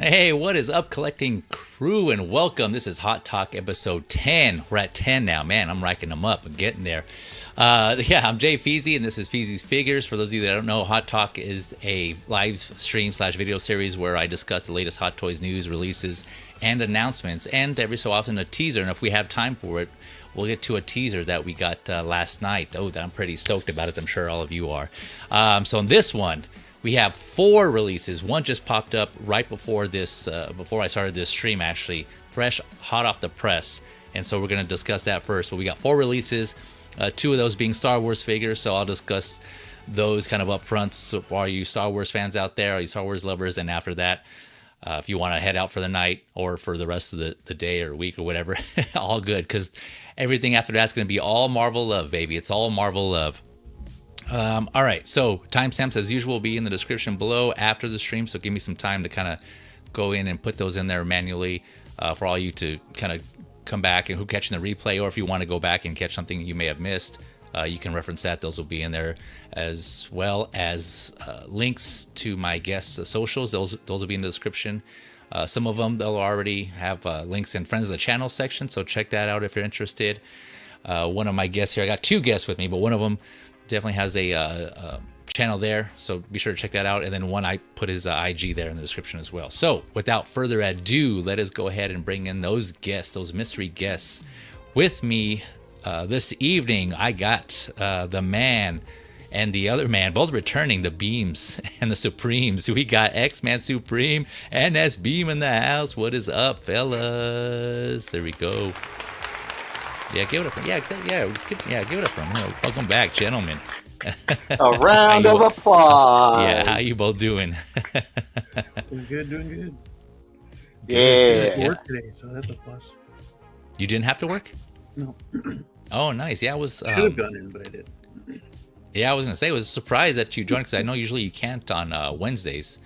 Hey, what is up, collecting crew, and welcome. This is Hot Talk episode 10. We're at 10 now. Man, I'm racking them up. I'm getting there. I'm Jay Feezy, and this is Feezy's Figures. For those of you that don't know, Hot Talk is a live stream / video series where I discuss the latest Hot Toys news, releases, and announcements, and every so often a teaser. And if we have time for it, we'll get to a teaser that we got last night. Oh, that I'm pretty stoked about, as I'm sure all of you are. So in this one, we have 4 releases. One just popped up right before this, before I started this stream, actually. Fresh, hot off the press. And so we're going to discuss that first. But we got 4 releases, 2 of those being Star Wars figures. So I'll discuss those kind of up front. So for all you Star Wars fans out there, all you Star Wars lovers, and after that, if you want to head out for the night or for the rest of the day or week or whatever, all good. Because everything after that's going to be all Marvel love, baby. It's all Marvel love. All right, so timestamps as usual will be in the description below after the stream, so give me some time to kind of go in and put those in there manually for all you to kind of come back and who catching the replay, or if you want to go back and catch something you may have missed, you can reference that. Those will be in there, as well as links to my guests' socials. Those will be in the description. Some of them, they'll already have links in Friends of the Channel section, so check that out if you're interested. One of my guests here, I got 2 guests with me, but one of them definitely has a channel there, so be sure to check that out. And then one, I put his IG there in the description as well. So without further ado, let us go ahead and bring in those guests, those mystery guests. With me this evening, I got the man and the other man, both returning, the Beams and the Supremes. We got X-Man Supreme and S Beam in the house. What is up, fellas? There we go. Yeah, give it up for give it up for him. Welcome back, gentlemen. A round of applause. Yeah, how you both doing? Doing good. Yeah. Work today, so that's a plus. You didn't have to work? No. Oh, nice. Yeah, I was. Should have gone in, but I did. Yeah, I was gonna say, I was surprised that you joined, because I know usually you can't on Wednesdays.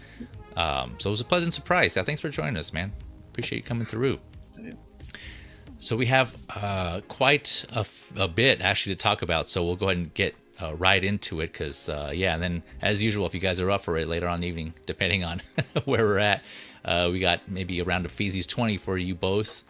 So it was a pleasant surprise. Yeah, thanks for joining us, man. Appreciate you coming through. Yeah. So we have quite a bit actually to talk about, so we'll go ahead and get right into it, because and then as usual, if you guys are up for it later on in the evening, depending on where we're at, we got maybe a round of Feezy's 20 for you both,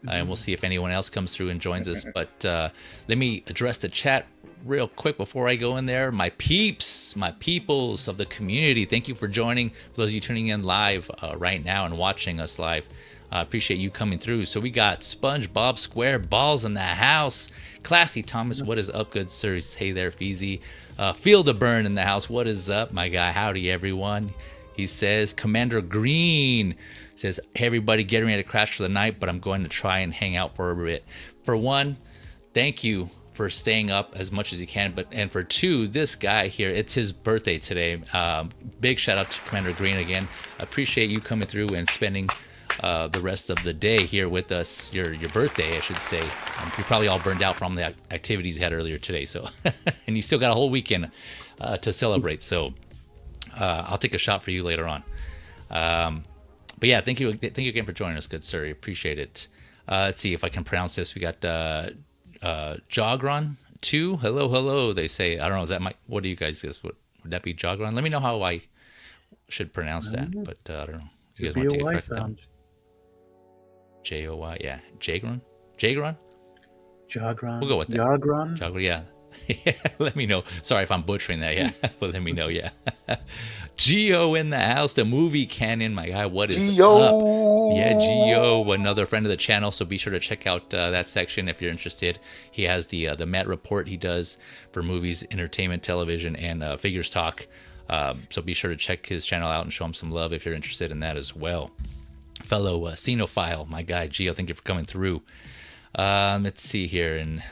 and we'll see if anyone else comes through and joins us. But let me address the chat real quick before I go in there. My peeps, my peoples of the community, thank you for joining. For those of you tuning in live right now and watching us live, I appreciate you coming through. So we got SpongeBob SquareBalls in the house. Classy Thomas, what is up, good sirs? Hey there, Feezy. Feel the Burn in the house. What is up, my guy? Howdy, everyone. He says, Commander Green says, hey, everybody, getting ready to crash for the night, but I'm going to try and hang out for a bit. For one, thank you for staying up as much as you can. And for 2, this guy here, it's his birthday today. Big shout out to Commander Green again. Appreciate you coming through and spending the rest of the day here with us, your birthday, I should say. You're probably all burned out from the activities you had earlier today, so and you still got a whole weekend to celebrate. So I'll take a shot for you later on. But yeah, thank you again for joining us, good sir. Appreciate it. Let's see if I can pronounce this. We got Jogron 2. Hello. They say, I don't know. Is that what do you guys guess? Would that be Jogron? Let me know how I should pronounce that. But I don't know. You guys want to take a crack at that? Joy, yeah. Jagron? Jogron. We'll go with that. Jogron, yeah. Let me know. Sorry if I'm butchering that, yeah. But let me know, yeah. Geo in the house, the movie canon, my guy. What is up? Yeah, Geo, another friend of the channel, so be sure to check out that section if you're interested. He has the Met Report he does for movies, entertainment, television, and Figures Talk. So be sure to check his channel out and show him some love if you're interested in that as well. Fellow Cenophile, my guy Gio, thank you for coming through. Let's see here. And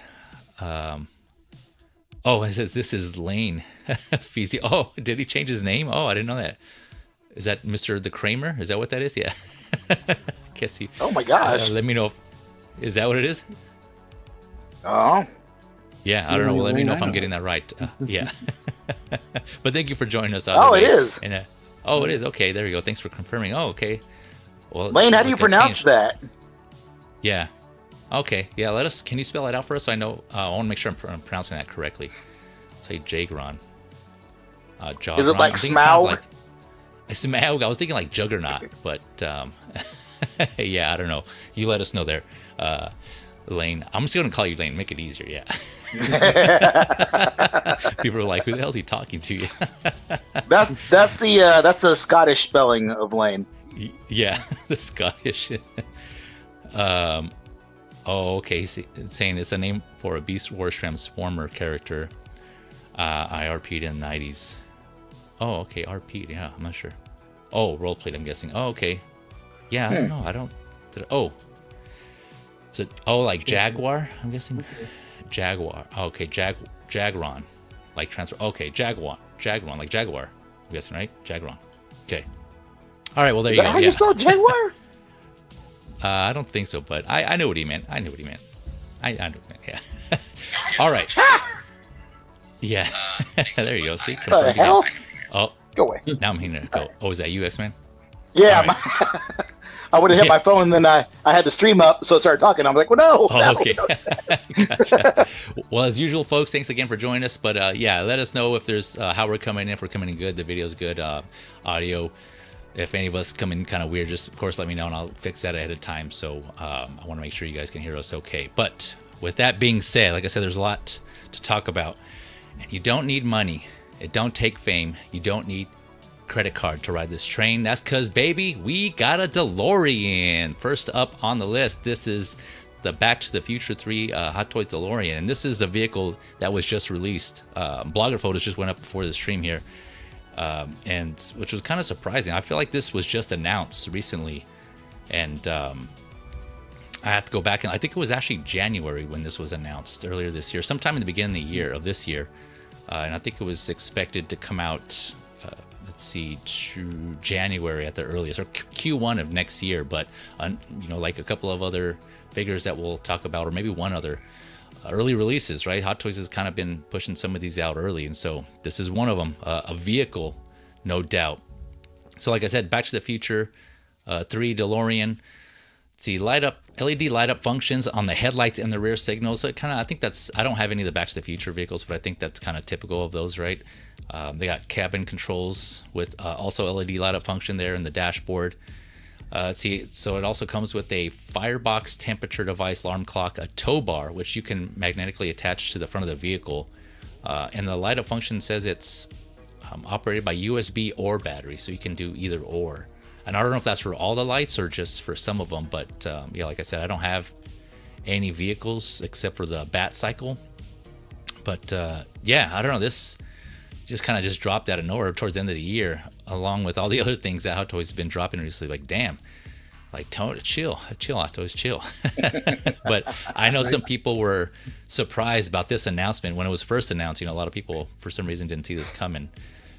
it says this is Lane Feezy. Oh, did he change his name? Oh, I didn't know that. Is that Mr. the Kramer? Is that what that is? Yeah. Guess he. Oh my gosh. Let me know is that what it is? Oh. Yeah, I don't know. Well, let me know if I'm getting that right. Yeah. But thank you for joining us. It is. And, it is. Okay, there you go. Thanks for confirming. Oh, okay. Well, Lane, how do you pronounce that? Yeah. Okay. Yeah. Can you spell it out for us? I know. I want to make sure I'm pronouncing that correctly. Say Jagron. Jogron. Is it like Smaug? Smaug. I was thinking like Juggernaut, but yeah, I don't know. You let us know there, Lane. I'm just gonna call you Lane. Make it easier. Yeah. People are like, "Who the hell is he talking to?" You. That's the Scottish spelling of Lane. Yeah, the Scottish. Oh, okay. It's saying it's a name for a Beast Wars Transformer character. I RP'd in the 90s. Oh, okay. RP'd. Yeah, I'm not sure. Oh, roleplayed, I'm guessing. Oh, okay. Yeah, I don't know. Is it, like Jaguar? I'm guessing. Jaguar. Oh, okay. Jagron. Like transfer. Okay. Jagron, like Jaguar. I'm guessing, right? Jagron. Okay. All right. Well, there you go. How you spell Jaguar? I don't think so, but I knew what he meant. I knew what he meant. I knew what he meant. Yeah. All right. Yeah. There you go. See? What the hell? Oh. Go away. Now I'm hearing it go. Oh, is that you, X-Man? Yeah. Right. I would have hit my phone, and then I had the stream up, so I started talking. I'm like, well, no. Oh, okay. Gotcha. Well, as usual, folks, thanks again for joining us. But yeah, let us know if there's how we're coming in. If we're coming in good, the video's good, audio. If any of us come in kind of weird, just of course let me know, and I'll fix that ahead of time. So I want to make sure you guys can hear us okay. But with that being said, like I said, there's a lot to talk about, and you don't need money. It don't take fame. You don't need credit card to ride this train. That's because, baby, we got a DeLorean. First up on the list, this is the Back to the Future 3 Hot Toys DeLorean. And this is the vehicle that was just released. Blogger photos just went up before the stream here. And which was kind of surprising. I feel like this was just announced recently. And I have to go back, and I think it was actually January when this was announced, earlier this year, sometime in the beginning of this year. And I think it was expected to come out, let's see, January at the earliest, or Q1 of next year. But, like a couple of other figures that we'll talk about, or maybe one other early releases, right? Hot Toys has kind of been pushing some of these out early. And so this is one of them, a vehicle, no doubt. So like I said, Back to the Future 3 DeLorean. See, LED light up functions on the headlights and the rear signals. So I think I don't have any of the Back to the Future vehicles, but I think that's kind of typical of those, right? They got cabin controls with also LED light up function there in the dashboard. See, so it also comes with a firebox temperature device, alarm clock, a tow bar, which you can magnetically attach to the front of the vehicle. And the light up function says it's operated by USB or battery, so you can do either or. And I don't know if that's for all the lights or just for some of them, but yeah, like I said, I don't have any vehicles except for the Bat Cycle. But yeah, I don't know. This just kind of just dropped out of nowhere towards the end of the year, along with all the other things that Hot Toys has been dropping recently. Like, damn, like chill, Hot Toys, chill. But I know some people were surprised about this announcement when it was first announced. A lot of people for some reason didn't see this coming.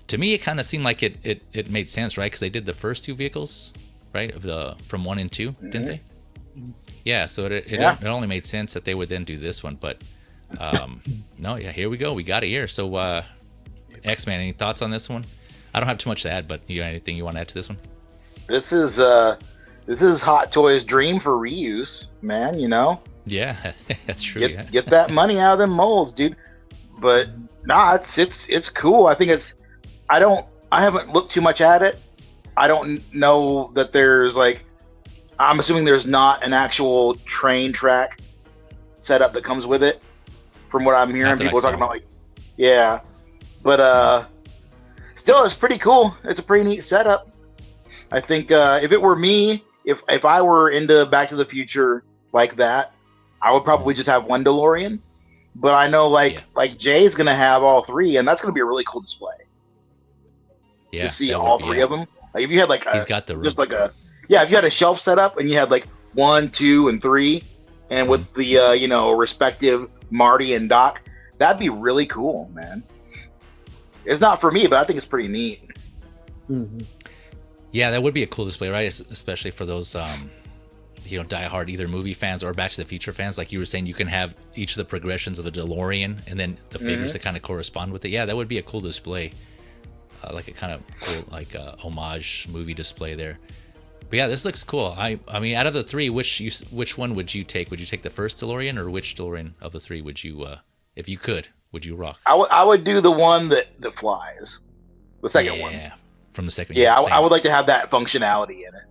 To me, it kind of seemed like it made sense, right? Because they did the first two vehicles, right, from 1 and 2, didn't they? Yeah, so it only made sense that they would then do this one. But no, yeah, here we go. We got it here. So, X-Man, any thoughts on this one? I don't have too much to add, but you got anything you want to add to this one? This is Hot Toys' dream for reuse, man. Yeah, that's true. Get that money out of them molds, dude. But nah, it's cool. I think I haven't looked too much at it. I don't know that there's I'm assuming there's not an actual train track setup that comes with it. From what I'm hearing, people are talking about yeah. But still, it's pretty cool. It's a pretty neat setup. I think if it were me, if I were into Back to the Future like that, I would probably just have one DeLorean. But I know like Jay's gonna have all three, and that's gonna be a really cool display. Yeah, to see all three of them. Like if you had he's got the just if you had a shelf set up and you had 1, 2, and 3, and with the respective Marty and Doc, that'd be really cool, man. It's not for me, but I think it's pretty neat. Mm-hmm. Yeah, that would be a cool display, right? Especially for those diehard either movie fans or Back to the Future fans. Like you were saying, you can have each of the progressions of the DeLorean and then the figures that kind of correspond with it. Yeah, that would be a cool display. Like a kind of cool, homage movie display there. But yeah, this looks cool. I mean, out of the three, which one would you take? Would you take the first DeLorean, or which DeLorean of the three would you, if you could, would you rock? I would do the one that flies, the second one. from the second. Yeah, Same. I would like to have that functionality in it.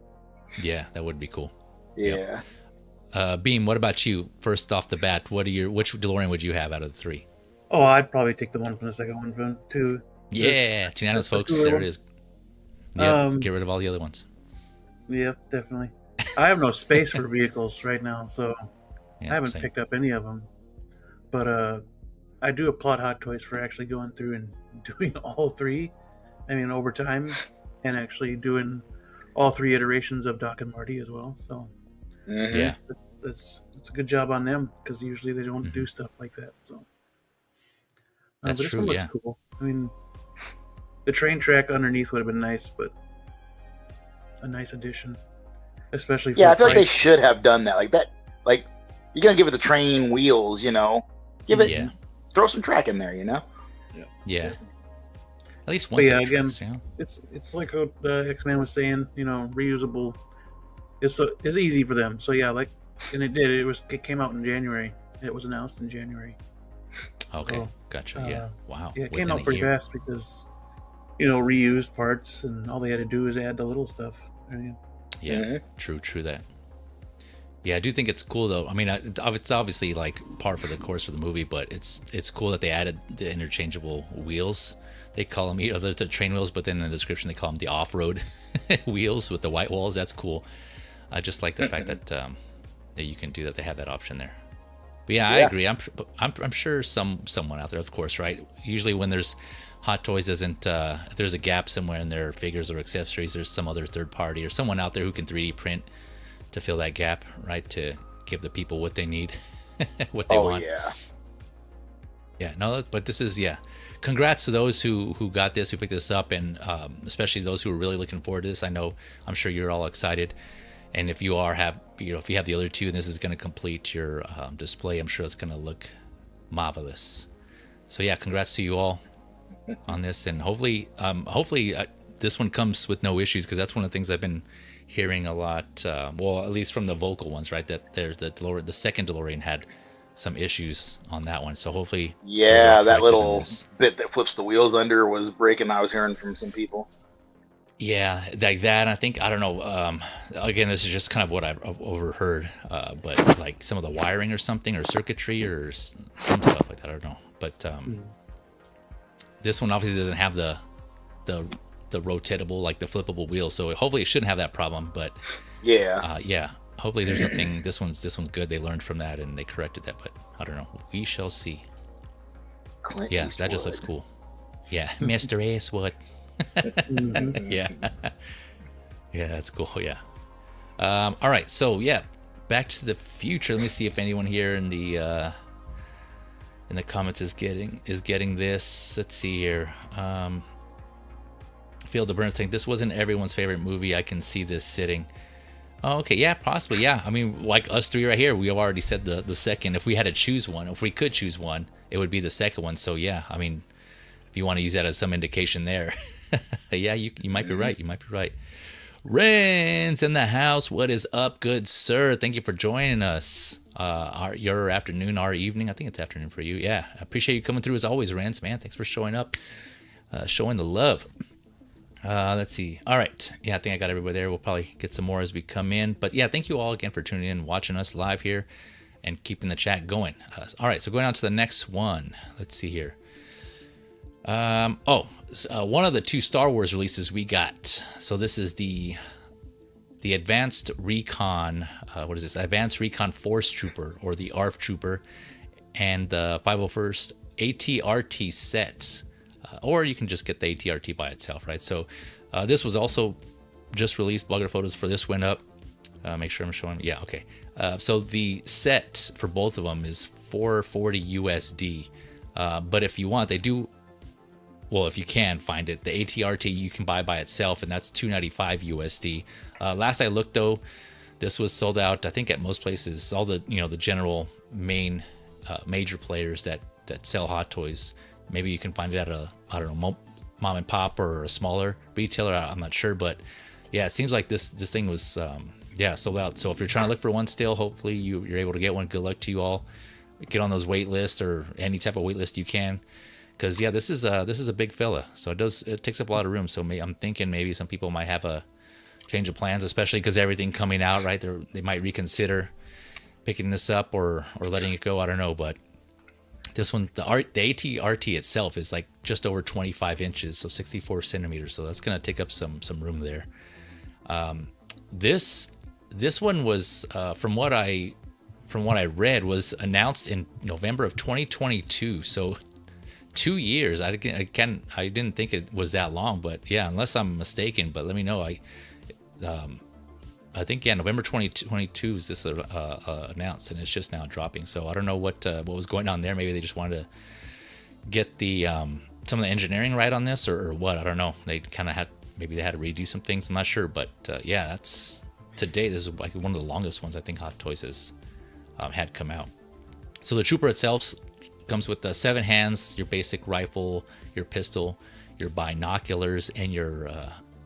Yeah, that would be cool. Yeah. Beam, what about you? First off the bat, which DeLorean would you have out of the three? Oh, I'd probably take the one from the second one from two. Yeah, unanimous, the folks. cooler There one. it is. Yep, Um, get rid of all the other ones. Yep, definitely. I have no space for vehicles right now, so Yeah, I haven't same. picked up any of them. But I do applaud Hot Toys for actually going through and doing all three. I mean, over time, and actually doing all three iterations of Doc and Marty as well. So Mhm. Yeah, that's a good job on them, because usually they don't Mhm. do stuff like that. So That's but this true, one looks yeah. cool. I mean, the train track underneath would have been nice, but a nice addition, especially for Yeah, I feel like they price. should have done that. Like that. Like you're gonna give it the train wheels, give it, Yeah. throw some track in there, Yeah. At least But once. yeah, again, it's like what X-Man was saying. Reusable. It's easy for them. So yeah, and it did. It came out in January. It was announced in January. Okay, So, gotcha. Yeah, wow. Yeah, it Within came out a pretty year. fast because reused parts, and all they had to do is add the little stuff. I mean, Yeah, Mhm. true that. Yeah, I do think it's cool though. I mean, it's obviously like par for the course for the movie, but it's cool that they added the interchangeable wheels. They call them the train wheels, but then in the description they call them the off-road wheels with the white walls. That's cool. I just like the fact that you can do that. They have that option there. But yeah, I Yeah. agree. I'm sure someone out there, of course, right? Usually when there's Hot Toys isn't if there's a gap somewhere in their figures or accessories, there's some other third party or someone out there who can 3D print to fill that gap, right? To give the people what they need, what they want. Yeah. Yeah, no, but this is Congrats to those who got this, who picked this up, and especially those who are really looking forward to this. I'm sure you're all excited, and if you have the other two, and this is going to complete your display, I'm sure it's going to look marvelous. So yeah, congrats to you all on this, and hopefully this one comes with no issues, because that's one of the things I've been hearing a lot. Well, at least from the vocal ones, right? That there's the second DeLorean had some issues on that one. So hopefully, Yeah, those are that corrected in little this. bit that flips the wheels under was breaking. I was hearing from some people. Yeah, like that. I think, I don't know. Again, this is just kind of what I've overheard, but like some of the wiring or something, or circuitry, or some stuff like that. I don't know. But this one obviously doesn't have the rotatable, like the flippable wheel, so hopefully it shouldn't have that problem. But Yeah. hopefully there's nothing. This one's good. They learned from that and they corrected that. But I don't know. We shall see. Clint Yeah, that just Eastwood. looks cool. Yeah, Mr. Eastwood. mhm. Yeah. Yeah, that's cool. Yeah. All right. So yeah, Back to the Future. Let me see if anyone here in the comments is getting this. Let's see here. Field the Burn saying this wasn't everyone's favorite movie. I can see this sitting. Oh, okay. Yeah, possibly. Yeah. I mean, like us three right here, we have already said the second. If we had to choose one, if we could choose one, it would be the second one. So yeah, I mean, if you want to use that as some indication there. Yeah, you might be right. You might be right. Ren's in the house. What is up, good sir? Thank you for joining us. Your afternoon, our evening. I think it's afternoon for you. Yeah, I appreciate you coming through as always, Ren's, man. Thanks for showing up, showing the love. Let's see. All right. Yeah, I think I got everybody there. We'll probably get some more as we come in. But yeah, thank you all again for tuning in, watching us live here, and keeping the chat going. All right, so going on to the next one. Let's see here. One of the two Star Wars releases we got. So this is the Advanced Recon. What is this? Advanced Recon Force Trooper, or the ARF Trooper, and the 501st ATRT set. Or you can just get the ATRT by itself, right? So this was also just released. Blogger photos for this went up. Make sure I'm showing. Yeah, okay. So the set for both of them is $440 USD. But if you want, they do. Well, if you can find it, the ATRT you can buy by itself, and that's $295 USD. Last I looked, though, this was sold out. I think at most places, all the the general main major players that sell Hot Toys. Maybe you can find it at a mom and pop or a smaller retailer. I'm not sure, but yeah, it seems like this thing was sold out. So if you're trying to look for one still, hopefully you're able to get one. Good luck to you all. Get on those wait lists, or any type of wait list you can. Because this is a big fella, so it takes up a lot of room. So I'm thinking maybe some people might have a change of plans, especially because everything coming out, right? They might reconsider picking this up or letting it go. I don't know, but this one, the AT-RT itself is like just over 25 inches, so 64 centimeters. So that's gonna take up some room there. This one was from what I read was announced in November of 2022. So 2 years. I didn't think it was that long, but yeah, unless I'm mistaken. But let me know. I think November 2022 is this announced, and it's just now dropping. So I don't know what was going on there. Maybe they just wanted to get the some of the engineering right on this, or what. I don't know. They kind of had to redo some things. I'm not sure, but yeah, that's today. This is like one of the longest ones I think Hot Toys has had come out. So the Trooper itself comes with 7 hands, your basic rifle, your pistol, your binoculars, and your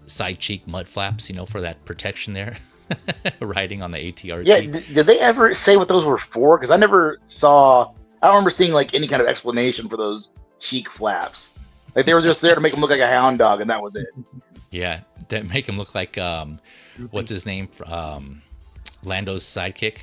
side cheek mud flaps, for that protection there. Riding on the AT-RT. Yeah, did they ever say what those were for? Because I don't remember seeing like any kind of explanation for those cheek flaps. Like they were just there to make him look like a hound dog, and that was it. Yeah, that make him look like what's his name? Lando's sidekick.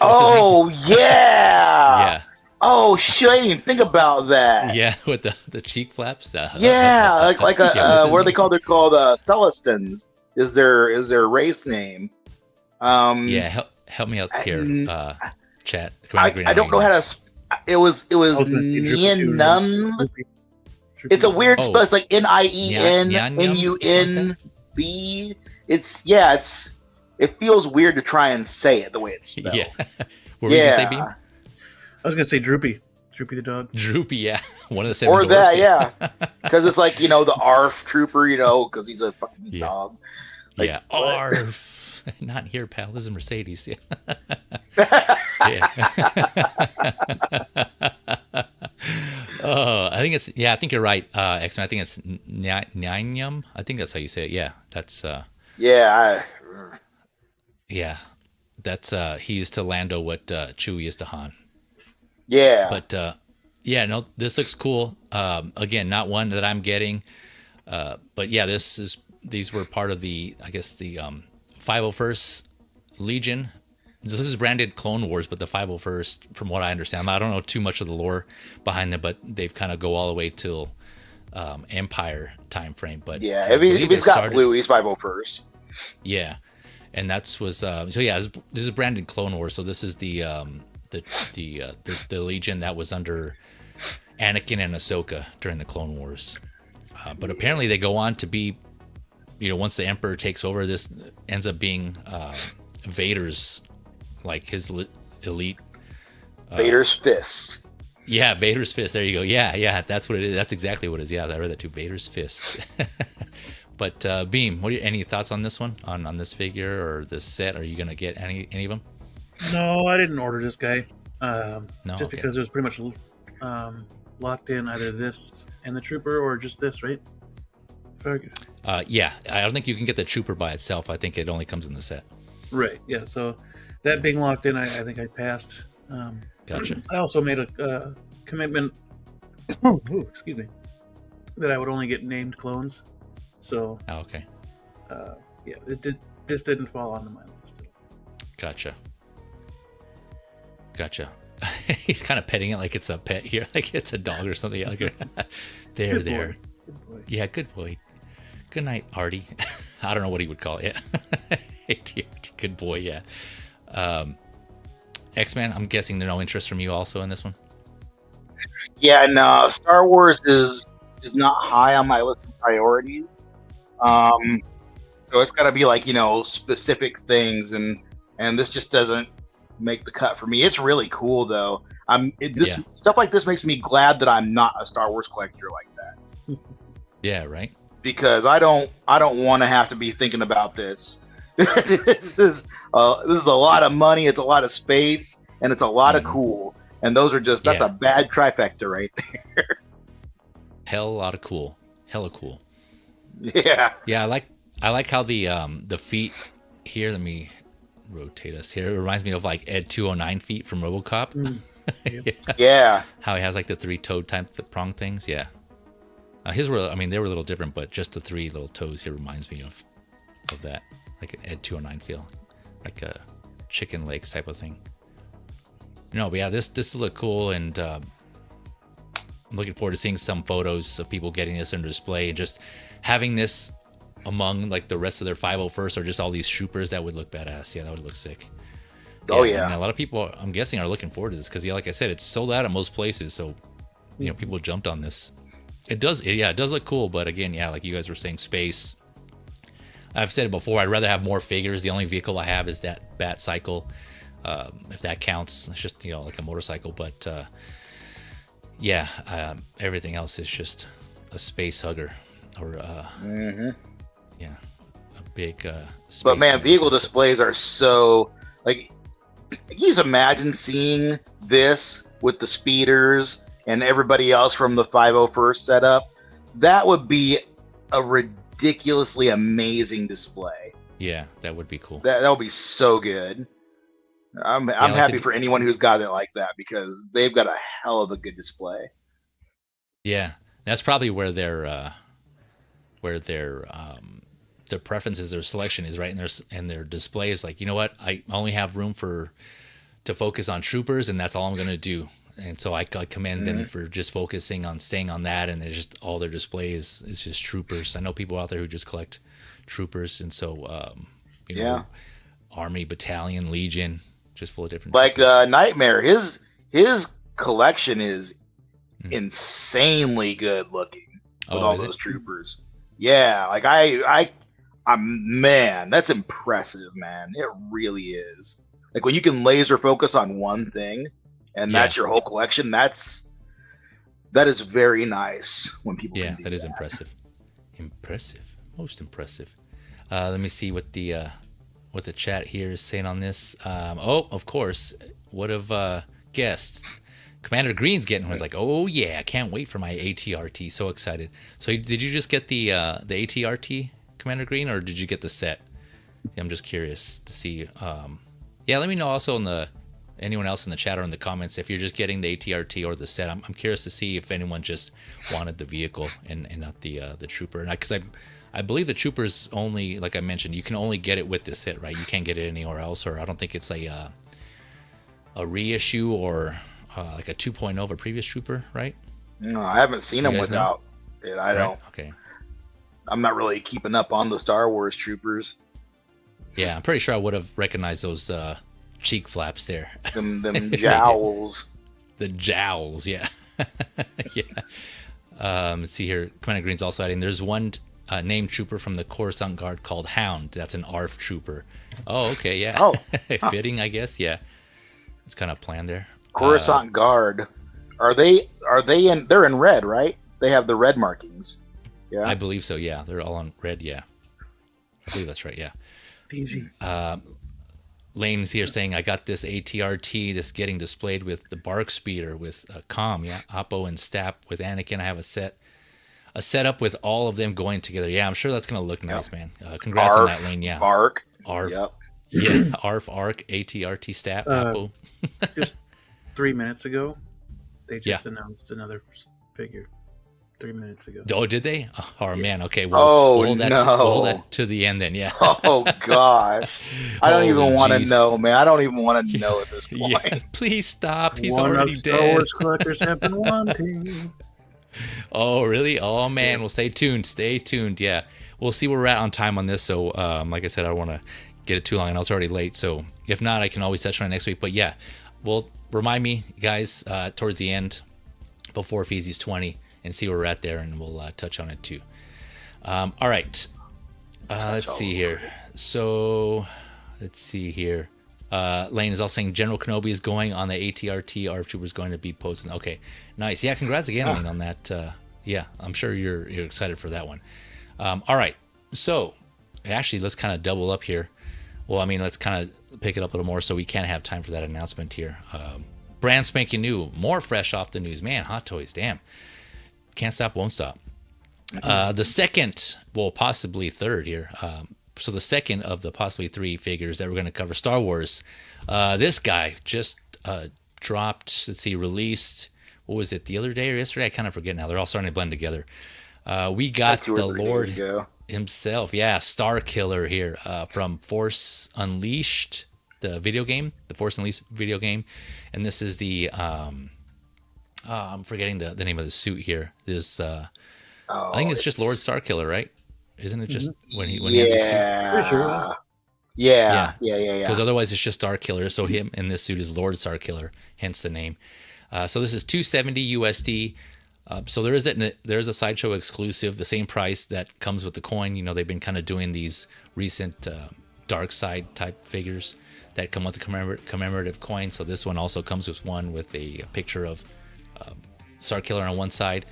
Oh yeah. Yeah. Oh shit! I didn't even think about that. Yeah, with the cheek flaps. Yeah, like a what are they called? They're called Celestins. Is their race name? Yeah, help me out here, chat. I don't know how to. It was Nienun. It's a weird spell. It's like NIENNUNB. It feels weird to try and say it the way it's spelled. Yeah. What were you gonna say, Beam? I was gonna say Droopy the dog. Droopy, yeah, one of the 7 or dwarfs, that, yeah, because it's like the ARF trooper, because he's a fucking dog. Like, yeah, ARF. Not here, pal. This is Mercedes. Yeah. Oh, I think you're right, X-Men. I think it's Nyanyum. I think that's how you say it. Yeah, that's. Yeah. Yeah, that's he is to Lando what Chewie is to Han. Yeah. But no, this looks cool. Again, not one that I'm getting. But yeah, these were part of the 501st Legion. This is branded Clone Wars, but the 501st, from what I understand, I don't know too much of the lore behind them, but they've kind of go all the way till Empire time frame. But yeah, if he's got blue, he's 501st. Yeah, and this is branded Clone Wars. So this is the Legion that was under Anakin and Ahsoka during the Clone Wars. But apparently they go on to be, once the Emperor takes over, this ends up being Vader's, like his elite. Vader's fist. Yeah, Vader's fist. There you go. Yeah, that's what it is. That's exactly what it is. Yeah, I read that too. Vader's fist. But Beam, any thoughts on this one, on this figure or this set? Are you gonna get any of them? No, I didn't order this guy. Because it was pretty much locked in either this and the Trooper or just this, right? Yeah, I don't think you can get the Trooper by itself. I think it only comes in the set. Right. Yeah. So that being locked in, I think I passed. Gotcha. I also made a commitment. Excuse me. That I would only get named clones. So. Oh, okay. Yeah, this didn't fall onto my list. Gotcha. He's kind of petting it like it's a pet here, like it's a dog or something. Like there. Good boy. Yeah, good boy. Good night, Artie. I don't know what he would call it. Yeah. Good boy. Yeah. X-Men. I'm guessing there's no interest from you also in this one. Yeah, no. Star Wars is not high on my list of priorities. So it's got to be like specific things, and this just doesn't make the cut for me. It's really cool though. Stuff like this makes me glad that I'm not a Star Wars collector like that. Yeah, right. Because I don't want to have to be thinking about this. This is a lot of money. It's a lot of space, and it's a lot of cool. And those are that's a bad trifecta right there. Hella cool. Yeah. Yeah, I like how the feet here. Let me rotate us here. It reminds me of like Ed 209 feet from RoboCop. Yeah. How he has like the 3 toed type prong things. Yeah. His were, I mean, they were a little different, but just the 3 little toes here reminds me of that, like an Ed 209 feel, like a chicken legs type of thing. No, but yeah, this look cool, and I'm looking forward to seeing some photos of people getting this under display and just having this among like the rest of their 501st or just all these troopers. That would look badass. Yeah, that would look sick. Oh yeah. And a lot of people, I'm guessing, are looking forward to this because, yeah, like I said, it's sold out at most places, so people jumped on this. It does look cool, but again, yeah, like you guys were saying, space. I've said it before, I'd rather have more figures. The only vehicle I have is that Bat Cycle, if that counts. It's just, like a motorcycle, but everything else is just a space hugger or a big space. But man, vehicle displays are so, like, you just imagine seeing this with the speeders and everybody else from the 501st setup. That would be a ridiculously amazing display. Yeah, that would be cool. That would be so good. I'm happy for anyone who's got it like that because they've got a hell of a good display. Yeah, that's probably where their preferences, their selection is, right? And their display is like, you know what? I only have room to focus on troopers, and that's all I'm going to do. And so I commend them for just focusing on staying on that, and it's just all their display is just troopers. I know people out there who just collect troopers, and so Army, Battalion, Legion, just full of different. Like Nightmare, his collection is insanely good looking with all those troopers. Yeah, like I'm man, that's impressive, man. It really is. Like when you can laser focus on one thing, and that's your whole collection. That is very nice when people. Yeah, that is impressive. Impressive, most impressive. Let me see what the chat here is saying on this. Of course, would have guessed. Commander Green's getting was like, oh yeah, I can't wait for my ATRT. So excited. So did you just get the ATRT, Commander Green, or did you get the set? I'm just curious to see. Let me know also anyone else in the chat or in the comments if you're just getting the ATRT or the set. I'm curious to see if anyone just wanted the vehicle and not the trooper. Because I believe the trooper's only, like I mentioned, you can only get it with this set, right? You can't get it anywhere else, or I don't think it's a reissue or like a 2.0 of a previous trooper, right? No, I haven't seen them without it. I don't. Okay. I'm not really keeping up on the Star Wars troopers. Yeah, I'm pretty sure I would have recognized those cheek flaps there. Them jowls. The jowls, yeah. Yeah. See here, Commander Green's also adding, there's one named trooper from the Coruscant Guard called Hound. That's an ARF trooper. Oh, okay, yeah. Oh. Fitting, I guess, yeah. It's kind of planned there. Coruscant Guard. Are they in, they're in red, right? They have the red markings. Yeah. I believe so, yeah. They're all on red, yeah. I believe that's right, yeah. Easy. Lane's here saying, I got this ATRT, this getting displayed with the Bark Speeder with Com, yeah, Oppo and Stap with Anakin. I have a setup with all of them going together. Yeah, I'm sure that's going to look nice, man. Congrats on that, Lane, yeah. Bark. ARF. Yep. Yeah, ARF, ARC, ATRT, Stap, Oppo. Just 3 minutes ago, they just announced another figure. 3 minutes ago. Oh, did they? Oh, man. Okay. Well, we'll hold that to the end then. Yeah. Oh, gosh. I don't even want to know, man. I don't even want to know at this point. Yeah. Please stop. He's One already of dead. Star Wars collectors have been wanting. Oh, really? Oh, man. Well, stay tuned. Stay tuned. Yeah. We'll see where we're at on time on this. So, like I said, I don't want to get it too long. I know it's already late. So, if not, I can always touch on it next week. But, yeah, well, remind me, guys, towards the end, before Feezy's 20, and see where we're at there, and we'll touch on it too. All right. Let's see here. So, let's see here. Lane is also saying General Kenobi is going on the ATRT. ARF Trooper is going to be posting. Okay, nice. Yeah, congrats again, Lane, on that. Yeah, I'm sure you're excited for that one. All right. So, actually, let's kind of double up here. Well, I mean, let's kind of pick it up a little more so we can have time for that announcement here. Brand spanking new, more fresh off the news. Man, Hot Toys, damn. Can't stop, won't stop. The second, well, possibly third here. So the second of the possibly 3 figures that we're going to cover, Star Wars. This guy just dropped. Let's see, released. What was it, the other day or yesterday? I kind of forget now. They're all starting to blend together. We got the Lord himself. Yeah, Starkiller here from Force Unleashed, the video game, the Force Unleashed video game. And this is the, I'm forgetting the name of the suit here. This, I think it's just Lord Starkiller, right? Isn't it just when he has a suit? Pretty sure. Yeah. Because otherwise it's just Starkiller. So him in this suit is Lord Starkiller, hence the name. So this is $270 USD. So there is a Sideshow exclusive, the same price that comes with the coin. You know, they've been kind of doing these recent dark side type figures that come with the commemorative coin. So this one also comes with one with a picture of Starkiller on one side.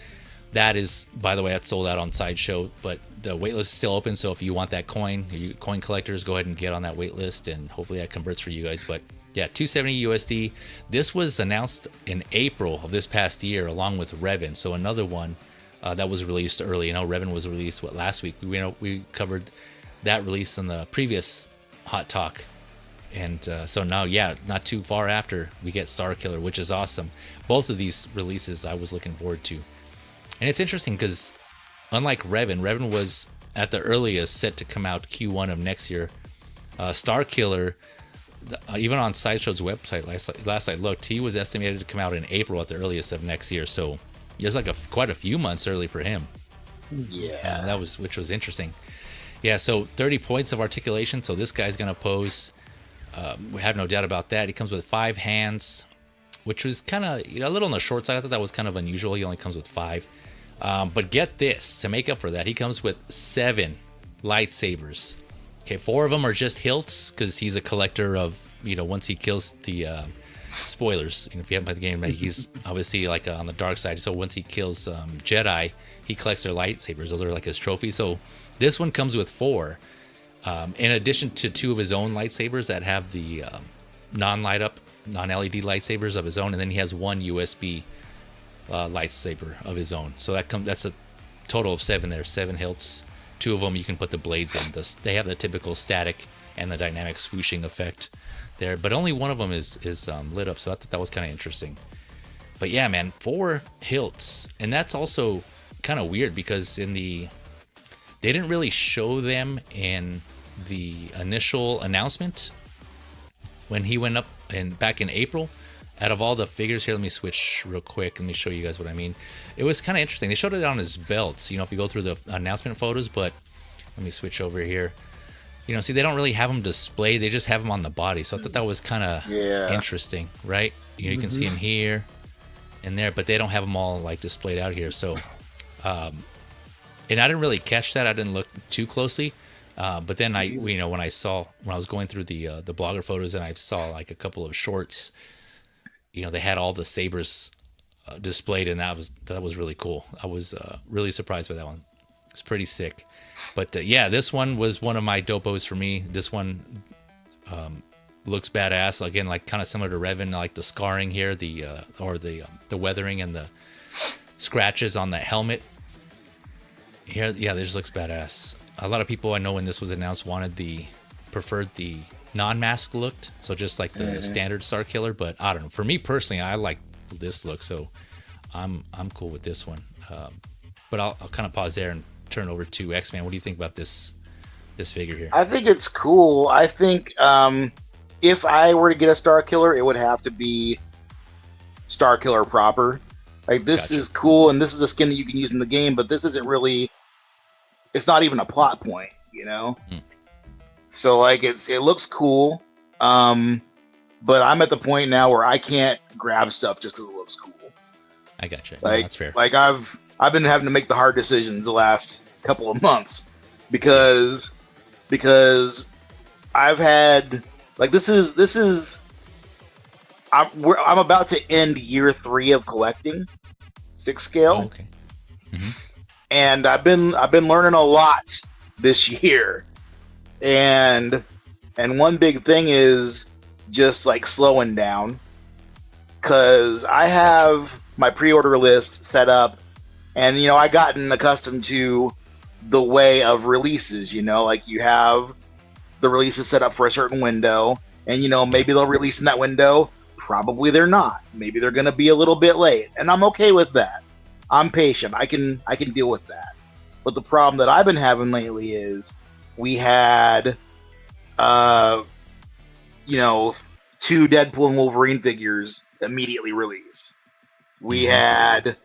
That is, by the way, that's sold out on Sideshow, but the waitlist is still open. So if you want that coin, you coin collectors, go ahead and get on that waitlist, and hopefully that converts for you guys. But yeah, $270 USD. This was announced in April of this past year, along with Revan. So another one that was released early. You know, Revan was released last week. We covered that release in the previous Hot Talk, and so now, yeah, not too far after, we get Starkiller, which is awesome. Both of these releases I was looking forward to, and it's interesting because unlike Revan was at the earliest set to come out Q1 of next year. Starkiller, even on Sideshow's website, last I looked, he was estimated to come out in April at the earliest of next year. So it's like quite a few months early for him. Yeah, which was interesting. Yeah, so 30 points of articulation. So this guy's gonna pose. We have no doubt about that. He comes with 5 hands, which was kind of a little on the short side. I thought that was kind of unusual. He only comes with 5. But get this, to make up for that, he comes with 7 lightsabers. Okay, 4 of them are just hilts because he's a collector of, once he kills the spoilers. If you haven't played the game, he's obviously like on the dark side. So once he kills Jedi, he collects their lightsabers. Those are like his trophies. So this one comes with 4, in addition to 2 of his own lightsabers that have the non-light up, non-LED lightsabers of his own, and then he has 1 USB lightsaber of his own. So that's a total of 7 there. 7 hilts. 2 of them you can put the blades in. They have the typical static and the dynamic swooshing effect there, but only one of them is lit up. So I thought that was kind of interesting. But yeah, man, 4 hilts, and that's also kind of weird because they didn't really show them in the initial announcement when he went up back in April. Out of all the figures here, let me switch real quick. Let me show you guys what I mean. It was kind of interesting. They showed it on his belts, if you go through the announcement photos, but let me switch over here. See, they don't really have them displayed. They just have them on the body. So I thought that was kind of interesting, right? You can see them here and there, but they don't have them all like displayed out here. So, and I didn't really catch that. I didn't look too closely. But then when I was going through the blogger photos and I saw like a couple of shorts, they had all the sabers displayed, and that was really cool. I was really surprised by that one. It's pretty sick. But yeah, this one was one of my dopos for me. This one looks badass. Again, like kind of similar to Revan, like the scarring here, the weathering and the scratches on the helmet. Here, yeah, this looks badass. A lot of people I know when this was announced preferred the non-mask looked, so just like the standard Starkiller. But I don't know. For me personally, I like this look, so I'm cool with this one. But I'll kind of pause there and turn over to X-Man. What do you think about this figure here? I think it's cool. I think if I were to get a Starkiller, it would have to be Starkiller proper. Like this is cool, and this is a skin that you can use in the game, but this isn't really. It's not even a plot point, So like it looks cool, but I'm at the point now where I can't grab stuff just because it looks cool. I gotcha. Like, that's fair. Like I've been having to make the hard decisions the last couple of months because I've had like this is I'm about to end year 3 of collecting 6 scale. Oh, okay. Mm-hmm. And I've been learning a lot this year. And one big thing is just like slowing down, because I have my pre-order list set up, and I gotten accustomed to the way of releases. Like you have the releases set up for a certain window, and maybe they'll release in that window. probably they're not. Maybe they're going to be a little bit late, and I'm okay with that. I'm patient. I can deal with that. But the problem that I've been having lately is we had, you know, 2 Deadpool and Wolverine figures immediately released. We had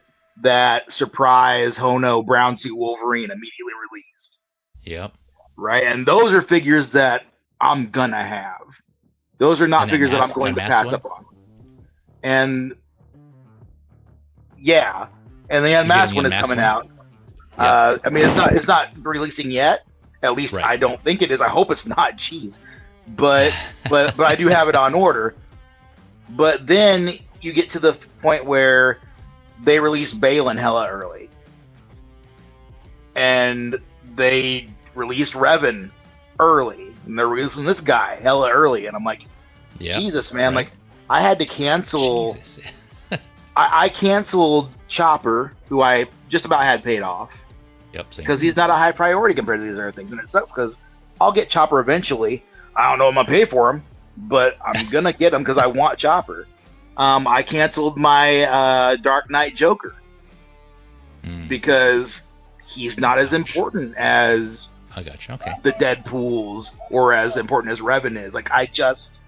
that surprise Hono brown suit Wolverine immediately released. Yep. Right, and those are figures that I'm gonna have. Those are not figures that I'm going to pass up on. And yeah, and the unmasked one is coming out. Yep. I mean, it's not releasing yet. At least I don't think it is. I hope it's not. Jeez, but I do have it on order. But then you get to the point where they release Balin hella early, and they released Revan early, and they're releasing this guy hella early, and I'm like, Jesus, man, like I had to cancel. I canceled Chopper, who I just about had paid off. Yep, because he's not a high priority compared to these other things, and it sucks because I'll get Chopper eventually. I don't know if I'm gonna pay for him, but I'm gonna get him because I want Chopper. I canceled my Dark Knight Joker because he's not as important as I got you. Okay. the Deadpools or as important as Revan is. Like I just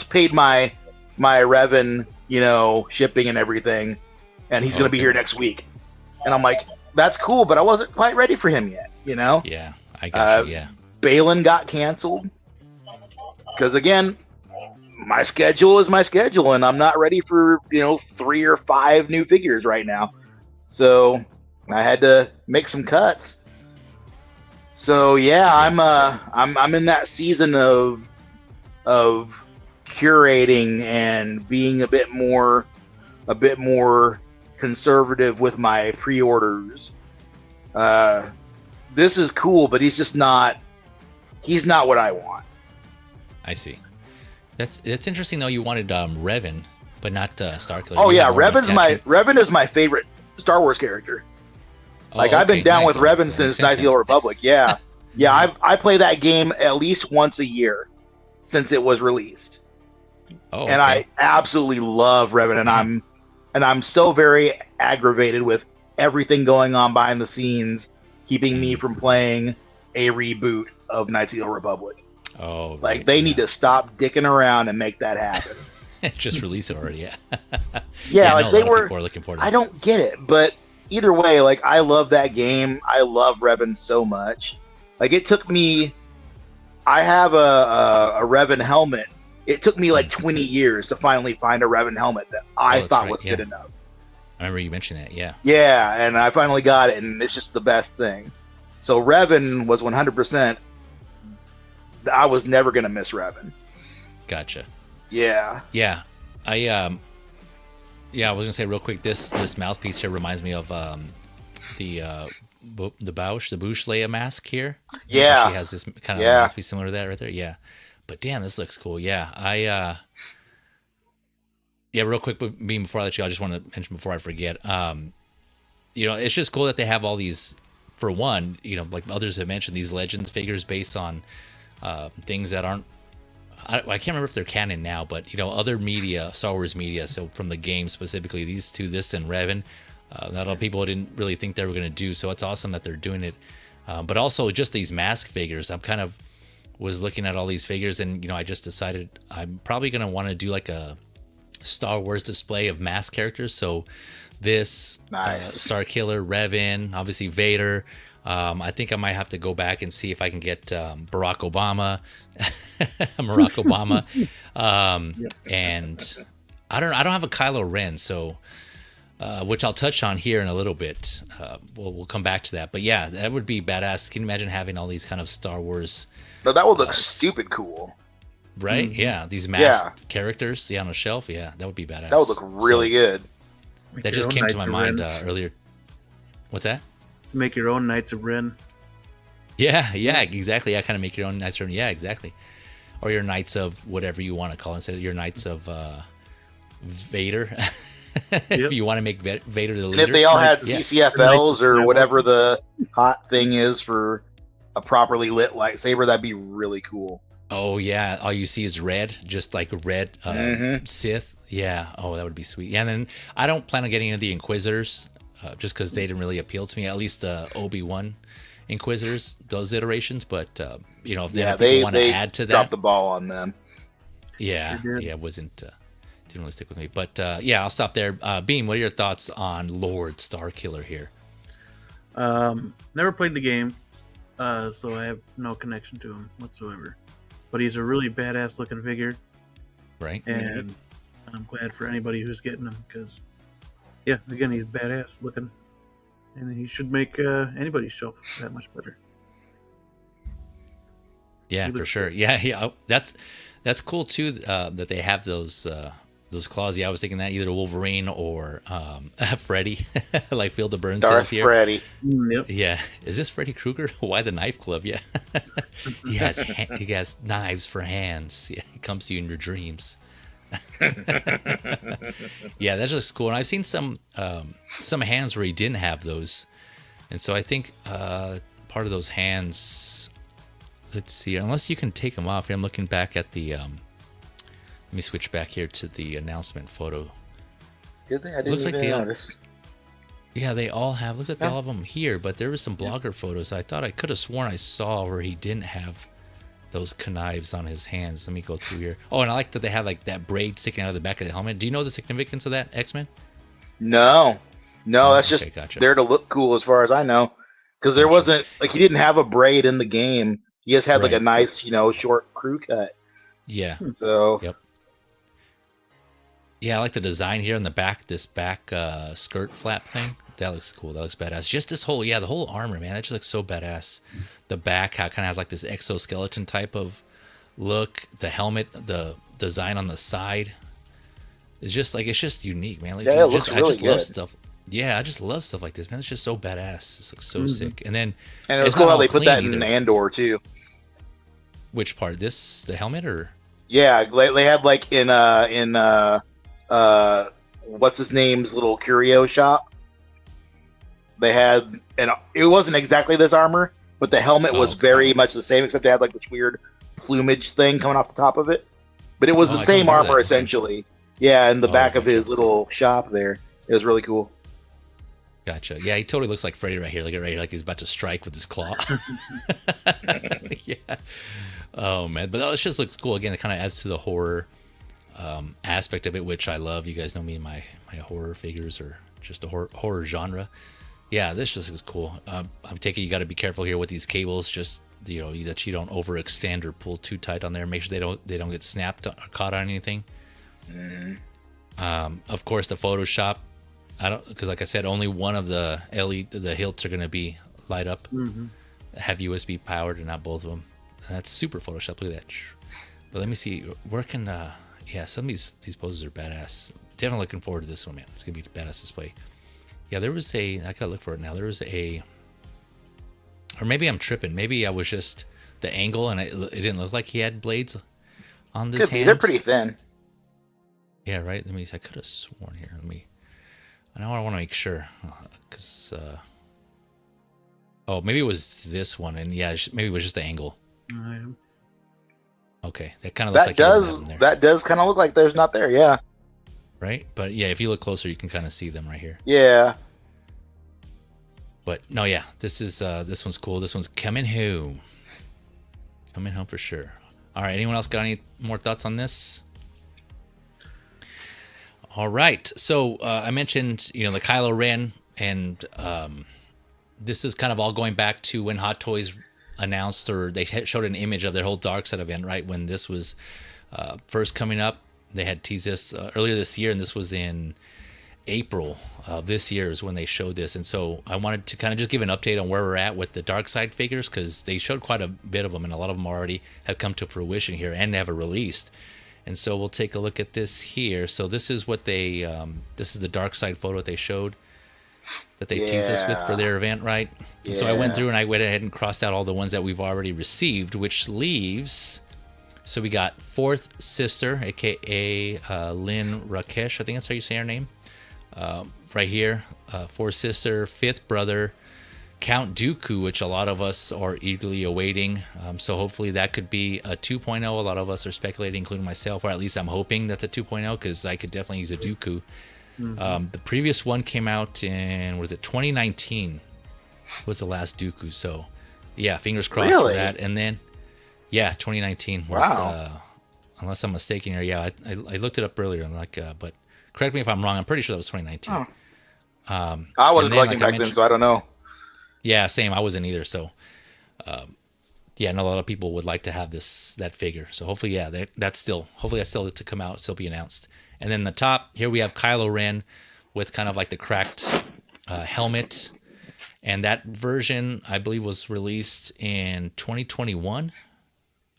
paid my Revan, you know, shipping and everything, and he's gonna be here next week. And I'm like, that's cool, but I wasn't quite ready for him yet, you know? Yeah, I got you. Yeah. Balin got canceled because again, my schedule is my schedule, and I'm not ready for 3 or 5 new figures right now. So I had to make some cuts. So yeah, I'm in that season of curating and being a bit more conservative with my pre-orders. This is cool, but he's not what I want. I see. That's interesting though. You wanted Revan, but not Starkiller. Oh yeah, Revan is my favorite Star Wars character. Like I've been down with Revan since Knights of the Old Republic. Yeah, yeah. I play that game at least once a year since it was released. Oh, and I absolutely love Revan, and I'm so very aggravated with everything going on behind the scenes, keeping me from playing a reboot of Knights of the Old Republic. Oh, like they need to stop dicking around and make that happen. Just release it already, yeah. Yeah, like they were. Looking forward to I don't get it, but either way, like I love that game. I love Revan so much. Like it took me. I have a Revan helmet. It took me like 20 years to finally find a Revan helmet that I thought was good enough. I remember you mentioned that, yeah. Yeah, and I finally got it, and it's just the best thing. So Revan was 100%. I was never gonna miss Revan. Gotcha. Yeah. Yeah. I was gonna say real quick. This mouthpiece here reminds me of the Bouch Leia mask here. Yeah. She has this kind of mouthpiece similar to that right there. Yeah. But damn, this looks cool. Yeah. Real quick, before I let you, I just want to mention before I forget. It's just cool that they have all these. For one, like others have mentioned, these Legends figures based on things that aren't. I can't remember if they're canon now, but other media, Star Wars media. So from the game specifically, these two, this and Revan, not a lot of people didn't really think they were going to do. So it's awesome that they're doing it. But also just these mask figures. I'm kind of was looking at all these figures, and I just decided I'm probably going to want to do like a Star Wars display of mask characters. So this Starkiller, Revan, obviously Vader. I think I might have to go back and see if I can get Barack Obama, and I don't have a Kylo Ren, so which I'll touch on here in a little bit. We'll come back to that, but yeah, that would be badass. Can you imagine having all these kind of Star Wars? No, that would look stupid cool. Right? Mm-hmm. Yeah, these masked characters, on a shelf. Yeah, that would be badass. That would look really good. That just came to my mind earlier. What's that? To make your own Knights of Ren. Yeah, exactly. Yeah, kind of make your own Knights of Ren. Yeah, exactly. Or your Knights of whatever you want to call it, instead of your Knights of Vader. If you want to make Vader the leader. And if they all had CCFLs or whatever the hot thing is for a properly lit lightsaber, that'd be really cool. Oh yeah, all you see is red, just like red Mm-hmm. Sith. Yeah. Oh, that would be sweet. Yeah, and then I don't plan on getting into the Inquisitors, just because they didn't really appeal to me. At least the Obi-Wan Inquisitors, those iterations. But if then Yeah, if people want to they add to dropped that, the ball on them. yeah, Sure did. yeah, it wasn't didn't really stick with me. But yeah, I'll stop there. Beam, what are your thoughts on Lord Starkiller here? Never played the game, so I have no connection to him whatsoever. But he's a really badass looking figure, Right? and I'm glad for anybody who's getting him because, yeah, again, he's badass looking, and he should make anybody's shelf that much better. Yeah, He for looks sure. good. Yeah, yeah. That's cool too. That they have those claws. Yeah, I was thinking that either Wolverine or Freddy, like Field of Burn says Darth here. Freddy. Yep. Yeah, is this Freddy Krueger? Why the knife club? Yeah, he has knives for hands. Yeah, he comes to you in your dreams. Yeah, that's just cool. And I've seen some hands where he didn't have those, and so I think part of those hands. Let's see. Unless you can take them off. I'm looking back at the. Let me switch back here to the announcement photo. Did they? I didn't Looks like even they all- notice. Yeah, they all have. Looks like they all have them here, but there was some blogger photos. I thought I could have sworn I saw where he didn't have those knives on his hands. Let me go through here. Oh, and I like that they have like that braid sticking out of the back of the helmet. Do you know the significance of that, X-Men? No, no, Oh, that's okay, just gotcha. there to look cool, as far as I know. Because there Gotcha. wasn't like he didn't have a braid in the game. He just had like a Right. nice, short crew cut. Yeah. So Yep. Yeah, I like the design here on the back. This back skirt flap thing. That looks cool. That looks badass. Just this whole, the whole armor, man. That just looks so badass. The back, how it kind of has like this exoskeleton type of look. The helmet, the design on the side. It's just unique, man. Like, Yeah, it looks I really just love good. stuff. Yeah, I just love stuff like this, man. It's just so badass. This looks so sick. And then and it was it's cool not how all they put that clean in either. Andor too. Which part? The helmet or? Yeah, they had like in what's his name's little curio shop. They had, and it wasn't exactly this armor, but the helmet was okay. very much the same, except it had like this weird plumage thing coming off the top of it. But it was Oh, the I don't same remember armor that. essentially. Yeah, in the Oh, back of gotcha. his little shop there. It was really cool. Gotcha. Yeah, he totally looks like Freddy right here. Look at right here, like he's about to strike with his claw. Yeah. Oh man, but that just looks cool. Again, it kind of adds to the horror aspect of it, which I love. You guys know me, my horror figures or just the horror genre. Yeah, this just looks cool. I'm taking you got to be careful here with these cables. Just that you don't overextend or pull too tight on there. Make sure they don't get snapped or caught on anything. Of course, the Photoshop. I don't because like I said, only one of the the hilts are going to be light up, have USB powered, and not both of them. And that's super Photoshop. Look at that. But let me see. Where can some of these poses are badass. Definitely looking forward to this one, man. It's gonna be a badass display. Yeah, there was I gotta look for it now. There was or maybe I'm tripping. Maybe I was just the angle, and it didn't look like he had blades on this Could be. hand. They're pretty thin. Yeah, right. I could have sworn here. Now I want to make sure, because maybe it was this one, and maybe it was just the angle. Okay, that kind of looks like he doesn't have them there, That does kind of look like there's not there. Yeah. right? But yeah, if you look closer, you can kind of see them right here. Yeah. But no, yeah, this one's cool. This one's coming home for sure. All right, anyone else got any more thoughts on this? All right, so I mentioned the Kylo Ren, and this is kind of all going back to when Hot Toys announced, or they showed an image of their whole Dark Side event, right? When this was first coming up, they had teased this earlier this year, and this was in April of this year is when they showed this. And so I wanted to kind of just give an update on where we're at with the Dark Side figures, because they showed quite a bit of them, and a lot of them already have come to fruition here and never released. And so we'll take a look at this here. So this is what they this is the Dark Side photo they showed that they teased us with for their event, right? And so I went through and I went ahead and crossed out all the ones that we've already received, which leaves, so we got Fourth Sister, aka Lynn Rakesh, I think that's how you say her name, right here. Fourth Sister, Fifth Brother, Count Dooku, which a lot of us are eagerly awaiting. So hopefully that could be a 2.0. A lot of us are speculating, including myself, or at least I'm hoping that's a 2.0 because I could definitely use a Dooku. The previous one came out in, was it 2019? Was the last Dooku. So yeah, fingers crossed for that. And then, yeah, 2019 was, unless I'm mistaken here. Yeah, I looked it up earlier. But correct me if I'm wrong. I'm pretty sure that was 2019. Oh. I wasn't collecting back then, so I don't know. Yeah, same. I wasn't either. So, yeah, I know a lot of people would like to have that figure. So hopefully, yeah, that's still to come out, still be announced. And then the top here we have Kylo Ren with kind of like the cracked helmet, and that version I believe was released in 2021.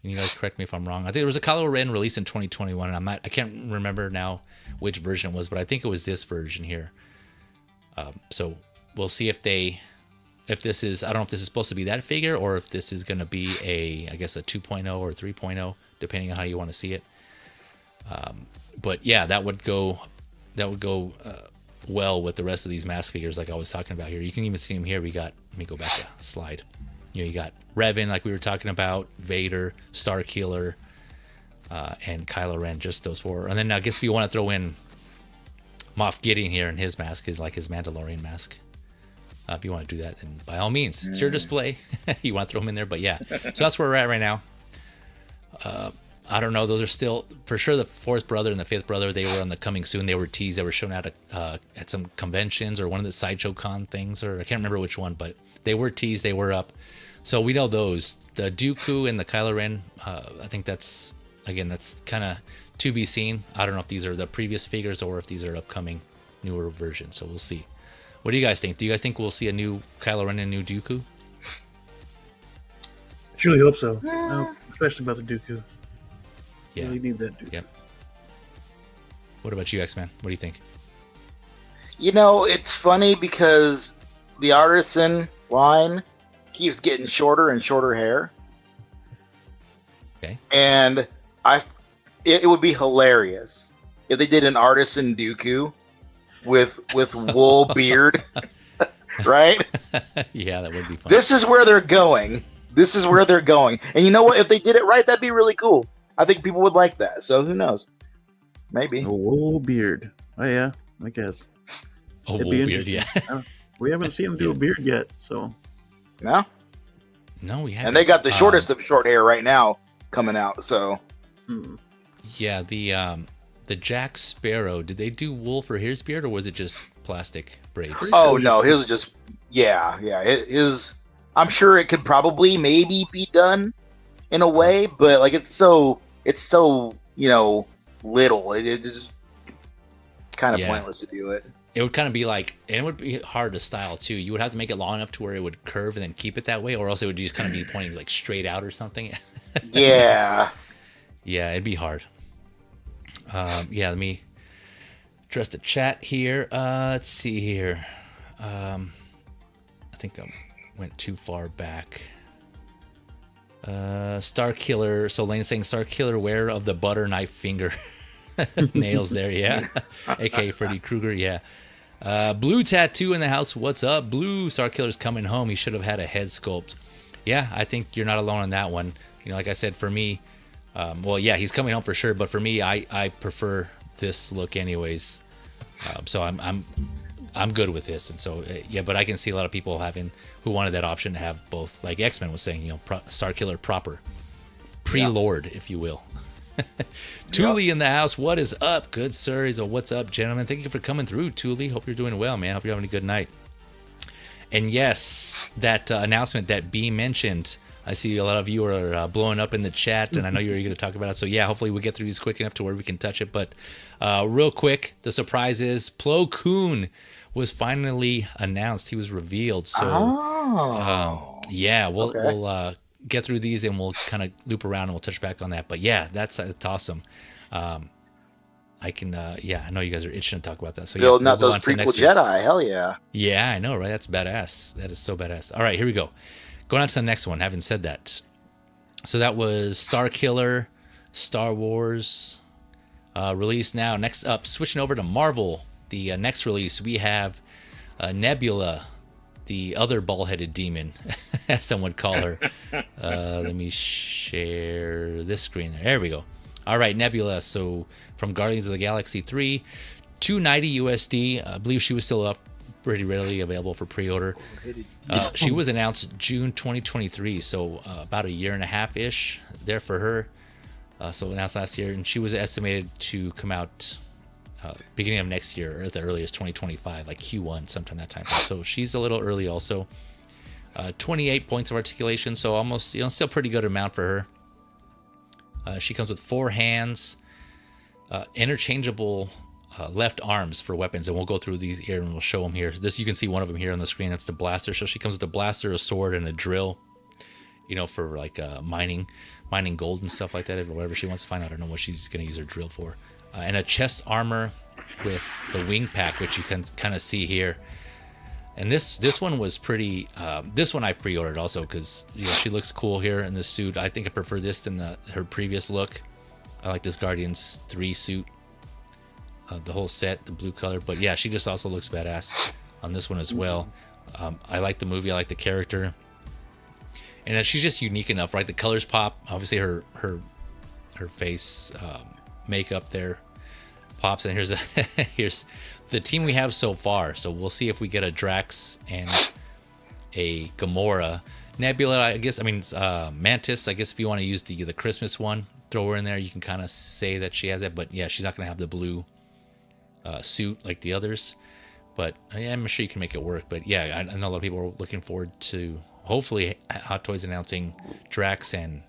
And you guys correct me if I'm wrong. I think there was a Kylo Ren released in 2021, and I can't remember now which version it was, but I think it was this version here. So we'll see if this is, I don't know if this is supposed to be that figure or if this is going to be I guess a 2.0 or 3.0, depending on how you want to see it. But yeah, that would go well with the rest of these mask figures like I was talking about here. You can even see them here. Let me go back a slide. You got Revan, like we were talking about, Vader, Starkiller, and Kylo Ren, just those four. And then I guess if you want to throw in Moff Gideon here, and his mask is like his Mandalorian mask. If you want to do that, then by all means, it's your display. You want to throw them in there, but yeah. So that's where we're at right now. I don't know. Those are still, for sure, the fourth brother and the fifth brother, they were on the coming soon. They were teased. They were shown out at some conventions or one of the Sideshow Con things, or I can't remember which one, but they were teased. They were up. So we know those. The Dooku and the Kylo Ren, I think that's kind of to be seen. I don't know if these are the previous figures or if these are upcoming newer versions. So we'll see. What do you guys think? Do you guys think we'll see a new Kylo Ren and a new Dooku? I surely hope so. Especially about the Dooku. Yeah. Really need that Dooku. Yep. What about you, X-Man? What do you think? You know, it's funny because the Artisan line keeps getting shorter and shorter hair. Okay. And it would be hilarious if they did an Artisan Dooku with wool beard, right? Yeah, that would be fun. This is where they're going. And you know what? If they did it right, that'd be really cool. I think people would like that. So who knows? Maybe. A wool beard. Oh yeah, I guess. A wool beard, yeah. We haven't seen him do a beard yet, so. No? No, we haven't. And they got the shortest of short hair right now coming out, so. Yeah, the Jack Sparrow, did they do wool for his beard or was it just plastic braids? Oh no, his was just his. I'm sure it could probably maybe be done in a way, but like it's so little. It is kind of pointless to do it. It would kind of be like, and it would be hard to style too. You would have to make it long enough to where it would curve and then keep it that way, or else it would just kind of be pointing like straight out or something. Yeah. Yeah, it'd be hard. Let me address the chat here. Let's see here. I think I went too far back. Starkiller. So Lane's saying Starkiller, wearer of the butter knife finger. Nails there, yeah. AKA Freddy Krueger, yeah. Blue Tattoo in the house. What's up? Blue, Starkiller's coming home. He should have had a head sculpt. Yeah, I think you're not alone on that one. You know, like I said, for me, he's coming home for sure. But for me, I prefer this look anyways. So I'm good with this. And so, but I can see a lot of people who wanted that option to have both, like X-Men was saying, Starkiller proper. Pre-Lord, if you will. Thule in the house. What is up, good sir? He's a what's up, gentlemen? Thank you for coming through, Thule. Hope you're doing well, man. Hope you're having a good night. And yes, that announcement that B mentioned, I see a lot of you are blowing up in the chat, and I know you're eager to talk about it. So yeah, hopefully we get through these quick enough to where we can touch it. But real quick, the surprise is Koon was finally announced. He was revealed. So we'll get through these and we'll kind of loop around and we'll touch back on that. But yeah, that's awesome. I can I know you guys are itching to talk about that. So building up those prequel Jedi, hell yeah. Yeah, I know, right? That's badass. That is so badass. All right, here we go. Going on to the next one. Having said that, so that was Starkiller, Star Wars, released now. Next up, switching over to Marvel. The next release we have Nebula, the other ball-headed demon, as some would call her. Let me share this screen. There we go. All right, Nebula. So from Guardians of the Galaxy 3, $290 USD. I believe she was still up, pretty readily available for pre-order. She was announced June 2023, so about a year and a half ish there for her. So announced last year, and she was estimated to come out beginning of next year, or at the earliest 2025, like Q1, sometime that time. So she's a little early also. 28 points of articulation, so almost, still pretty good amount for her. She comes with 4 hands, interchangeable left arms for weapons, and we'll go through these here and we'll show them here. This, you can see one of them here on the screen. That's the blaster. So she comes with a blaster, a sword, and a drill. For like mining gold and stuff like that, or whatever she wants to find. I don't know what she's going to use her drill for. And a chest armor with the wing pack, which you can kind of see here. And this one was pretty. This one I pre-ordered also because she looks cool here in this suit. I think I prefer this than her previous look. I like this Guardians 3 suit, the whole set, the blue color. But yeah, she just also looks badass on this one as well. I like the movie. I like the character. And she's just unique enough, right? The colors pop. Obviously, her face makeup there pops. And here's the team we have so far. So we'll see if we get a Drax and a Gamora. Nebula, I guess. I mean, Mantis. I guess if you want to use the Christmas one, throw her in there. You can kind of say that she has it. But yeah, she's not going to have the blue suit like the others. But yeah, I'm sure you can make it work. But yeah, I know a lot of people are looking forward to. Hopefully, Hot Toys announcing Drax and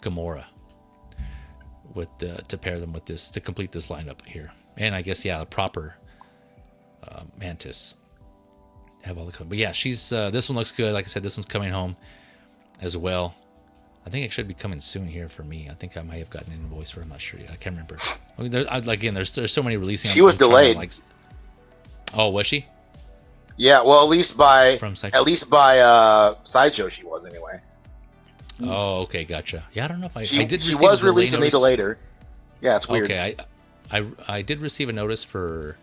Gamora to pair them with this, to complete this lineup here. And I guess, yeah, a proper Mantis. Have all the color. But yeah, she's this one looks good. Like I said, this one's coming home as well. I think it should be coming soon here for me. I think I might have gotten an invoice for it. I'm not sure yet. I can't remember. I mean, there's so many releasing. She was delayed. Oh, was she? Yeah, well, at least by Sideshow she was anyway. Oh, okay, gotcha. Yeah, I don't know if I did. She was released a little later. Yeah, it's weird. Okay, I did receive a notice for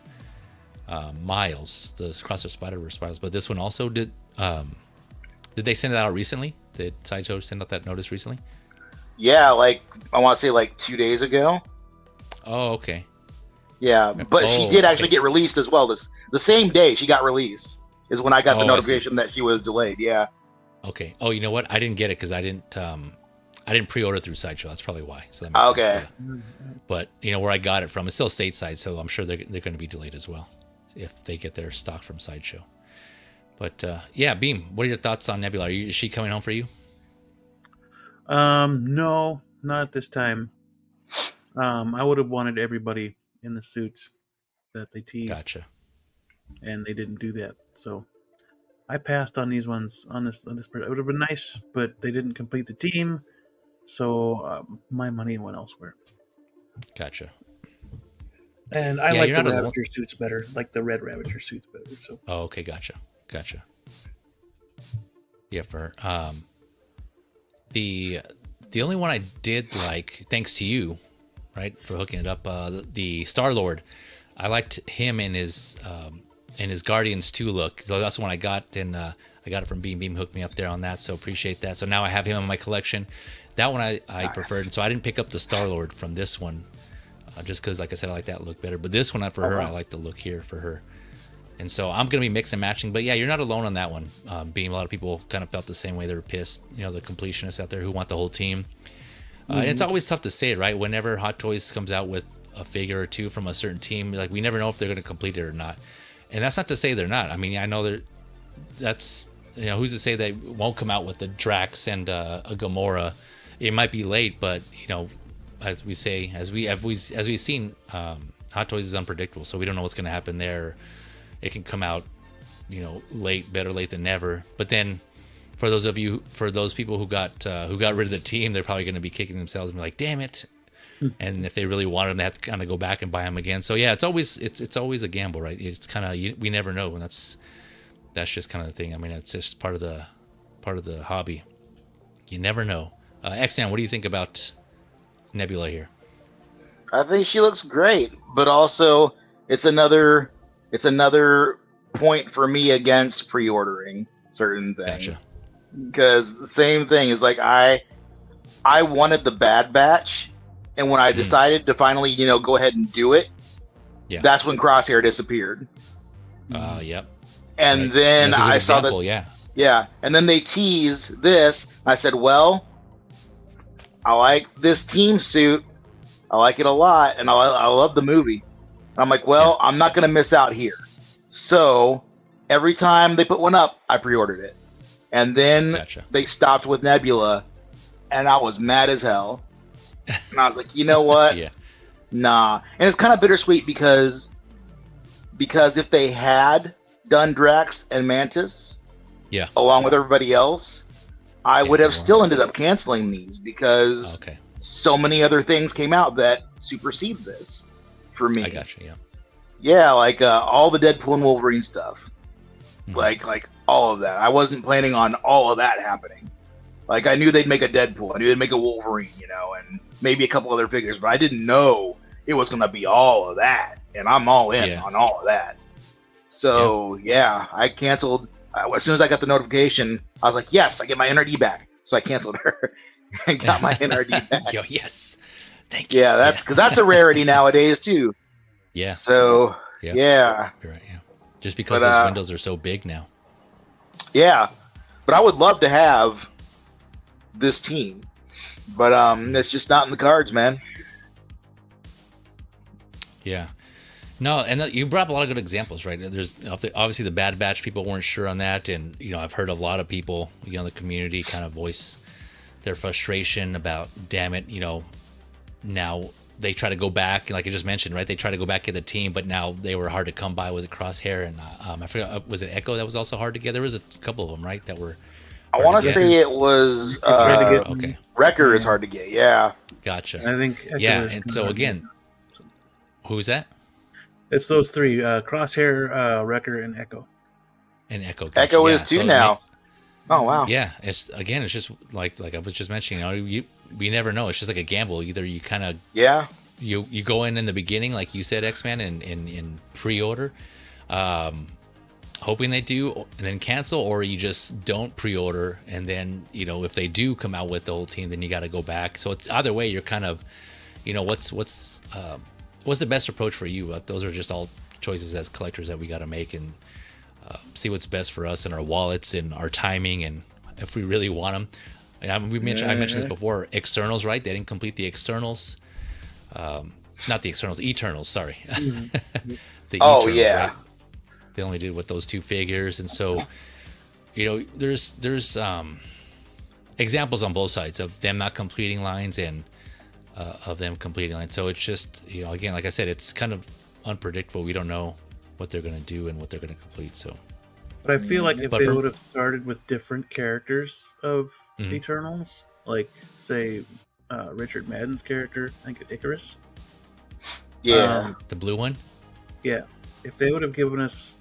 Miles, the Across the Spider-Verse Miles, but this one also did. Did they send it out recently? Did Sideshow send out that notice recently? Yeah, like I want to say like 2 days ago. Oh, okay. Yeah, but she did actually get released as well. The same day she got released is when I got the notification that she was delayed. Yeah. Okay. Oh, you know what? I didn't get it because I didn't pre-order through Sideshow. That's probably why. So that makes sense. But where I got it from, it's still stateside, so I'm sure they're going to be delayed as well if they get their stock from Sideshow. But yeah, Beam, what are your thoughts on Nebula? Is she coming home for you? No, not at this time. I would have wanted everybody in the suits that they teased. Gotcha. And they didn't do that, so I passed on these ones. On this, it would have been nice, but they didn't complete the team, so my money went elsewhere. Gotcha. And I like the Ravager suits better, like the red Ravager suits better. So. Oh, okay, gotcha. Yeah, for her. The only one I did like, thanks to you, right, for hooking it up, the Star-Lord. I liked him in his Guardians 2 look. So that's the one I got, and I got it from Beam. Beam hooked me up there on that, so appreciate that. So now I have him in my collection. That one I preferred, so I didn't pick up the Star-Lord from this one, just because, like I said, I like that look better. But this one, for her, I like the look here for her. And so I'm going to be mix and matching. But yeah, you're not alone on that one. Beam, a lot of people kind of felt the same way. They were pissed, the completionists out there who want the whole team. And it's always tough to say it, right? Whenever Hot Toys comes out with a figure or two from a certain team, like, we never know if they're going to complete it or not. And that's not to say they're not. I mean, I know that's, who's to say they won't come out with the Drax and a Gamora. It might be late, but, as we say, as we've seen, Hot Toys is unpredictable, so we don't know what's going to happen there. It can come out, late, better late than never. But then, for those people who got rid of the team, they're probably going to be kicking themselves and be like, "Damn it!" And if they really wanted them, they have to kind of go back and buy them again. So yeah, it's always a gamble, right? It's kind of, we never know, and that's just kind of the thing. I mean, it's just part of the hobby. You never know. Xan, what do you think about Nebula here? I think she looks great, but also it's another point for me against pre-ordering certain things. Gotcha. Because the same thing is like I wanted the Bad Batch, and when I decided to finally, go ahead and do it, that's when Crosshair disappeared. Yep. And Right. then That's a good I example, saw that, yeah. and then they teased this. I said, well, I like this team suit. I like it a lot, and I love the movie. I'm like, well, I'm not going to miss out here. So every time they put one up, I pre-ordered it. And then they stopped with Nebula, and I was mad as hell. And I was like, you know what? Nah. And it's kind of bittersweet because if they had done Drax and Mantis, along with everybody else, I would have still ended up canceling these because so many other things came out that supersede this for me. I gotcha, Yeah, like all the Deadpool and Wolverine stuff. Like all of that. I wasn't planning on all of that happening. Like I knew they'd make a Deadpool, I knew they'd make a Wolverine, and maybe a couple other figures, but I didn't know it was gonna be all of that. And I'm all in on all of that. So I canceled as soon as I got the notification. I was like, yes, I get my NRD back. So I canceled her and got my NRD back. Yo, yes, thank you. Yeah, that's because that's a rarity nowadays too. Yeah. So You're right. Yeah. Just because those windows are so big now. Yeah, but I would love to have this team, but it's just not in the cards, man. Yeah. No, and you brought up a lot of good examples, right? There's obviously the Bad Batch. People weren't sure on that, and I've heard a lot of people, in the community, kind of voice their frustration about, damn it, now they try to go back, like I just mentioned, right? They try to go back to the team, but now they were hard to come by. Was it Crosshair and I forgot? Was it Echo that was also hard to get? There was a couple of them, right? That were. I want to say it was. Okay. Wrecker is hard to get. Yeah. Gotcha. I think. Echo and so again, who's that? It's those three: Crosshair, Wrecker, and Echo. And Echo. Gotcha. Echo is two now. Oh wow. Yeah, it's just like I was just mentioning. We never know. It's just like a gamble. Either you kind of you go in the beginning, like you said, X-Men, in pre-order, hoping they do, and then cancel, or you just don't pre-order, and then if they do come out with the whole team, then you got to go back. So it's either way. You're kind of, what's the best approach for you? Those are just all choices as collectors that we got to make and see what's best for us and our wallets and our timing, and if we really want them. And I mentioned this before. Externals, right? They didn't complete the externals. Not the externals, Eternals. Sorry. The Eternals, right? They only did with those two figures, and so there's examples on both sides of them not completing lines and of them completing lines. So it's just again, like I said, it's kind of unpredictable. We don't know what they're going to do and what they're going to complete. So, but I feel like if they would have started with different characters of Eternals, like say Richard Madden's character, I think Icarus. Yeah, the blue one. Yeah, if they would have given us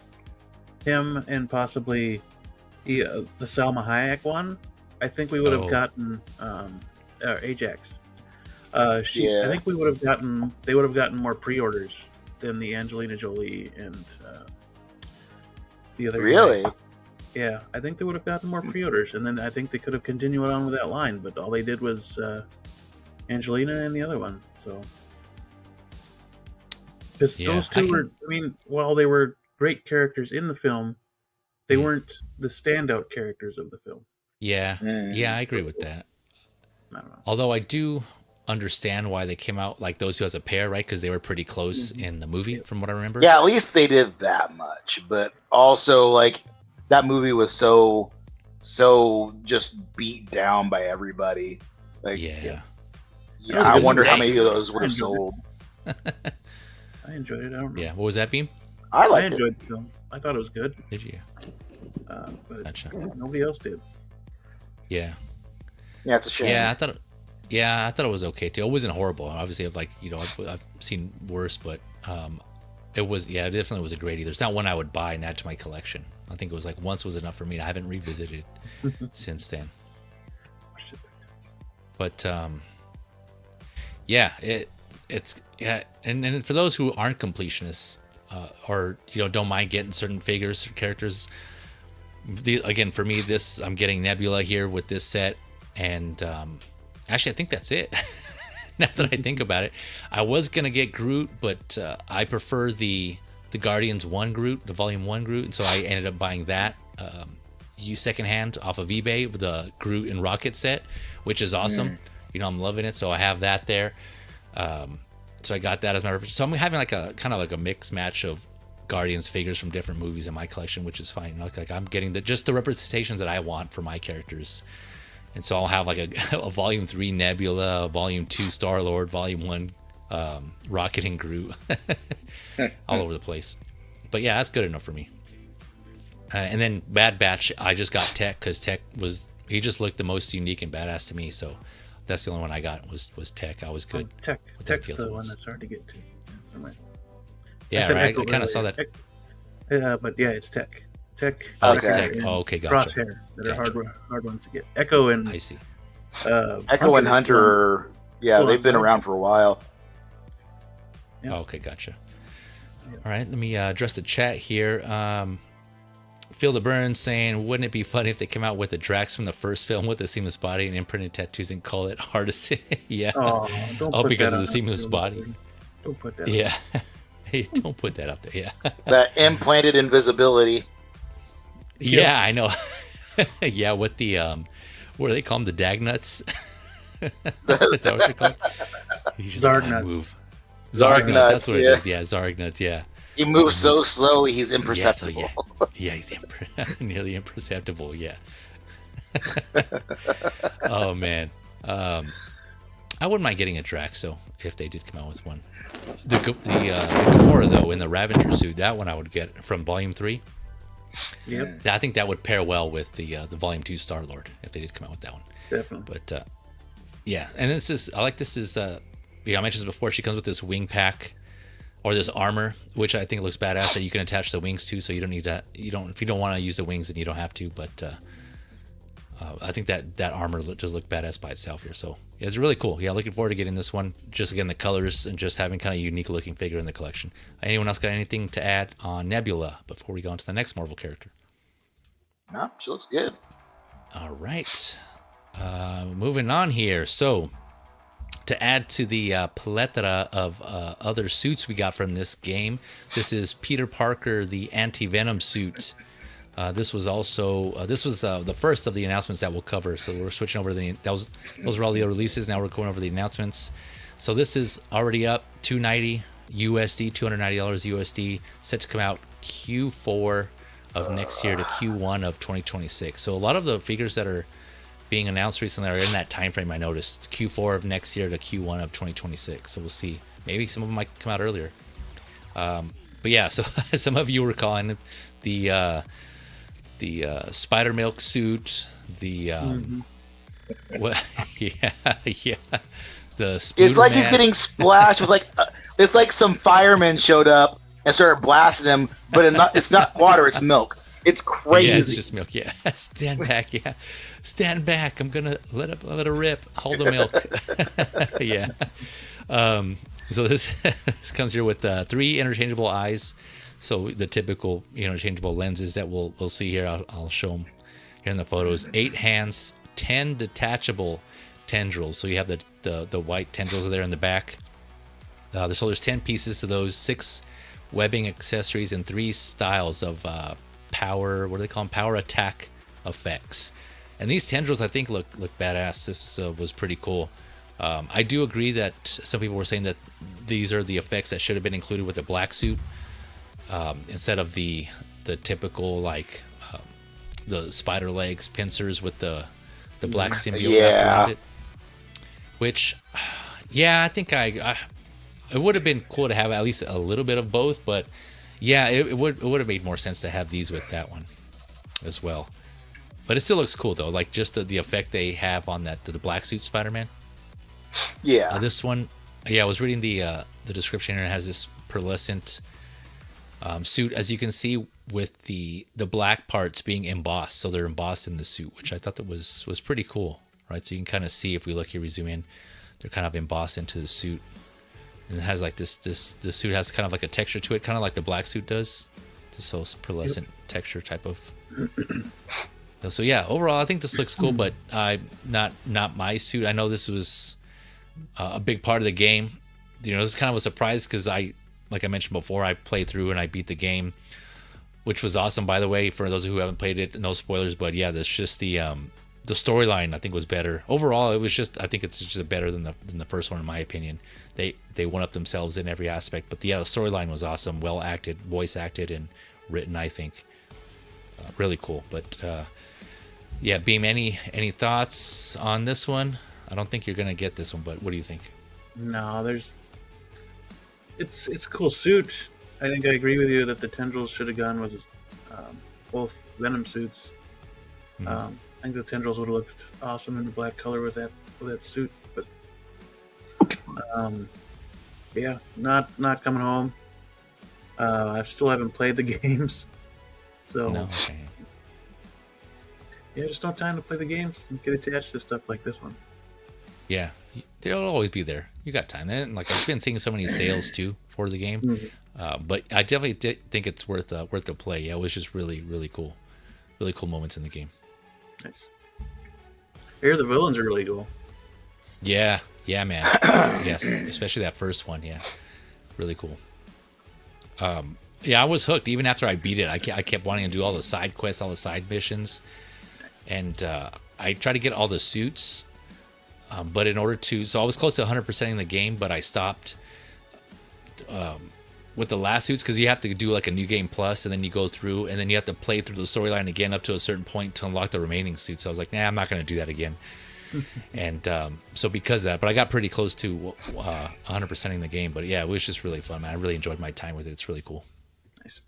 him and possibly the Salma Hayek one, I think we would have gotten Ajax. I think we would have gotten. They would have gotten more pre-orders than the Angelina Jolie and the other. Really? Guy. Yeah, I think they would have gotten more pre-orders, and then I think they could have continued on with that line. But all they did was Angelina and the other one. So, because those two were, while they were great characters in the film, they weren't the standout characters of the film. Yeah, I agree with that. I don't know. Although I do understand why they came out like those two as a pair, right? Because they were pretty close in the movie, from what I remember. Yeah, at least they did that much. But also, like, that movie was so just beat down by everybody. Like, I wonder how many of those would have sold. I enjoyed it. I don't know. Yeah, what was that, Beam? I enjoyed the film. I thought it was good. Did you? But gotcha. Nobody else did. Yeah. Yeah, it's a shame. Yeah, I thought it was okay too. It wasn't horrible. Obviously, I've seen worse, but it definitely was a great either. It's not one I would buy and add to my collection. I think it was like once was enough for me. I haven't revisited since then. But and for those who aren't completionists, or don't mind getting certain figures or characters. Again, for me, I'm getting Nebula here with this set, and actually I think that's it. Now that I think about it, I was gonna get Groot, but I prefer the Guardians 1 Groot, the Volume 1 Groot, and so I ended up buying that used secondhand off of eBay with the Groot and Rocket set, which is awesome. I'm loving it, so I have that there. So I got that as my reference. So I'm having like a kind of like a mix match of Guardians figures from different movies in my collection, which is fine. Like I'm getting just the representations that I want for my characters. And so I'll have like a Volume 3 Nebula, a Volume 2 Star-Lord, Volume 1 Rocket and Groot, all over the place. But yeah, that's good enough for me. And then Bad Batch, I just got Tech because Tech he just looked the most unique and badass to me. So that's the only one I got was Tech. I was good. Tech's the one that's hard to get to. Yeah, right. I kind of saw that. But yeah, it's Tech. Oh, it's Tech. Oh, okay, gotcha. Crosshair that are hard ones to get. Echo and I see. Echo and Hunter, they've been around for a while. Yeah. Oh, okay, gotcha. Yeah. All right, let me address the chat here. Feel the Burn saying, wouldn't it be funny if they came out with the Drax from the first film with the seamless body and imprinted tattoos and call it Artisan? Yeah. Don't because of the seamless body. Don't put that. Yeah. Hey, don't put that up there. Yeah. That implanted invisibility. Yeah, I know. Yeah, with the what do they call them? The dag nuts. Is that what they're called? Zarg nuts. Zarg nuts. That's what it is. Yeah, Zarg nuts. Yeah. He moves so slowly, he's imperceptible. Yeah, he's nearly imperceptible. Yeah. Oh man, I wouldn't mind getting a Drax though if they did come out with one. The Gamora though in the Ravager suit, that one I would get from Volume 3. Yep. I think that would pair well with the Volume 2 Star-Lord if they did come out with that one. Definitely. But yeah, and I like this is I mentioned this before. She comes with this wing pack or this armor, which I think looks badass that you can attach the wings to, so you don't need to. If you don't want to use the wings, then you don't have to. But I think that armor just looked badass by itself here. So yeah, it's really cool. Yeah, looking forward to getting this one. Just again the colors and just having kind of unique looking figure in the collection. Anyone else got anything to add on Nebula before we go on to the next Marvel character? No, she looks good. All right, moving on here. So to add to the plethora of other suits we got from this game, this is Peter Parker, the Anti-Venom Suit. This was the first of the announcements that we'll cover. So we're switching over to those were all the releases. Now we're going over the announcements. So this is already up $290 USD, $290 USD, set to come out Q4 of next year to Q1 of 2026. So a lot of the figures that are being announced recently are in that time frame. I noticed Q4 of next year to Q1 of 2026. So we'll see. Maybe some of them might come out earlier. But yeah, so some of you were calling the spider milk suit, the what? Yeah, the Spooderman. It's like he's getting splashed with it's like some firemen showed up and started blasting him, but it's not water, it's milk. It's crazy. Yeah, it's just milk. Yeah, stand back. Yeah, stand back. I'm gonna let it rip. Hold the milk. Yeah. So this comes here with 3 interchangeable eyes. So the typical interchangeable lenses that we'll see here. I'll show them here in the photos. 8 hands, 10 detachable tendrils. So you have the white tendrils there in the back. So there's 10 pieces to those, 6 webbing accessories, and 3 styles of power. What do they call them? Power attack effects. And these tendrils, I think, look badass. This was pretty cool. I do agree that some people were saying that these are the effects that should have been included with the black suit, instead of the typical the spider legs pincers with the black symbiote wrapped around it. Which, yeah, I think it would have been cool to have at least a little bit of both, but yeah, it would have made more sense to have these with that one as well. But it still looks cool though, like just the effect they have on the black suit Spider-Man. Yeah. This one, I was reading the description here. It has this pearlescent suit, as you can see, with the black parts being embossed. So they're embossed in the suit, which I thought that was pretty cool, right? So you can kind of see, if we look here, we zoom in, they're kind of embossed into the suit. and it has like this suit has kind of like a texture to it, kind of like the black suit does. This whole pearlescent texture type of. So yeah, overall I think this looks cool, but not my suit. I know this was a big part of the game. You know, this is kind of a surprise because like I mentioned before, I played through and I beat the game, which was awesome, by the way, for those who haven't played it. No spoilers, but yeah, that's just the storyline I think was better. Overall, I think it's just better than the first one in my opinion. They one up themselves in every aspect, but yeah, the storyline was awesome, well acted, voice acted, and written. I think really cool. But yeah, Beam, any thoughts on this one? I don't think you're gonna get this one, but what do you think? No, it's a cool suit. I think I agree with you that the tendrils should have gone with both Venom suits. Mm-hmm. I think the tendrils would have looked awesome in the black color with that suit. But yeah, not coming home. I still haven't played the games, so No, okay. yeah, just don't have time to play the games and get attached to stuff like this one. Yeah, they'll always be there. You got time. And like I've been seeing so many sales too for the game, but I definitely think it's worth the play. Yeah, it was just really cool, really cool moments in the game. Nice. I hear the villains are really cool. Yeah, man. Yes, especially that first one. Yeah, really cool. Yeah, I was hooked even after I beat it. I kept wanting to do all the side quests, all the side missions, Nice. and I tried to get all the suits. But in order to, so I was close to 100%ing the game, but I stopped with the last suits because you have to do like a new game plus, and then you go through, and then you have to play through the storyline again up to a certain point to unlock the remaining suits. So I was like, nah, I'm not going to do that again. And so because of that, but I got pretty close to 100%ing the game. But yeah, it was just really fun, man. I really enjoyed my time with it. It's really cool. Nice.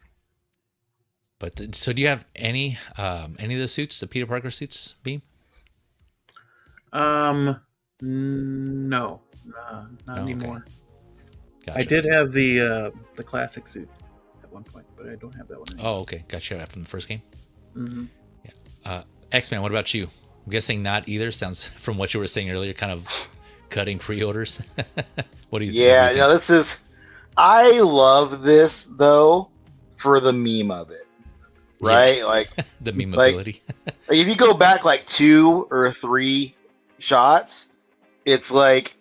But so do you have any of the suits, the Peter Parker suits, Beam? No, not anymore. Okay. Gotcha. I did have the classic suit at one point, but I don't have that one anymore. Oh, okay. Gotcha. From the first game? Mm-hmm. Yeah. X-Men, what about you? I'm guessing not either. Sounds from what you were saying earlier, kind of cutting pre-orders. What do you think? Yeah, no, this is. I love this though for the meme of it, right? Yeah. Like the meme like, ability. like if you go back like 2 or 3 shots, it's like,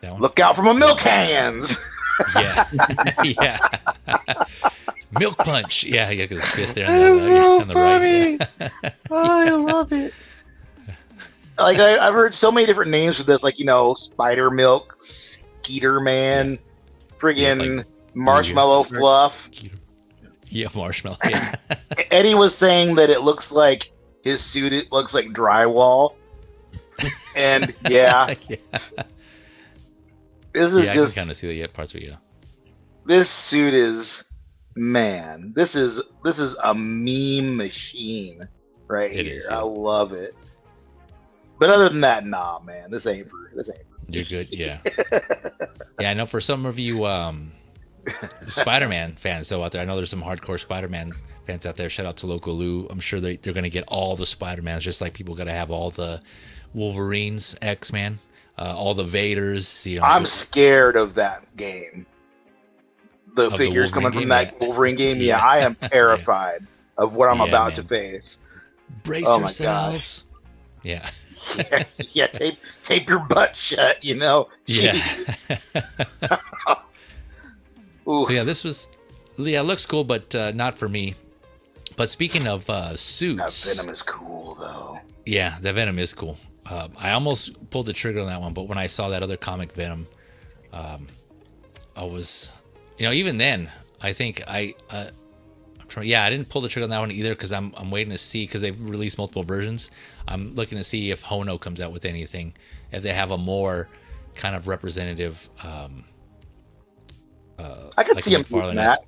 That one? look out for my milk cans. Yeah. Yeah. Milk punch. Yeah, because his fist there on the right. Yeah. I love it. Like I've heard so many different names for this, like Spider Milk, Skeeter Man, friggin' like Marshmallow Fluff. Yeah, marshmallow. Yeah. Eddie was saying that it looks like his suit. It looks like drywall. And yeah, Yeah. this is I just can kind of see the parts of it. Yeah. this suit is, man. This is a meme machine right It here. is, yeah. I love it. But other than that, nah, man. This ain't for. You're good. Yeah. Yeah, I know for some of you Spider-Man fans though out there, I know there's some hardcore Spider-Man fans out there. Shout out to Local Lou. I'm sure they're going to get all the Spider-Mans, just like people got to have all the Wolverines, X-Men, all the Vaders. I'm scared of that game. The the figures coming Wolverine from game, that Wolverine game. Yeah, I am terrified of what I'm Yeah, about to man. face. brace Oh my yourselves. Yeah. Yeah, tape your butt shut. Yeah. Ooh. So yeah, this was, it looks cool, but not for me. But speaking of suits, That Venom is cool though. yeah, the Venom is cool. I almost pulled the trigger on that one, but when I saw that other comic Venom, I was, even then, I think I'm trying. Yeah, I didn't pull the trigger on that one either because I'm waiting to see, because they've released multiple versions. I'm looking to see if Hono comes out with anything, if they have a more kind of representative. I could like see a him doing McFarlane-esque that.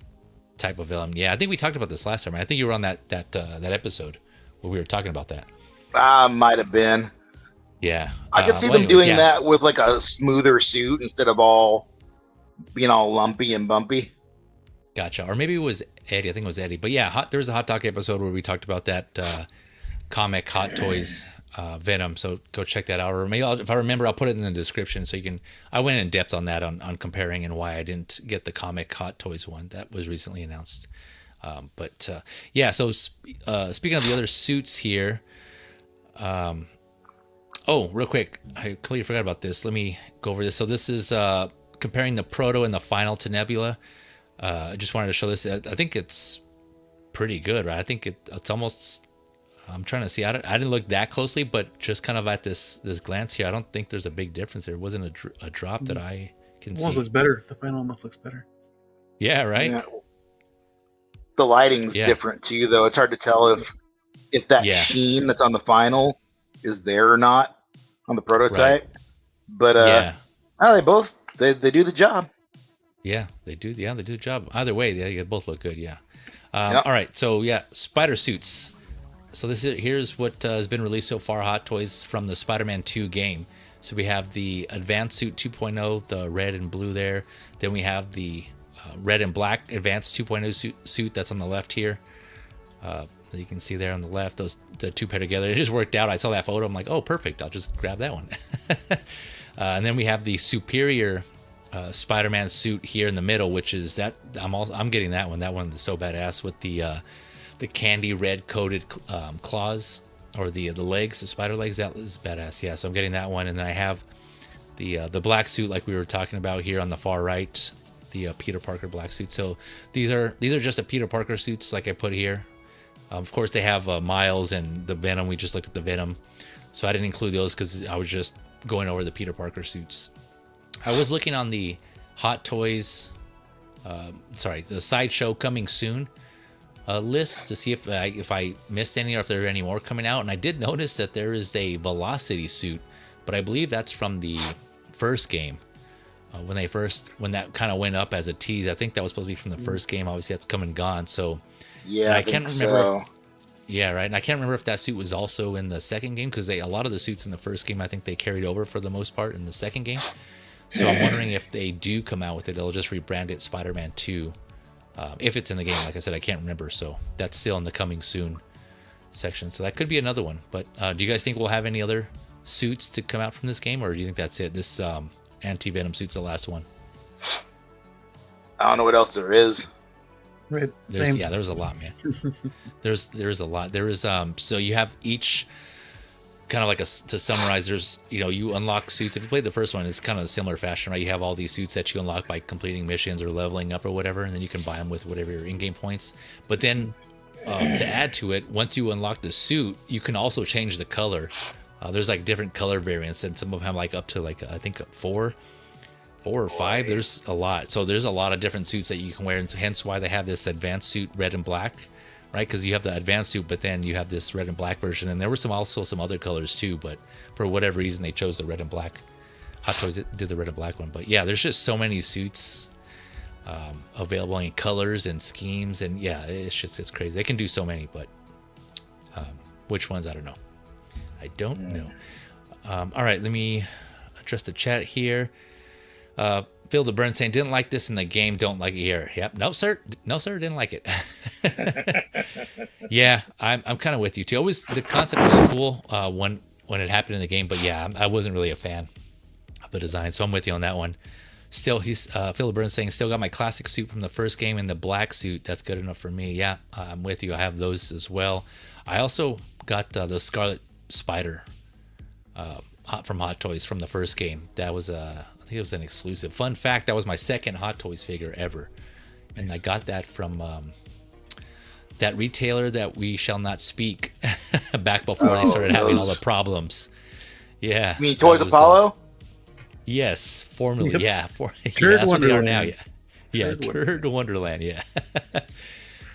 type of villain. Yeah, I think we talked about this last time. Right? I think you were on that episode where we were talking about that. Might have been. Yeah, I could see well, them anyways, doing that with like a smoother suit instead of all being all lumpy and bumpy. Gotcha. Or maybe it was Eddie. I think it was Eddie. But yeah, there was a Hot Talk episode where we talked about that comic Hot Toys Venom. So go check that out. Or maybe if I remember, I'll put it in the description so you can. I went in depth on that on comparing and why I didn't get the comic Hot Toys one that was recently announced. Yeah. So speaking of the other suits here. Oh, real quick, I completely forgot about this. Let me go over this. So this is comparing the Proto and the Final to Nebula. I just wanted to show this. I think it's pretty good, right? I think it's almost. I'm trying to see. I didn't look that closely, but just kind of at this glance here, I don't think there's a big difference. There wasn't a drop that I can see. Almost looks better. The final almost looks better. Yeah, right. Yeah. The lighting's different too, though. It's hard to tell if that sheen that's on the final is there or not on the prototype. Right. But they do the job. Yeah, they do. Yeah, they do the job. Either way, they both look good. Yeah. All right. So spider suits. So here's what has been released so far. Hot Toys from the Spider-Man 2 game. So we have the Advanced Suit 2.0, the red and blue there. Then we have the red and black Advanced 2.0 suit that's on the left here. You can see there on the left, the two pair together. It just worked out. I saw that photo. I'm like, oh, perfect. I'll just grab that one. And then we have the superior Spider-Man suit here in the middle, which is that I'm getting that one. That one is so badass with the candy red coated claws or the legs, the spider legs. That is badass. Yeah, so I'm getting that one. And then I have the black suit like we were talking about here on the far right, the Peter Parker black suit. So these are just a Peter Parker suits like I put here. Of course, they have Miles and the Venom. We just looked at the Venom. So I didn't include those because I was just going over the Peter Parker suits. I was looking on the Hot Toys, the Sideshow Coming Soon list to see if I missed any or if there are any more coming out. And I did notice that there is a Velocity suit, but I believe that's from the first game. When that kind of went up as a tease. I think that was supposed to be from the first game. Obviously, that's come and gone. So yeah, I can't remember. Yeah, right. And I can't remember if that suit was also in the second game because a lot of the suits in the first game, I think they carried over for the most part in the second game. So I'm wondering if they do come out with it, they'll just rebrand it Spider-Man 2. If it's in the game, like I said, I can't remember. So that's still in the coming soon section. So that could be another one. But do you guys think we'll have any other suits to come out from this game, or do you think that's it? This Anti-Venom suit's the last one. I don't know what else there is. Right. There's a lot, man. there's a lot. There is so you have each kind of like to summarize, there's you unlock suits. If you played the first one, it's kind of a similar fashion, right? You have all these suits that you unlock by completing missions or leveling up or whatever, and then you can buy them with whatever your in-game points. But then to add to it, once you unlock the suit, you can also change the color. There's like different color variants, and some of them have like up to like I think four or five. There's a lot. So there's a lot of different suits that you can wear, and hence why they have this advanced suit red and black, right? Because you have the advanced suit, but then you have this red and black version, and there were also some other colors too, but for whatever reason they chose the red and black. Hot Toys did the red and black one, but yeah, there's just so many suits available in colors and schemes, and yeah, it's crazy. They can do so many, but which ones, I don't know. I don't know. All right, let me address the chat here. Phil the Burn saying, didn't like this in the game, don't like it here. Yep. No, sir, didn't like it. Yeah, I'm kind of with you too. The concept was cool when it happened in the game, but yeah, I wasn't really a fan of the design, so I'm with you on that one. Still, he's Phil the Burn saying, still got my classic suit from the first game and the black suit. That's good enough for me. Yeah, I'm with you. I have those as well. I also got the Scarlet Spider from Hot Toys from the first game. That was I think it was an exclusive. Fun fact, that was my second Hot Toys figure ever. And I got that from that retailer that we shall not speak back before they started having all the problems. Yeah. You mean Toys Apollo? Yes, formerly. Yep. Yeah. Turd Wonderland. What they are now. Yeah. Turd Wonderland. Yeah.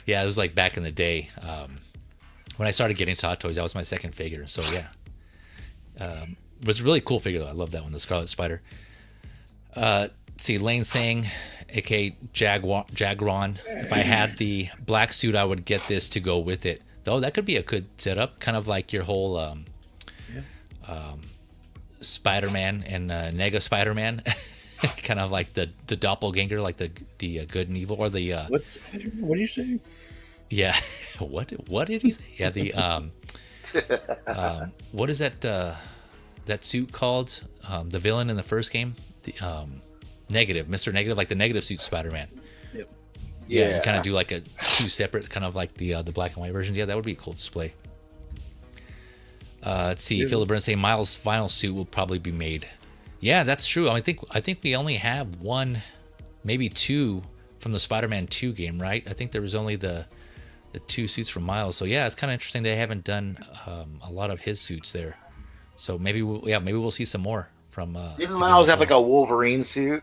Yeah, it was like back in the day. When I started getting to Hot Toys, that was my second figure. So yeah. But it's a really cool figure though. I love that one, the Scarlet Spider. See, Lane saying, aka Jagron, if I had the black suit, I would get this to go with it. Though that could be a good setup, kind of like your whole Spider-Man and Nega Spider-Man, kind of like the doppelganger, like the good and evil, or the what are you saying? Yeah, what did he say? Yeah, What is that that suit called? The villain in the first game, the Negative, Mr. Negative, like the Negative suit Spider-Man. Yep. Yeah, you kind of do like a two separate, kind of like the black and white versions. Yeah, that would be a cool display. Let's see. Philip Burns saying Miles' final suit will probably be made. Yeah, that's true. I think we only have one, maybe two from the Spider-Man 2 game, right? I think there was only the two suits from Miles. So yeah, it's kind of interesting they haven't done a lot of his suits there. So maybe we'll see some more from. Didn't Miles have like a Wolverine suit?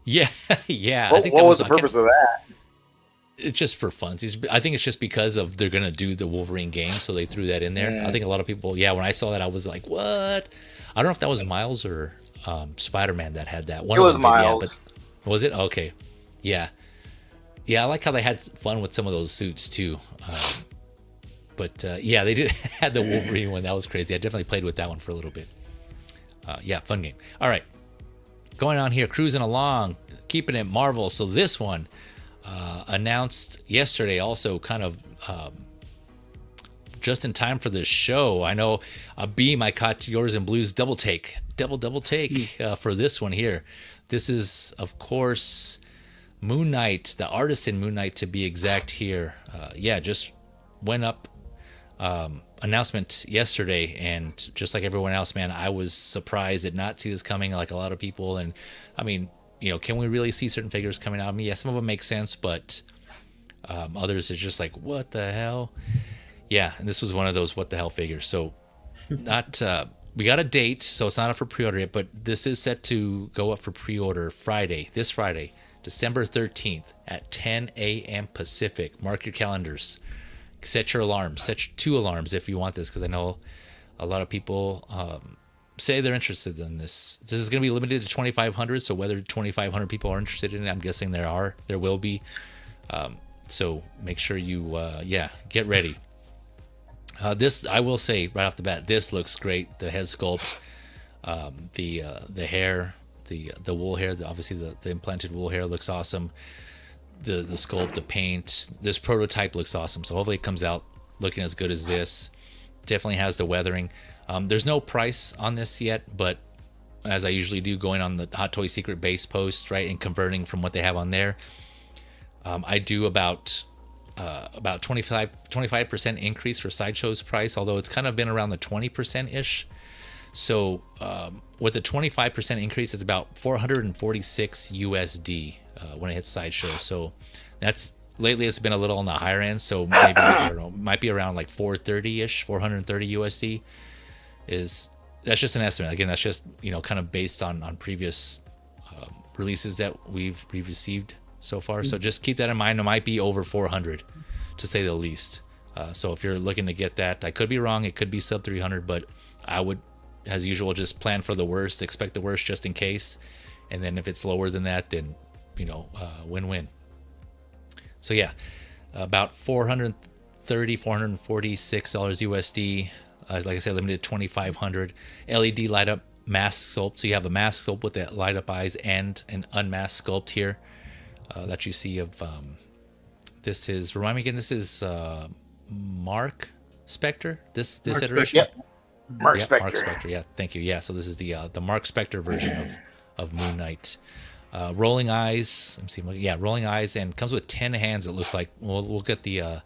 Yeah, yeah. What was the purpose of that? It's just for fun. I think it's just because of they're gonna do the Wolverine game, so they threw that in there. Yeah. I think a lot of people. Yeah, when I saw that, I was like, "What?" I don't know if that was Miles or Spider-Man that had that. It was Miles. Did, yeah, but was it okay? Yeah, yeah. I like how they had fun with some of those suits too. But yeah, they did had the Wolverine one. That was crazy. I definitely played with that one for a little bit. Yeah, fun game. All right. Going on here, cruising along, keeping it Marvel. So this one announced yesterday, also kind of just in time for this show. I know Beam, I caught yours in Blues double take for this one here. This is, of course, Moon Knight, the Artisan Moon Knight to be exact here. Yeah, just went up announcement yesterday, and just like everyone else, man, I was surprised did not see this coming, like a lot of people. And I mean, you know, can we really see certain figures coming out of me? Yeah, some of them make sense, but others is just like, what the hell? Yeah, and this was one of those what the hell figures. So not we got a date, so it's not up for pre-order yet, but this is set to go up for pre-order this Friday, December 13th at 10 a.m. Pacific. Mark your calendars. Set your alarms. Set 2 alarms if you want this, because I know a lot of people say they're interested in this. This is going to be limited to 2,500, so whether 2,500 people are interested in it, I'm guessing there will be. So make sure you, get ready. This, I will say right off the bat, this looks great. The head sculpt, the hair, the wool hair, obviously the implanted wool hair looks awesome. The sculpt, the paint, this prototype looks awesome. So hopefully it comes out looking as good as this. Definitely has the weathering. There's no price on this yet, but as I usually do, going on the Hot Toy Secret base post, right, and converting from what they have on there, I do about 25% increase for Sideshow's price, although it's kind of been around the 20% ish. So with the 25% increase, it's about 446 USD when it hits Sideshow. So that's lately it's been a little on the higher end. So maybe I don't know, might be around like 430 ish, 430 USD. That's just an estimate. Again, that's just, you know, kind of based on previous releases that we've received so far. So just keep that in mind. It might be over 400 to say the least. So if you're looking to get that, I could be wrong. It could be sub 300, but I would, as usual, just plan for the worst, expect the worst just in case. And then if it's lower than that, then, you know, win-win. So yeah, about $446 USD. Like I said, limited 2,500. LED light up mask sculpt. So you have a mask sculpt with that light up eyes and an unmasked sculpt here that you see of. This is, remind me again, this is Mark Spector. This Mark iteration. Yep. Mark Spector. Mark Spector. Yeah, thank you. Yeah, so this is the Mark Spector version of Moon Knight. Rolling eyes. Let me see. Yeah, rolling eyes, and comes with 10 hands. It looks like. We'll get the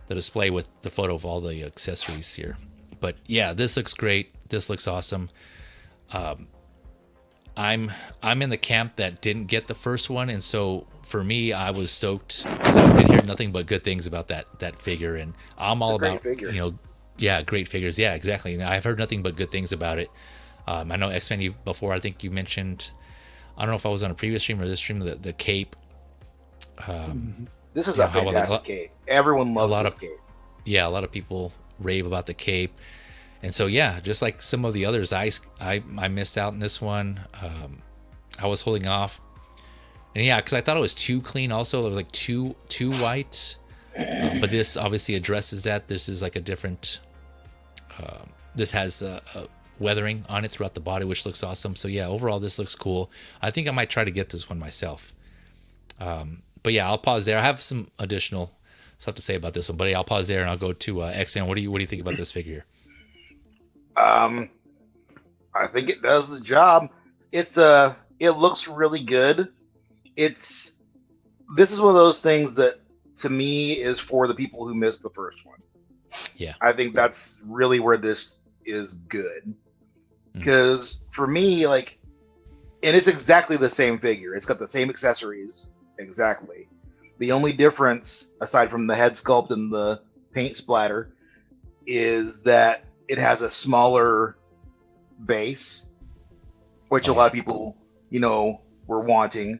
display with the photo of all the accessories here. But yeah, this looks great. This looks awesome. I'm in the camp that didn't get the first one, and so for me, I was stoked because I've been hearing nothing but good things about that figure, and I'm all about figure. You know, yeah, great figures. Yeah, exactly. And I've heard nothing but good things about it. I know X-Men before. I think you mentioned. I don't know if I was on a previous stream or this stream. The cape. This is a fantastic cape. Everyone loves this cape. Yeah, a lot of people rave about the cape, and so yeah, just like some of the others, I missed out on this one. I was holding off, and yeah, because I thought it was too clean. Also, it was like too white, but this obviously addresses that. This is like a different. This has weathering on it throughout the body, which looks awesome. So yeah, overall this looks cool. I think I might try to get this one myself. But yeah, I'll pause there. I have some additional stuff to say about this one. But I'll pause there and I'll go to XN. What do you think about this figure? I think it does the job. It looks really good. This is one of those things that to me is for the people who missed the first one. Yeah. I think that's really where this is good. Because for me, like, and it's exactly the same figure. It's got the same accessories. Exactly. The only difference, aside from the head sculpt and the paint splatter, is that it has a smaller base, which a lot of people, were wanting.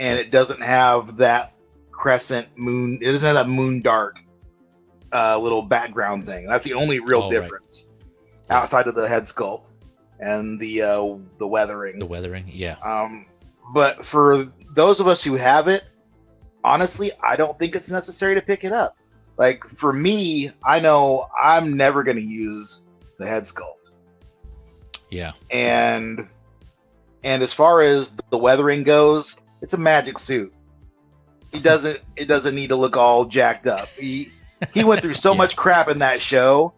And it doesn't have that crescent moon. It doesn't have that moon dark little background thing. That's the only real difference outside of the head sculpt and the weathering. The weathering, yeah. But for those of us who have it, honestly, I don't think it's necessary to pick it up. Like, for me, I know I'm never going to use the head sculpt. Yeah. And as far as the weathering goes, it's a magic suit. It doesn't need to look all jacked up. He went through so much crap in that show,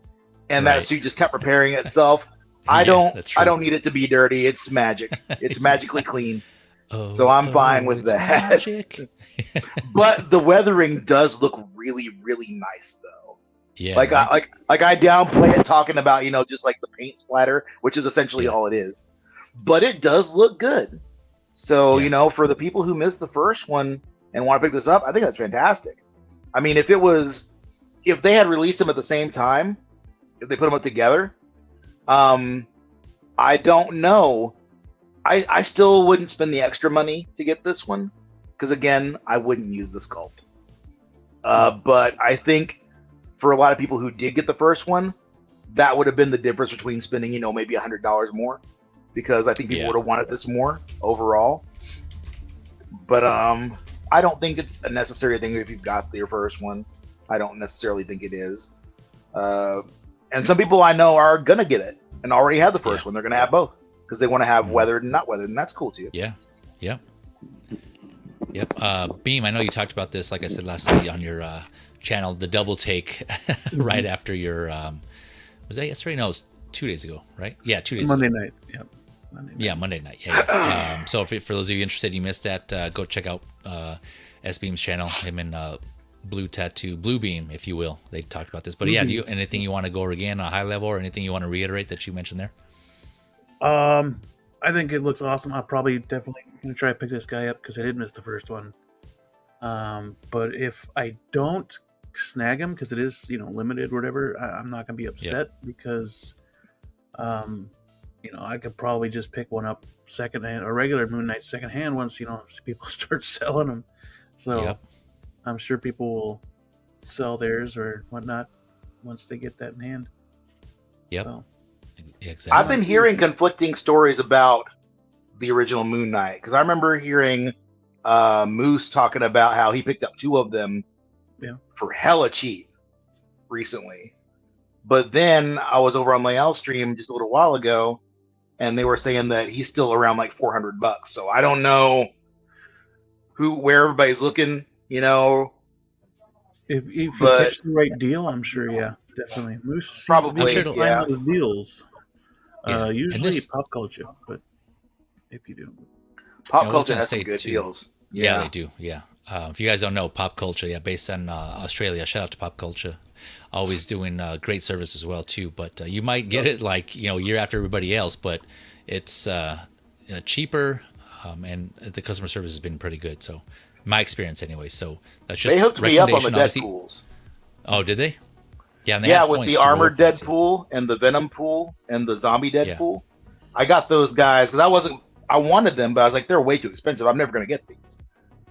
and that suit just kept repairing itself. I don't need it to be dirty. It's magic. It's magically clean. So I'm fine with that. Magic. But the weathering does look really, really nice, though. Yeah. Like I downplay it talking about just like the paint splatter, which is essentially all it is. But it does look good. So for the people who missed the first one and want to pick this up, I think that's fantastic. I mean, if they had released them at the same time, if they put them up together, I don't know. I still wouldn't spend the extra money to get this one because, again, I wouldn't use the sculpt. But I think for a lot of people who did get the first one, that would have been the difference between spending, maybe $100 more, because I think people would have wanted this more overall. But I don't think it's a necessary thing if you've got your first one. I don't necessarily think it is. And some people I know are going to get it and already have the first one. They're going to have both because they want to have weathered and not weathered, and that's cool too. Yeah. Yep. Beam, I know you talked about this, like I said last night on your channel, the double take right after your, was that yesterday? No, it was 2 days ago, right? Yeah, 2 days Monday ago. night. Yep. Monday night. Yeah. So for those of you interested, you missed that, go check out S Beam's channel, him and Blue Beam, if you will. They talked about this. But do you anything you want to go over again on a high level, or anything you want to reiterate that you mentioned there? I think it looks awesome. I'll probably definitely gonna try to pick this guy up because I did miss the first one. But if I don't snag him because it is limited or whatever, I'm not gonna be upset because I could probably just pick one up secondhand or regular Moon Knight secondhand once people start selling them. So I'm sure people will sell theirs or whatnot once they get that in hand. Yep. So. Exactly. I've been hearing conflicting stories about the original Moon Knight because I remember hearing Moose talking about how he picked up 2 of them for hella cheap recently. But then I was over on Layal's stream just a little while ago, and they were saying that he's still around like $400. So I don't know where everybody's looking, If you catch the right deal, I'm sure, definitely. Moose seems probably to find those deals. Usually pop culture, but if you do. Pop culture has some good deals. Yeah, they do. Yeah. If you guys don't know, Pop Culture, based on Australia. Shout out to Pop Culture. Always doing great service as well, too. But you might get it year after everybody else, but it's cheaper, and the customer service has been pretty good. So, my experience anyway. So, that's just they hooked me up on the Deadpools. Oh, did they? Yeah, and they have with the armored Deadpool and the Venom pool and the zombie Deadpool. I got those guys because I wanted them, but I was like, they're way too expensive. I'm never going to get these.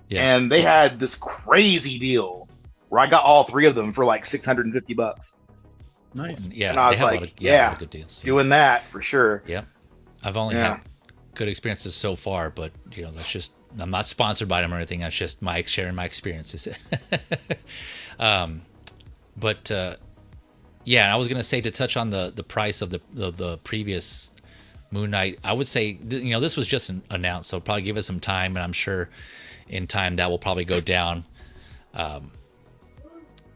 Yeah. And they had this crazy deal where I got all 3 of them for like $650. Nice. Yeah. And I was like, a lot of good deals. Doing that for sure. Yeah. I've only had good experiences so far, but that's just, I'm not sponsored by them or anything. That's just sharing my experiences. But I was going to say, to touch on the price of the previous Moon Knight, I would say, this was just announced, so probably give it some time, and I'm sure in time that will probably go down.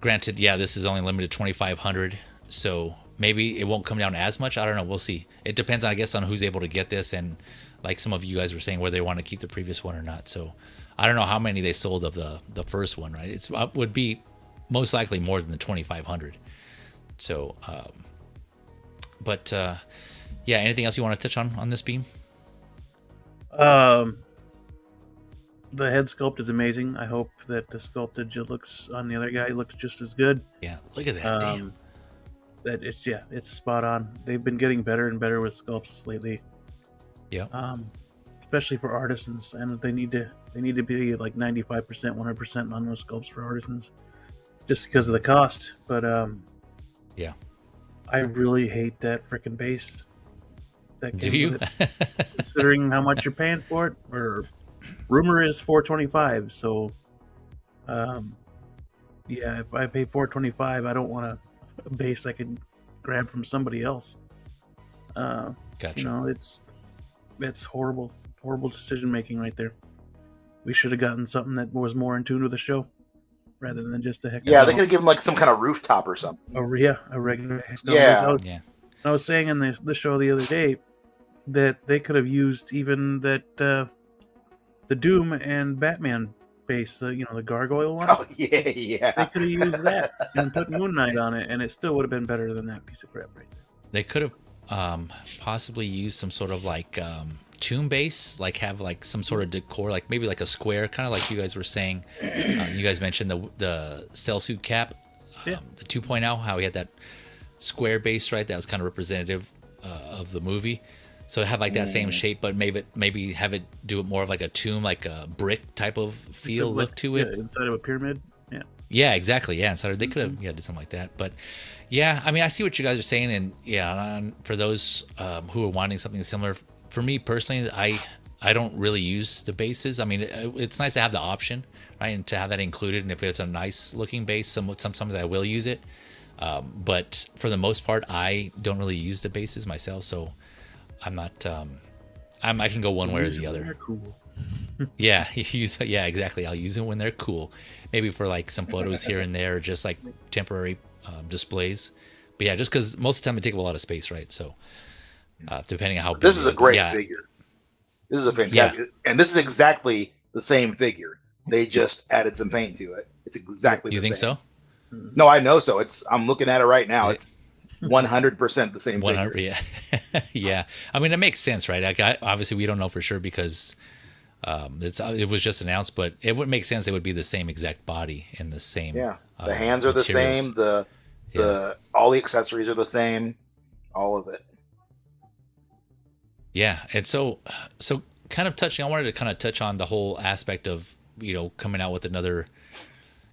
Granted, yeah, this is only limited 2,500, so maybe it won't come down as much. I don't know. We'll see. It depends, I guess, on who's able to get this, and like some of you guys were saying, whether they want to keep the previous one or not. So I don't know how many they sold of the first one, right? It would be most likely more than the 2,500. So, yeah. Anything else you want to touch on this beam? The head sculpt is amazing. I hope that the sculpted looks on the other guy looks just as good. Yeah, look at that. Damn. That it's spot on. They've been getting better and better with sculpts lately. Yeah. Especially for artisans, and they need to be like 95%, 100% on those sculpts for artisans, just because of the cost. But yeah, I really hate that freaking base. Do you? Considering how much you're paying for it, or rumor is $425. So, yeah, if I pay $425, I don't want a base I could grab from somebody else. Gotcha. You know, it's horrible decision making right there. We should have gotten something that was more in tune with the show, rather than just a heck. Yeah, they could have given like some kind of rooftop or something. A regular. Yeah. I was saying in the show the other day that they could have used even that the Doom and Batman base, the gargoyle one. Oh yeah. They could have used that and put Moon Knight on it, and it still would have been better than that piece of crap right there. They could have possibly used some sort of like tomb base, like have like some sort of decor, like maybe like a square, kind of like you guys were saying. You guys mentioned the Cell Suit Cap, the 2.0, how he had that square base, right? That was kind of representative of the movie. So have like that same shape, but maybe have it do it more of like a tomb, like a brick type of feel look to it. Yeah, inside of a pyramid. Yeah. Yeah, exactly. Yeah, inside they could have did something like that. But yeah, I mean, I see what you guys are saying, and yeah, for those who are wanting something similar, for me personally, I don't really use the bases. I mean, it's nice to have the option, right, and to have that included. And if it's a nice looking base, sometimes I will use it. But for the most part, I don't really use the bases myself, so I'm not. I can go one way or the other. They're cool. Yeah, yeah, exactly. I'll use them when they're cool. Maybe for like some photos here and there, or just like temporary displays. But yeah, just because most of the time it takes a lot of space, right? So depending on how big this is a great figure. This is a fantastic, and this is exactly the same figure. They just added some paint to it. It's exactly. You the think same. So? No, I know so. I'm looking at it right now. It's 100% the same. 100, figure. Yeah, yeah. I mean, it makes sense, right? Like, obviously, we don't know for sure because it was just announced, but it would make sense. It would be the same exact body and the same. Yeah, the hands are materials. The same. All the accessories are the same. All of it. Yeah, and so kind of touching. I wanted to kind of touch on the whole aspect of coming out with another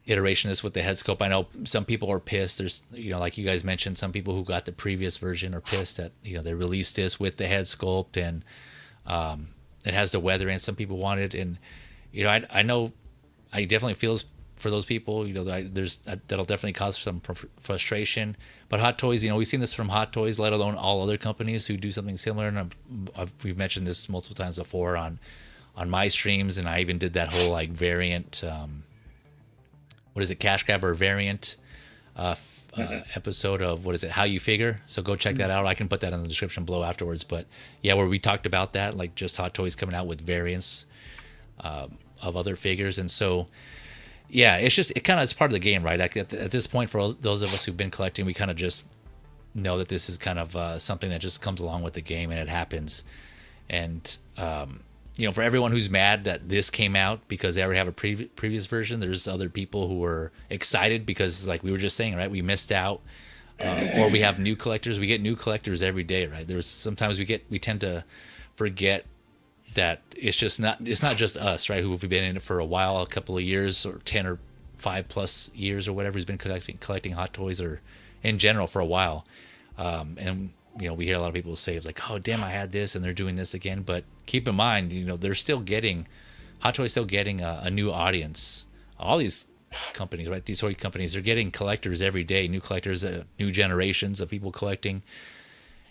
iteration of this with the head sculpt. I know some people are pissed. There's like you guys mentioned, some people who got the previous version are pissed that they released this with the head sculpt and it has the weather and some people want it, and I know I definitely feel for those people. That'll definitely cause some frustration. But Hot Toys, we've seen this from Hot Toys, let alone all other companies who do something similar. And we've mentioned this multiple times before on my streams, and I even did that whole like variant. What is it? Cash grabber variant episode of How You Figure. So go check that out. I can put that in the description below afterwards. But yeah, where we talked about that, like just Hot Toys coming out with variants of other figures, and so. Yeah, it's part of the game, right? At this point, for those of us who've been collecting, we kind of just know that this is kind of something that just comes along with the game, and it happens. And for everyone who's mad that this came out because they already have a previous version, there's other people who are excited because, like we were just saying, right, we missed out, or we have new collectors. We get new collectors every day, right? There's sometimes we tend to forget that it's not just us, right, who've been in it for a while, a couple of years, or 10 or 5+ years or whatever, who's been collecting Hot Toys or in general for a while. And we hear a lot of people say it's like, oh damn, I had this and they're doing this again. But keep in mind, they're still getting Hot Toys, still getting a new audience. All these companies, right, these toy companies, they're getting collectors every day, new collectors, new generations of people collecting.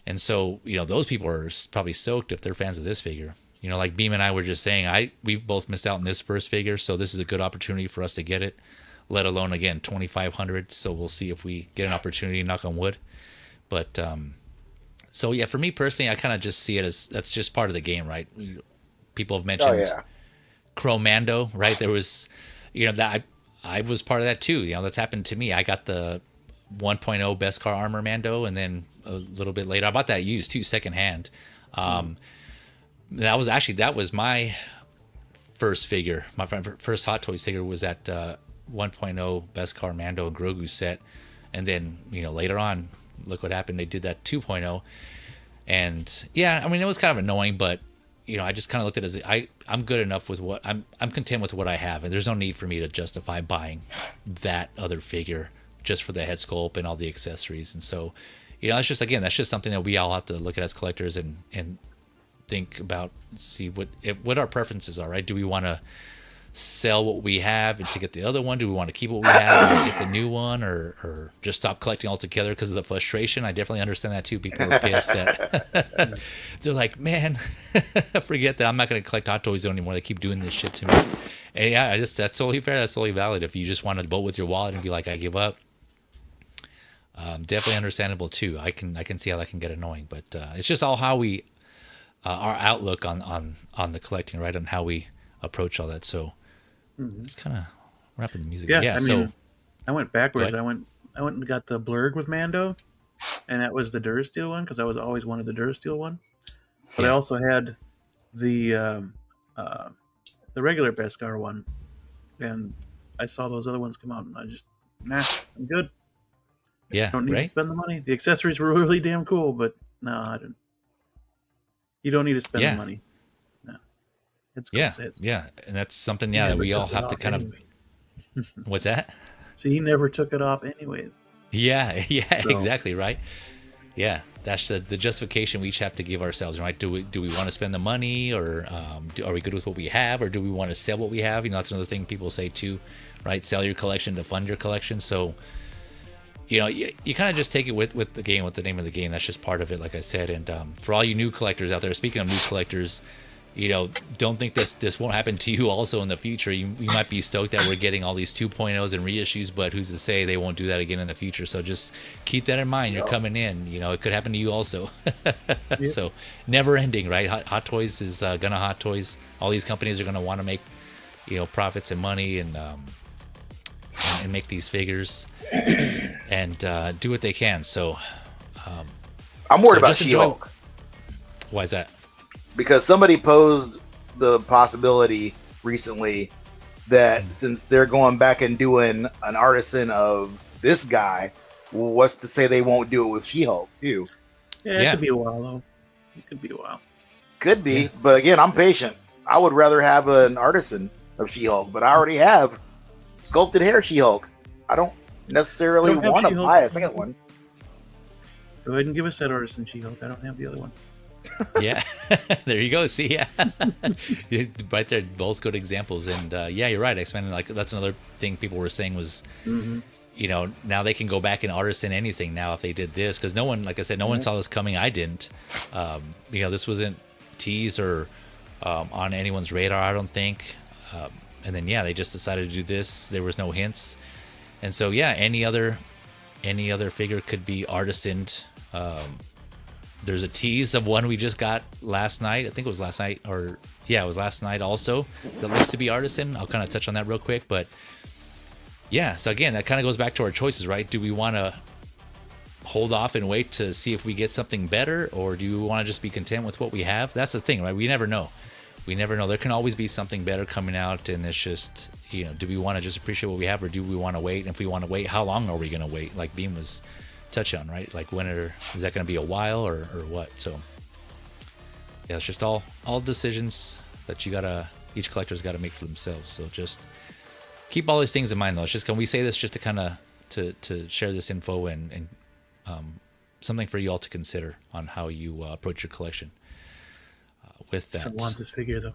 And so those people are probably stoked if they're fans of this figure. Like Beam and I were just saying, we both missed out on this first figure, so this is a good opportunity for us to get it. let alone again 2,500. So we'll see if we get an opportunity, knock on wood. But so yeah, for me personally, I kind of just see it as that's just part of the game, right? People have mentioned Chromando, right? There was, that I was part of that too. That's happened to me. I got the 1.0 best car armor Mando, and then a little bit later, I bought that used too, secondhand. That was my first figure. My first Hot Toys figure was that 1.0 best car Mando and Grogu set, and then later on, look what happened. They did that 2.0, and yeah, I mean it was kind of annoying, but I just kind of looked at it as I'm good enough with what I'm content with what I have, and there's no need for me to justify buying that other figure just for the head sculpt and all the accessories. And so, that's just something that we all have to look at as collectors and think about, see what our preferences are, right? Do we want to sell what we have and to get the other one? Do we want to keep what we have and get the new one, or just stop collecting altogether because of the frustration? I definitely understand that too. People are pissed that they're like, man, forget that. I'm not going to collect Hot Toys anymore. They keep doing this shit to me. And yeah, that's totally fair. That's totally valid. If you just want to vote with your wallet and be like, I give up, definitely understandable too. I can see how that can get annoying, but it's just all how we our outlook on the collecting, right? On how we approach all that. So it's kind of wrapping the music. Yeah, I mean, I went backwards. I went and got the Blurg with Mando, and that was the Durasteel one because I was always wanted the Durasteel one. But I also had the regular Beskar one, and I saw those other ones come out, and I just I'm good. Yeah, don't need to spend the money. The accessories were really damn cool, but no, I didn't. You don't need to spend the money. No, it's cool. Yeah, and that's something that we all have to kind of. What's that? So he never took it off, anyways. Yeah, exactly right. Yeah, that's the justification we each have to give ourselves, right? Do we want to spend the money, or are we good with what we have, or do we want to sell what we have? That's another thing people say too, right? Sell your collection to fund your collection. So. You kind of just take it with the game, with the name of the game. That's just part of it, like I said. And for all you new collectors out there, speaking of new collectors, don't think this won't happen to you also in the future. You might be stoked that we're getting all these 2.0s and reissues, but who's to say they won't do that again in the future? So just keep that in mind. You're coming in. It could happen to you also. So never ending, right? Hot Toys is gonna Hot Toys. All these companies are gonna want to make profits and money and make these figures and do what they can. So I'm worried about She-Hulk. Why is that? Because somebody posed the possibility recently that since they're going back and doing an artisan of this guy, what's to say they won't do it with She-Hulk too? Yeah, it could be a while though. It could be a while. Could be, but again, I'm patient. I would rather have an artisan of She-Hulk, but I already have sculpted hair She-Hulk. I don't necessarily want to buy a second one. Go ahead and give us that artisan She-Hulk. I don't have the other one. Yeah, there you go. See, right there, both good examples. And you're right, X-Men. Like that's another thing people were saying was, now they can go back and artisan anything now if they did this, because no one, like I said, no one saw this coming. I didn't. This wasn't teased or on anyone's radar, I don't think. And then they just decided to do this. There was no hints, and so any other figure could be artisaned. There's a tease of one we just got last night. I think it was last night, it was last night also. That looks to be artisan. I'll kind of touch on that real quick, but so again, that kind of goes back to our choices, right? Do we want to hold off and wait to see if we get something better, or do we want to just be content with what we have? That's the thing, right? We never know. There can always be something better coming out, and it's just, do we want to just appreciate what we have, or do we want to wait? And if we want to wait, how long are we going to wait? Like Beam was touching on, right? Like is that going to be a while or what? So it's just all decisions that each collector's got to make for themselves. So just keep all these things in mind, though. It's just, can we say this just to kind of to share this info and something for you all to consider on how you approach your collection. With that, I want this figure though.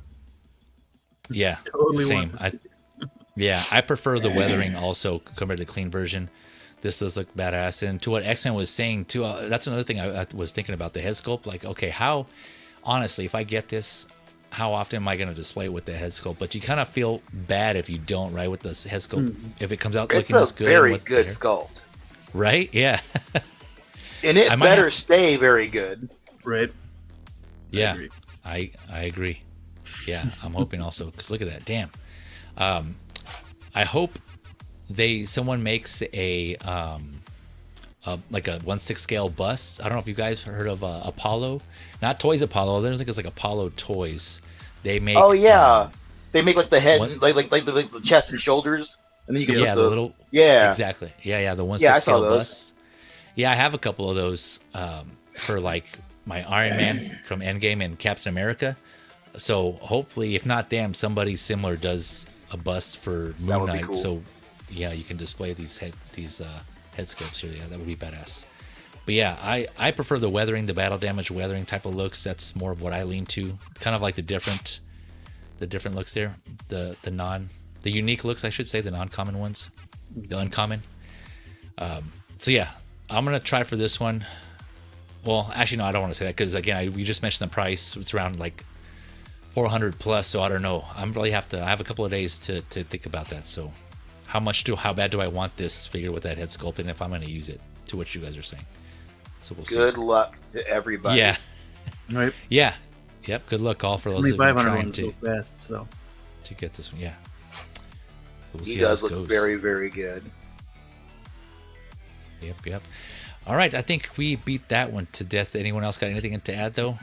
Yeah, totally same. I prefer the weathering also compared to the clean version. This does look badass. And to what X-Men was saying too, that's another thing I was thinking about the head sculpt. Like, okay, how honestly, if I get this, how often am I going to display it with the head sculpt? But you kind of feel bad if you don't, right? With the head sculpt, if it comes out looking this good. It's a very good sculpt. Right? Yeah. And it better stay very good. Right. Yeah. I agree. Yeah. I'm hoping also, because look at that. Damn. I hope someone makes a like a 1/6 scale bust. I don't know if you guys heard of Apollo, not Toys Apollo. There's like Apollo toys. They make. Oh yeah, they make like the head, like the chest and shoulders, and then you can put the little. Yeah, exactly. Yeah, the 1/6 scale busts. Yeah, I have a couple of those for like my Iron Man from Endgame and Captain America. So hopefully, if not them, somebody similar does a bust for Moon Knight. Cool. So yeah, you can display these head sculpts here. Yeah, that would be badass. But yeah, I prefer the weathering, the battle damage weathering type of looks. That's more of what I lean to. Kind of like the different looks there. The unique looks, I should say, the non-common ones, the uncommon. So yeah, I'm gonna try for this one. Well, actually, no, I don't want to say that because again, we just mentioned the price. It's around like 400 plus. So I don't know. I have a couple of days to think about that. So how bad do I want this figure with that head sculpt, and if I'm going to use it, to what you guys are saying. So we'll see. Good luck to everybody. Yeah. Right. Yeah. Yep. Good luck all for those of you trying to get this one. Yeah. So we'll see he does look very, very good. Yep. All right. I think we beat that one to death. Anyone else got anything to add though?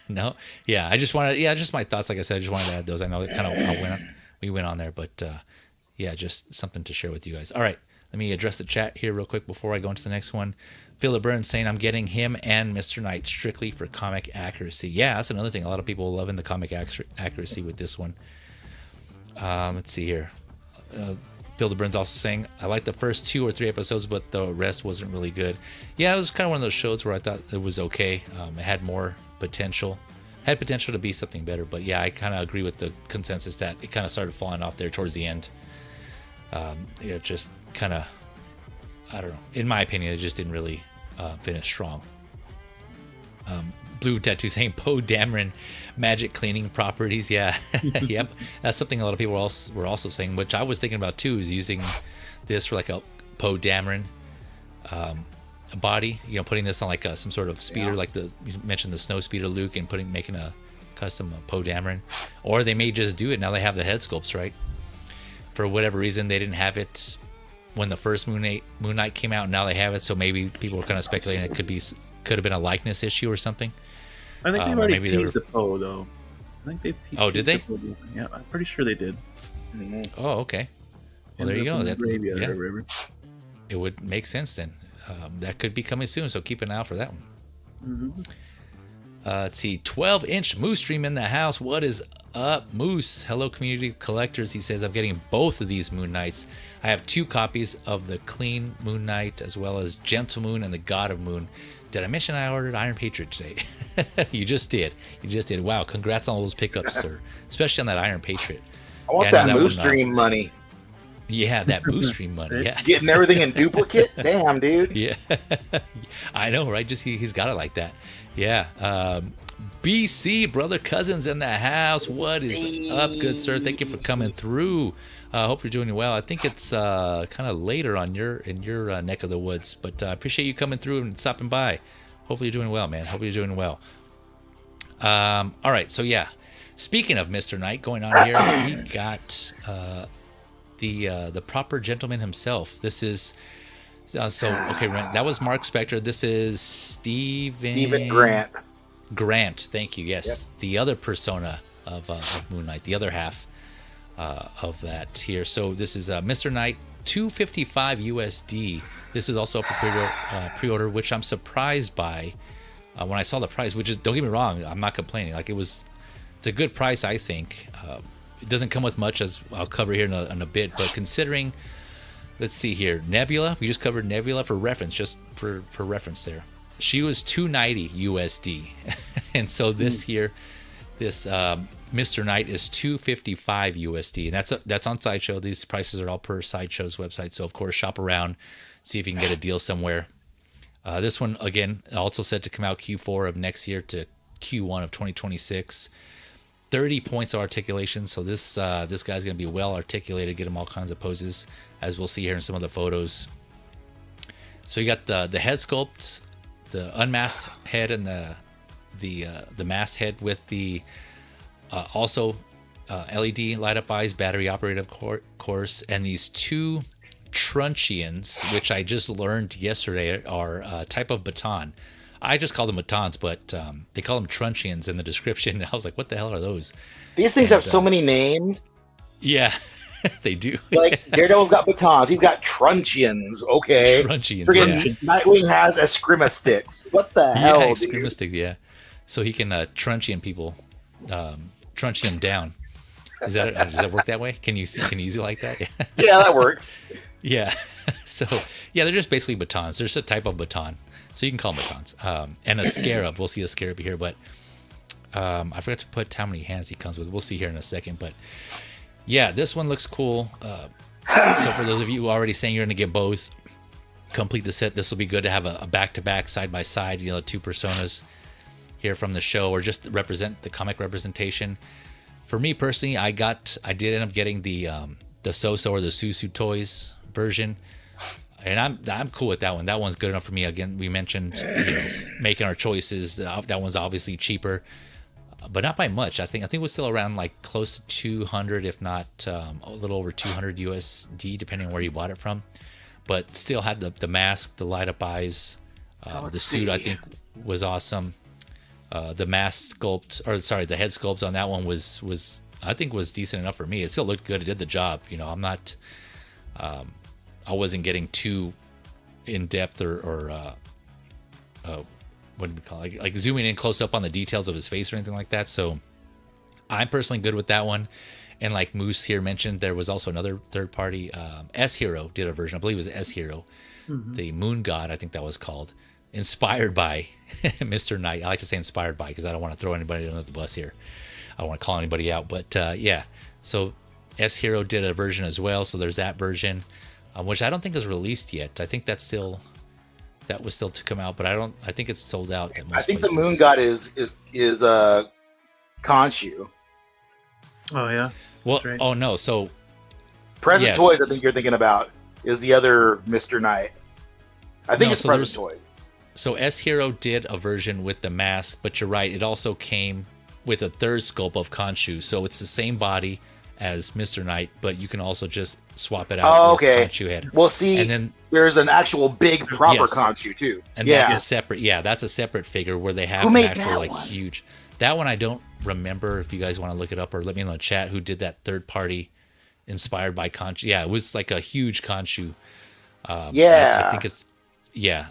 No. Yeah. Just my thoughts. Like I said, I just wanted to add those. I know it kind of we went on there, but yeah, just something to share with you guys. All right, let me address the chat here real quick before I go into the next one. Philip Burns saying, I'm getting him and Mr. Knight strictly for comic accuracy. Yeah, that's another thing. A lot of people loving the comic accuracy with this one. Let's see here. Philip Burns also saying, I like the first 2 or 3 episodes, but the rest wasn't really good. Yeah, it was kind of one of those shows where I thought it was okay. It had more potential. Had potential to be something better, but yeah, I kind of agree with the consensus that it kind of started falling off there towards the end. It just kind of, I don't know. In my opinion, it just didn't really finish strong. Blue Tattoo saying Poe Dameron magic cleaning properties. Yeah, yep. That's something a lot of people were also saying, which I was thinking about too, is using this for like a Poe Dameron body, putting this on like some sort of speeder, like you mentioned the snow speeder Luke, and making a custom Poe Dameron. Or they may just do it now. They have the head sculpts, right? For whatever reason, they didn't have it when the first Moon Knight came out. Now they have it, so maybe people were kind of speculating it could have been a likeness issue or something. I think they've already teased the Poe though. I think Oh, did they? Yeah, I'm pretty sure they did. Mm-hmm. Oh, okay. Well, there you go. It would make sense then. That could be coming soon, so keep an eye out for that one. Mm-hmm. Let's see, 12-inch Moose Stream in the house. What is up, Moose? Hello, community collectors. He says, I'm getting both of these Moon Knights. I have 2 copies of the Clean Moon Knight, as well as Gentle Moon and the God of Moon. Did I mention I ordered Iron Patriot today? You just did. Wow, congrats on all those pickups, sir. Especially on that Iron Patriot. I want that Moose Stream money. Yeah, that Moose Stream money. Yeah. Getting everything in duplicate? Damn, dude. Yeah. I know, right? Just he's got it like that. Yeah. BC, brother cousins in the house. What is up, good sir? Thank you for coming through. Hope you're doing well. I think it's kind of later in your neck of the woods, but I appreciate you coming through and stopping by. Hopefully you're doing well, man. Hope you're doing well. All right, so yeah. Speaking of Mr. Knight, going on here, we got the proper gentleman himself. This is okay. That was Mark Spector. This is Stephen Grant. Grant, thank you. Yes, yep. The other persona of Moon Knight, the other half of that here. So this is Mr. Knight, $255 USD. This is also up for pre-order, which I'm surprised by when I saw the price. Which is, don't get me wrong, I'm not complaining. Like it's a good price, I think. It doesn't come with much, as I'll cover here in a bit, but considering, let's see here, Nebula, we just covered Nebula for reference, just for reference there. She was $290 USD, and so this here, this Mr. Knight is $255 USD, and that's on Sideshow. These prices are all per Sideshow's website, so of course shop around, see if you can get a deal somewhere. This one again also set to come out Q4 of next year to Q1 of 2026. 30 points of articulation. So this guy's going to be well articulated, get him all kinds of poses, as we'll see here in some of the photos. So you got the head sculpt, the unmasked head, and the masked head with the also LED light up eyes, battery operated, of course, and these two truncheons, which I just learned yesterday are a type of baton. I just call them batons, but they call them truncheons in the description. I was like, what the hell are those? These things have so many names. Yeah, they do. Like Daredevil's got batons. He's got truncheons. Okay. Truncheons. Friggin' Nightwing has eskrima sticks. What the hell, Yeah, dude? eskrima sticks. Yeah, so he can truncheon people, truncheon down. Does that work that way? Can you use it like that? Yeah, that works. Yeah. So yeah, they're just basically batons. There's a type of baton, so you can call them batons. And a scarab. We'll see a scarab here, but I forgot to put how many hands he comes with. We'll see here in a second, but yeah, this one looks cool. So for those of you who are already saying you're going to get both, complete the set. This will be good to have a back-to-back, side-by-side, two personas here from the show, or just represent the comic representation. For me personally, I did end up getting the So-So or the Susu Toys version, and I'm cool with that one. That one's good enough for me. Again, we mentioned making our choices. That one's obviously cheaper, but not by much. I think it was still around like close to 200, if not a little over 200 USD, depending on where you bought it from. But still had the mask, the light up eyes, the suit. I think was awesome. The mask sculpt, the head sculpt on that one was I think was decent enough for me. It still looked good. It did the job. I'm not. I wasn't getting too in depth or what do we call it? Like zooming in close up on the details of his face or anything like that. So I'm personally good with that one. And like Moose here mentioned, there was also another third party. S Hero did a version. I believe it was S Hero, the Moon God. I think that was called. Inspired by Mr. Knight. I like to say inspired by because I don't want to throw anybody under the bus here. I don't want to call anybody out. But yeah, so S Hero did a version as well. So there's that version, which I don't think is released yet. I think that was still to come out, but I think it's sold out at most I think places. the Moon God is Khonshu. Oh yeah. Well, right. oh no. So Present yes. Toys, I think you're thinking about, is the other Mr. Knight. I think No, it's so Present there's- Toys. So S Hero did a version with the mask, but you're right. It also came with a third sculpt of Khonshu, so it's the same body as Mr. Knight, but you can also just swap it out Oh, with okay. Khonshu head. Well, see, And then there's an actual big proper Yes. Khonshu too. and yeah. that's a separate figure where they have Who an made actual that like one? huge. That one I don't remember. If you guys want to look it up or let me know in the chat who did that third party inspired by Khonshu. Yeah, it was like a huge Khonshu. Yeah. I think it's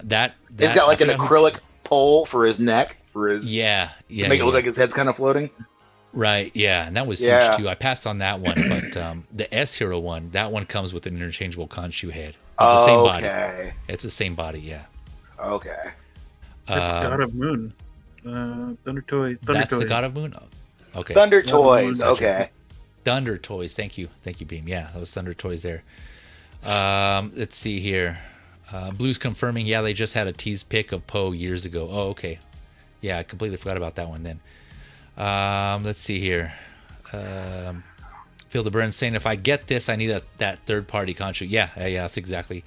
that. He's got like I an forgot who- acrylic pole for his neck, for his Yeah, to make it look like his head's kind of floating. Right, yeah, and that was Yeah. huge too. I passed on that one, but the S Hero one, that one comes with an interchangeable Khonshu head. It's the same body. Okay. It's the same body, yeah. Okay. That's Um, God of Moon. Thunder Toys. That's the God of Moon. Oh, okay, Thunder Yeah, Toys. gotcha. Okay. Thunder Toys. Thank you, Beam. Yeah, those Thunder Toys there. Let's see here. Blue's confirming. Yeah, they just had a tease pick of Poe years ago. Oh, okay. Yeah, I completely forgot about that one then. Let's see here. Feel the burn saying, if I get this, I need that third party Khonshu. Yeah, that's exactly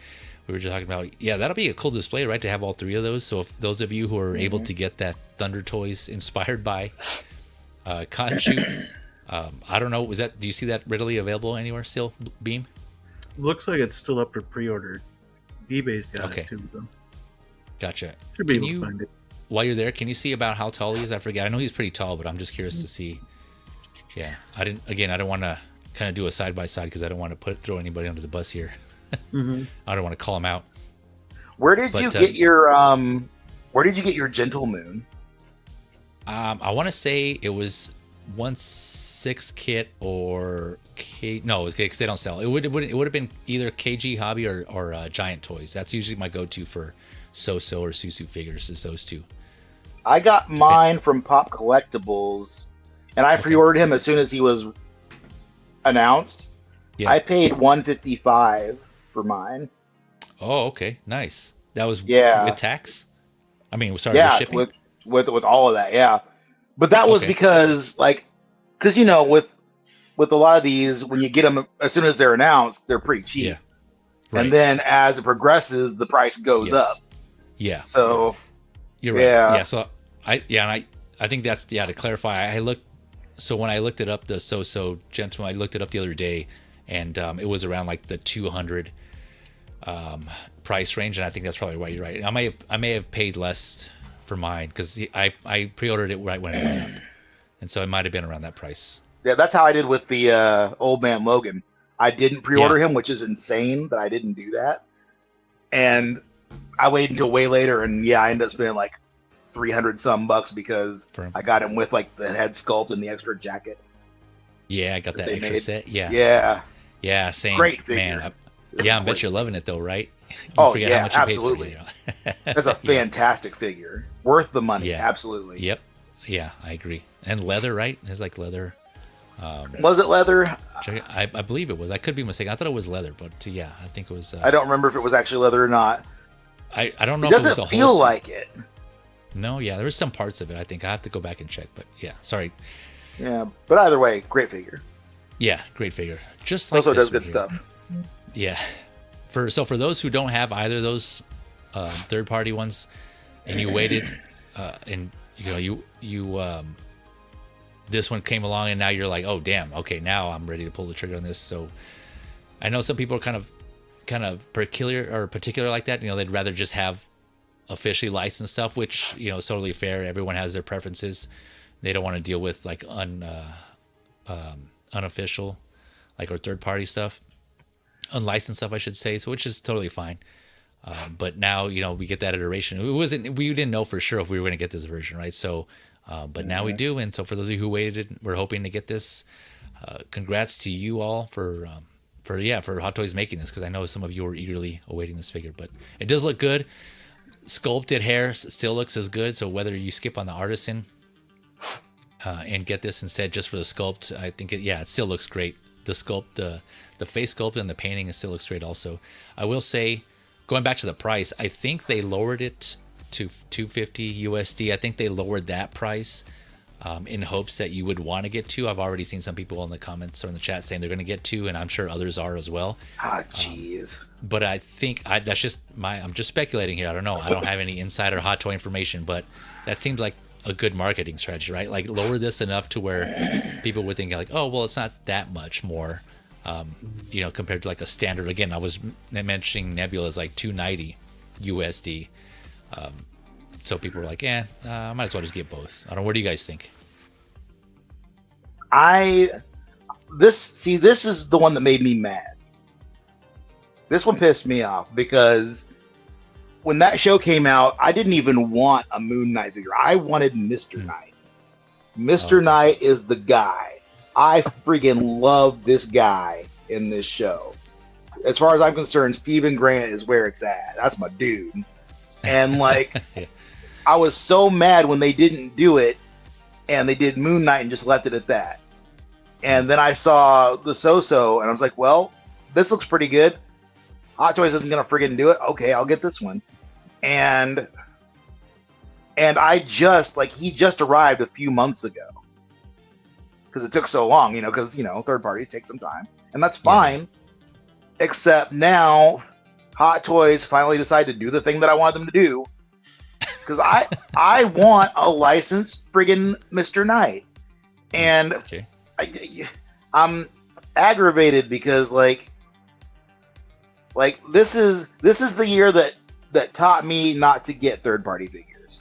we were just talking about. Yeah, that'll be a cool display, right? To have all three of those. So if those of you who are able to get that Thunder Toys inspired by Khonshu, I don't know. Do you see that readily available anywhere still, Beam? Looks like it's still up for pre-order. eBay's got Okay. it too, so Gotcha. should be Can able you- to find it. While you're there, can you see about how tall he is? I forget. I know he's pretty tall, but I'm just curious to see. Yeah, I don't want to kind of do a side by side because I don't want to throw anybody under the bus here. Mm-hmm. I don't want to call him out. Where did But, you get your Gentle Moon? I want to say it was 1/6 kit or no, because they don't sell. It would have been either KG Hobby or Giant Toys. That's usually my go-to for So-So or Susu figures. Is those two. I got mine from Pop Collectibles, and I Okay. pre-ordered him as soon as he was announced. Yeah. I paid $155 for mine. Oh, okay, nice. That was Yeah. with tax. I mean, sorry, with Yeah, shipping. with all of that. Yeah, But that was Okay. because because with a lot of these, when you get them as soon as they're announced, they're pretty cheap. Yeah. Right. And then as it progresses, the price goes up. Yeah. So You're right. yeah. Yeah. So I think that's to clarify. I looked. So when I looked it up, the So Gentleman, I looked it up the other day, and it was around like the 200 price range, and I think that's probably why you're right. I may have paid less for mine because I pre-ordered it right when it went up, and so it might have been around that price. Yeah, that's how I did with the Old Man Logan. I didn't pre-order him, which is insane that I didn't do that. And I waited until way later, and I ended up spending like 300 some bucks because I got him with like the head sculpt and the extra jacket. Yeah, I got that extra set. Yeah, same. Great figure. Man, I bet you're loving it though, right? You forget how much you absolutely. paid for it. That's a fantastic figure, worth the money. Yeah. Absolutely. Yep. Yeah, I agree. And leather, right? It's like leather. Was it leather? I believe it was. I could be mistaken. I thought it was leather, but I think it was. I don't remember if it was actually leather or not. I don't know It if it was doesn't a feel whole. like it. No, there was some parts of it. I think I have to go back and check, but sorry. Yeah, but either way, great figure. Yeah, great figure. Just like Also this does good one stuff. here. Yeah. For those who don't have either of those third party ones, and you waited, and you this one came along, and now you're like, oh damn, okay, now I'm ready to pull the trigger on this. So I know some people are kind of particular like that. They'd rather just have officially licensed stuff, which is totally fair. Everyone has their preferences. They don't want to deal with like unofficial, or third party stuff, unlicensed stuff, I should say. So which is totally fine. But now we get that iteration. We didn't know for sure if we were going to get this version, right? So, but now we do. And so for those of you who waited, we're hoping to get this. Congrats to you all for Hot Toys making this, because I know some of you were eagerly awaiting this figure. But it does look good. Sculpted hair still looks as good. So whether you skip on the Artisan and get this instead just for the sculpt, I think it still looks great. The sculpt, the face sculpt and the painting, it still looks great also. I will say, going back to the price, I think they lowered it to $250 USD. I think they lowered that price in hopes that you would want to get two. I've already seen some people in the comments or in the chat saying they're going to get two, and I'm sure others are as well. Jeez. But I think that's just I'm just speculating here. I don't know. I don't have any insider Hot Toy information, but that seems like a good marketing strategy, right? Like lower this enough to where people would think like, oh, well, it's not that much more, compared to like a standard. Again, I was mentioning Nebula is like $290 USD. So people were like, I might as well just get both. I don't know. What do you guys think? This is the one that made me mad. This one pissed me off because when that show came out, I didn't even want a Moon Knight figure. I wanted Mr. Knight. Mr. Knight is the guy. I freaking love this guy in this show. As far as I'm concerned, Stephen Grant is where it's at. That's my dude. And Yeah. I was so mad when they didn't do it and they did Moon Knight and just left it at that. And then I saw the So and I was like, well, this looks pretty good. Hot Toys isn't going to friggin' do it. Okay, I'll get this one. And I he just arrived a few months ago. Because it took so long, because, third parties take some time. And that's fine. Yeah. Except now, Hot Toys finally decided to do the thing that I wanted them to do. Because I want a licensed friggin' Mr. Knight. And okay. I'm aggravated because, this is the year that taught me not to get third-party figures.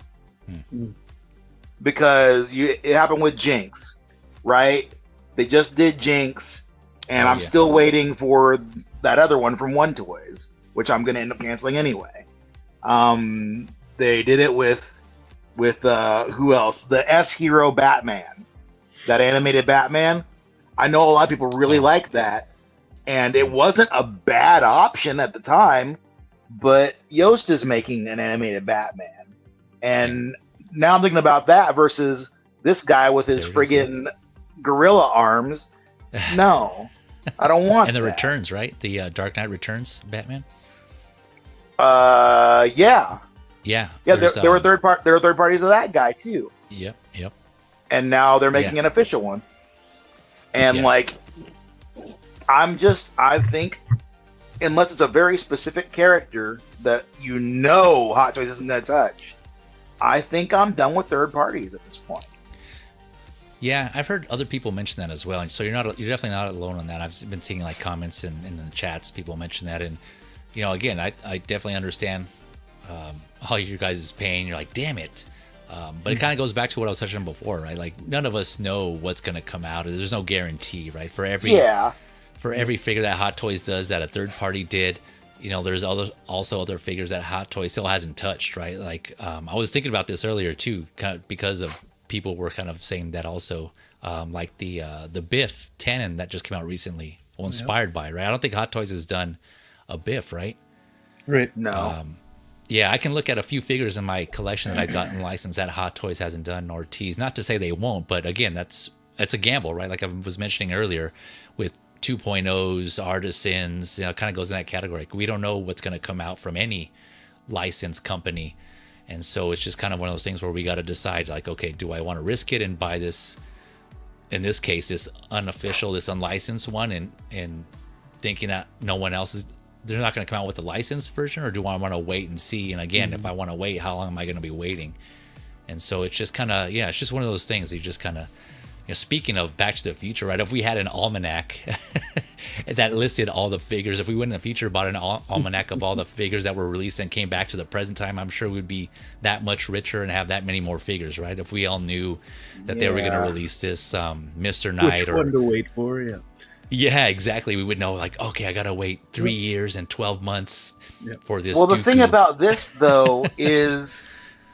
Because it happened with Jinx, right? They just did Jinx, and I'm still waiting for that other one from One Toys, which I'm going to end up canceling anyway. They did it with who else? The S-Hero Batman, that animated Batman. I know a lot of people really like that, and it wasn't a bad option at the time, but Yoast is making an animated Batman. And now I'm thinking about that versus this guy with his friggin' gorilla arms. No, I don't want And the that. Returns, right? The Dark Knight Returns Batman? Yeah. Yeah. There were third parties of that guy too. Yep. and now they're making an official one. And like, I think, unless it's a very specific character that Hot Toys isn't going to touch, I think I'm done with third parties at this point. Yeah, I've heard other people mention that as well. So you're definitely not alone on that. I've been seeing like comments in the chats, people mention that, and again, I definitely understand all your guys' pain. You're like, damn it. But it kind of goes back to what I was touching on before, right? Like, none of us know what's going to come out. There's no guarantee, right? For every figure that Hot Toys does that a third party did, there's also other figures that Hot Toys still hasn't touched, right? Like, I was thinking about this earlier too, kind of because of people were kind of saying that also, like the Biff Tannen that just came out recently, inspired by, right? I don't think Hot Toys has done a Biff, right? Right. No. Yeah, I can look at a few figures in my collection that I've gotten licensed that Hot Toys hasn't done, or Tease. Not to say they won't, but again, that's a gamble, right? Like I was mentioning earlier with 2.0s, Artisans, it kind of goes in that category. We don't know what's going to come out from any licensed company. And so it's just kind of one of those things where we got to decide, like, okay, do I want to risk it and buy this, in this case, this unofficial, this unlicensed one, and thinking that no one else is, they're not going to come out with a licensed version, or do I want to wait and see? And again, if I want to wait, how long am I going to be waiting? And so it's just kind of, it's just one of those things. You just kind of, speaking of Back to the Future, right? If we had an almanac that listed all the figures, if we went in the future, bought an almanac of all the figures that were released and came back to the present time, I'm sure we'd be that much richer and have that many more figures, right? If we all knew that they were going to release this Mr. Knight, which one to wait for, Yeah, exactly. We would know, like, okay, I got to wait 3 years and 12 months for this. Well, the thing about this, though, is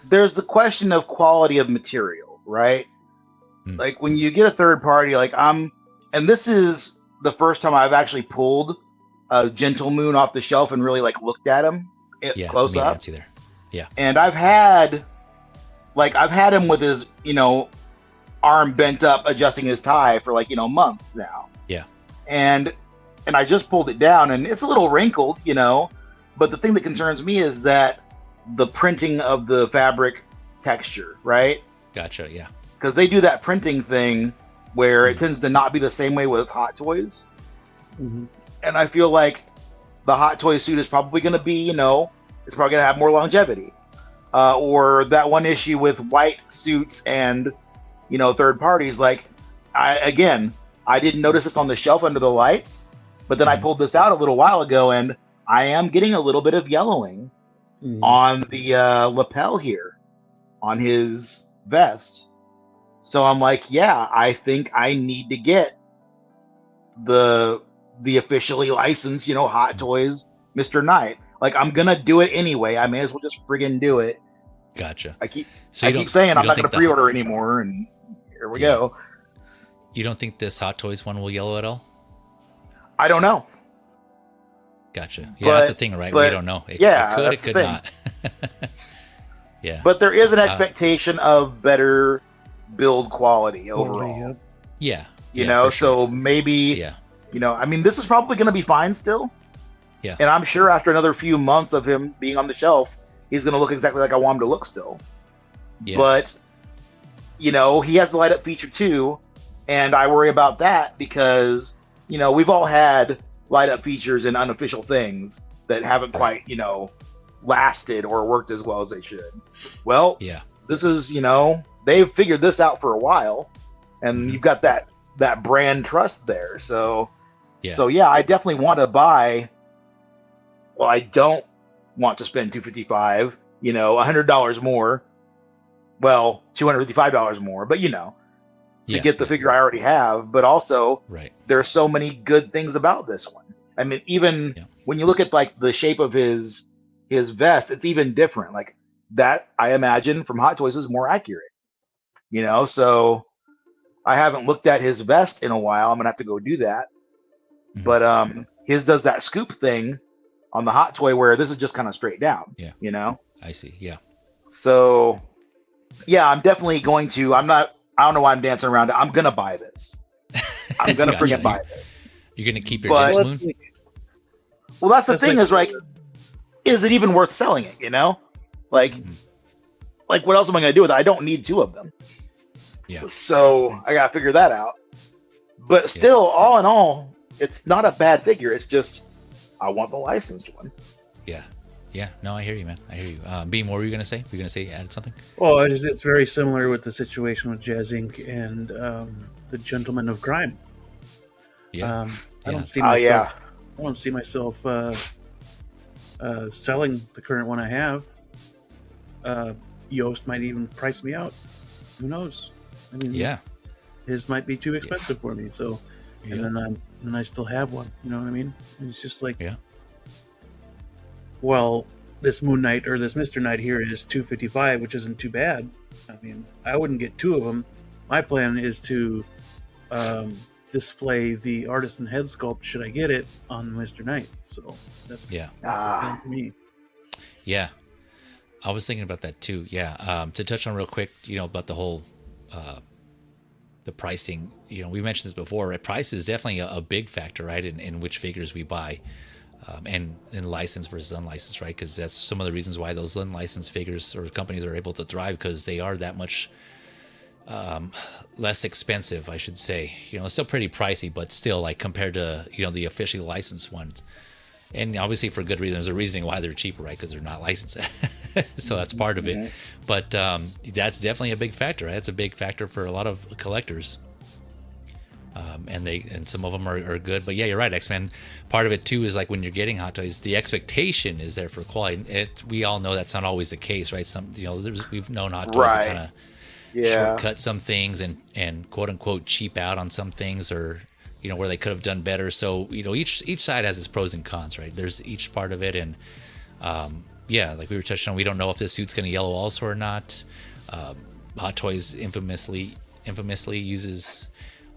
there's the question of quality of material, right? Like, when you get a third party, like and this is the first time I've actually pulled a Gentle Moon off the shelf and really, like, looked at him close up. There. Yeah. And I've had him with his, arm bent up, adjusting his tie for, like, months now. Yeah. And I just pulled it down, and it's a little wrinkled, but the thing that concerns me is that the printing of the fabric texture, right? Gotcha, yeah. Because they do that printing thing where it tends to not be the same way with Hot Toys. Mm-hmm. And I feel like the Hot Toy suit is probably going to be, it's probably going to have more longevity. Or that one issue with white suits and, third parties. Like, I didn't notice this on the shelf under the lights, but then I pulled this out a little while ago, and I am getting a little bit of yellowing on the lapel here, on his vest. So I'm like, I think I need to get the officially licensed, Hot Toys Mr. Knight. Like, I'm gonna do it anyway. I may as well just friggin' do it. Gotcha. I keep saying I'm not gonna pre-order anymore, and here we go. You don't think this Hot Toys one will yellow at all? I don't know. Gotcha. Yeah, that's the thing, right? We don't know. It could, it could not. Yeah. But there is an expectation of better build quality overall. Yeah. So maybe, this is probably going to be fine still. Yeah. And I'm sure after another few months of him being on the shelf, he's going to look exactly like I want him to look still. Yeah. But, he has the light up feature too. And I worry about that because, we've all had light up features and unofficial things that haven't quite, lasted or worked as well as they should. Well, this is, they've figured this out for a while, and you've got that brand trust there. So, I definitely want to buy. Well, I don't want to spend $255, $100 more. Well, $255 more, but to get the figure I already have. But also, there are so many good things about this one. I mean, even when you look at like the shape of his vest, it's even different. Like that, I imagine from Hot Toys is more accurate. So I haven't looked at his vest in a while. I'm gonna have to go do that. But his does that scoop thing on the Hot Toy where this is just kind of straight down. Yeah. I see. Yeah. So I'm definitely going to. I don't know why I'm dancing around it. I'm gonna buy this. I'm gonna freaking buy this. You're gonna keep your James Moon? Well, that's the thing. Is like, is it even worth selling it? Like what else am I gonna do with it? I don't need two of them. Yeah. So I gotta figure that out. But still, all in all, it's not a bad figure. It's just I want the licensed one. Yeah. Yeah. No, I hear you, man. I hear you. Beam, what were you gonna say? Were you gonna say you added something? Well, it's very similar with the situation with Jazz Inc. and the Gentleman of Crime. Yeah. I don't see Oh myself. yeah. I don't see myself selling the current one I have. Yoast might even price me out. Who knows? I mean, Yeah. his might be too expensive for me. So, Yeah. and then I still have one. You know what I mean? It's just like, Yeah. well, this Moon Knight or this Mr. Knight here is $255, which isn't too bad. I mean, I wouldn't get two of them. My plan is to display the Artisan head sculpt should I get it on Mr. Knight. So that's the plan for me. Yeah. I was thinking about that too. Yeah. To touch on real quick, about the whole the pricing. We mentioned this before. Right? Price is definitely a big factor, right? In which figures we buy, and in licensed versus unlicensed, right? Because that's some of the reasons why those unlicensed figures or companies are able to thrive, because they are that much less expensive, I should say. It's still pretty pricey, but still, like, compared to the officially licensed ones. And obviously for good reason. There's a reasoning why they're cheaper, right? Because they're not licensed. So that's part of it. But that's definitely a big factor. Right? That's a big factor for a lot of collectors. And some of them are good. But yeah, you're right, X-Men. Part of it too is like when you're getting Hot Toys, the expectation is there for quality. We all know that's not always the case, right? We've known Hot Toys to kind of shortcut some things and quote unquote cheap out on some things, or where they could have done better. So each side has its pros and cons, right? There's each part of it, and like we were touching on, we don't know if this suit's going to yellow also or not. Hot Toys infamously uses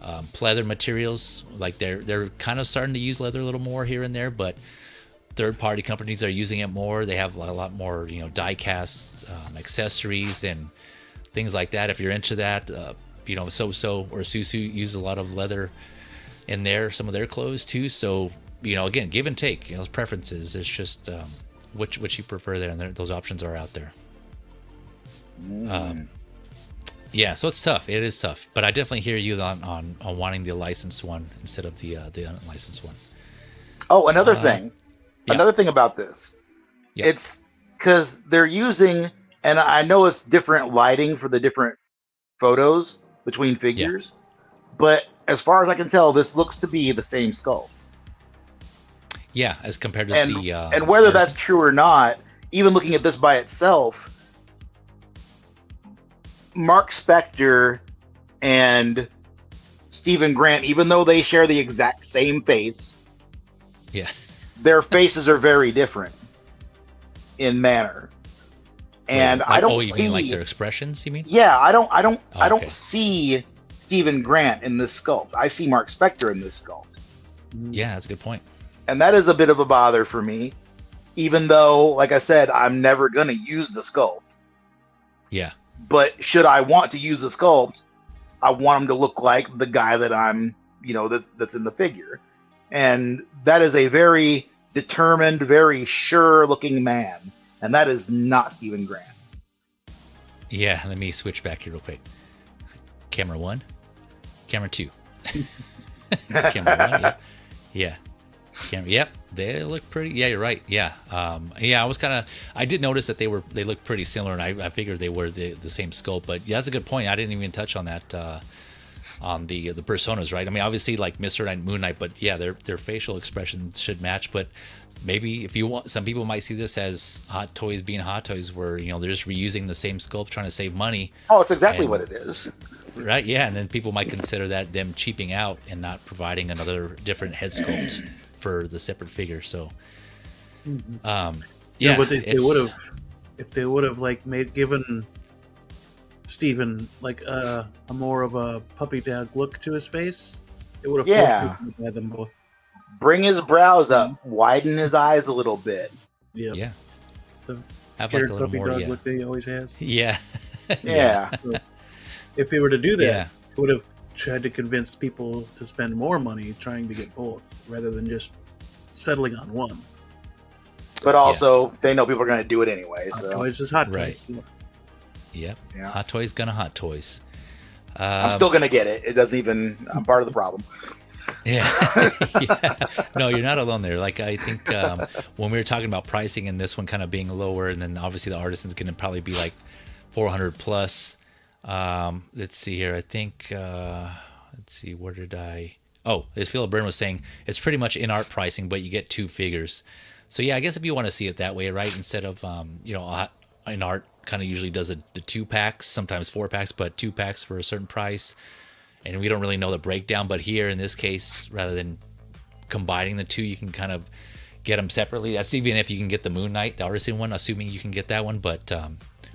pleather materials. Like they're kind of starting to use leather a little more here and there, but third-party companies are using it more. They have a lot more die-cast accessories and things like that. If you're into that, So or Susu use a lot of leather in some of their clothes too. So again, give and take. Those preferences. It's just which you prefer there, and those options are out there. Yeah, so it's tough. It is tough, but I definitely hear you on wanting the licensed one instead of the unlicensed one. Oh, another thing about this. Yeah. It's because they're using, and I know it's different lighting for the different photos between figures, but as far as I can tell, this looks to be the same sculpt. Yeah, as compared to the and whether that's true or not, even looking at this by itself, Mark Spector and Stephen Grant, even though they share the exact same face, their faces are very different in manner. And I don't see, mean like their expressions, you mean? Yeah, I don't see Stephen Grant in this sculpt. I see Mark Spector in this sculpt. Yeah, that's a good point. And that is a bit of a bother for me, even though, like I said, I'm never going to use the sculpt. Yeah. But should I want to use the sculpt, I want him to look like the guy that I'm, that's in the figure. And that is a very determined, very sure-looking man. And that is not Stephen Grant. Yeah, let me switch back here real quick. Camera 1. Camera 2. Camera 1, yeah. Yep, they look pretty. Yeah, you're right. Yeah, I did notice that they looked pretty similar, and I figured they were the same sculpt. But yeah, that's a good point. I didn't even touch on that on the personas, right? I mean, obviously like Mr. Knight, Moon Knight, but yeah, their facial expression should match. But maybe if you want, some people might see this as Hot Toys being Hot Toys, where they're just reusing the same sculpt, trying to save money. Oh, it's exactly what it is. Right, yeah, and then people might consider that them cheaping out and not providing another different head sculpt for the separate figure. So but if they would have like given Steven like a more of a puppy dog look to his face, it would have had them both. Bring his brows up, widen his eyes a little bit. Yeah. The scared puppy dog look that he always has. Yeah. So if they were to do that, it would have tried to convince people to spend more money trying to get both rather than just settling on one. But also, they know people are going to do it anyway. Hot Toys is Hot Toys. Right. Yep. Yeah. Hot Toys gonna Hot Toys. I'm still gonna get it. It doesn't even. I'm part of the problem. Yeah. Yeah. No, you're not alone there. Like, I think when we were talking about pricing and this one kind of being lower, and then obviously the Artisan's going to probably be like 400 plus. Let's see here. I think, let's see, where did I? Oh, as Philip Byrne was saying, it's pretty much in art pricing, but you get 2 figures. So yeah, I guess if you want to see it that way, right? Instead of, in art kind of usually does the 2 packs, sometimes 4 packs, but 2 packs for a certain price. And we don't really know the breakdown, but here in this case, rather than combining the 2, you can kind of get them separately. That's even if you can get the Moon Knight, the Artisan one, assuming you can get that one. But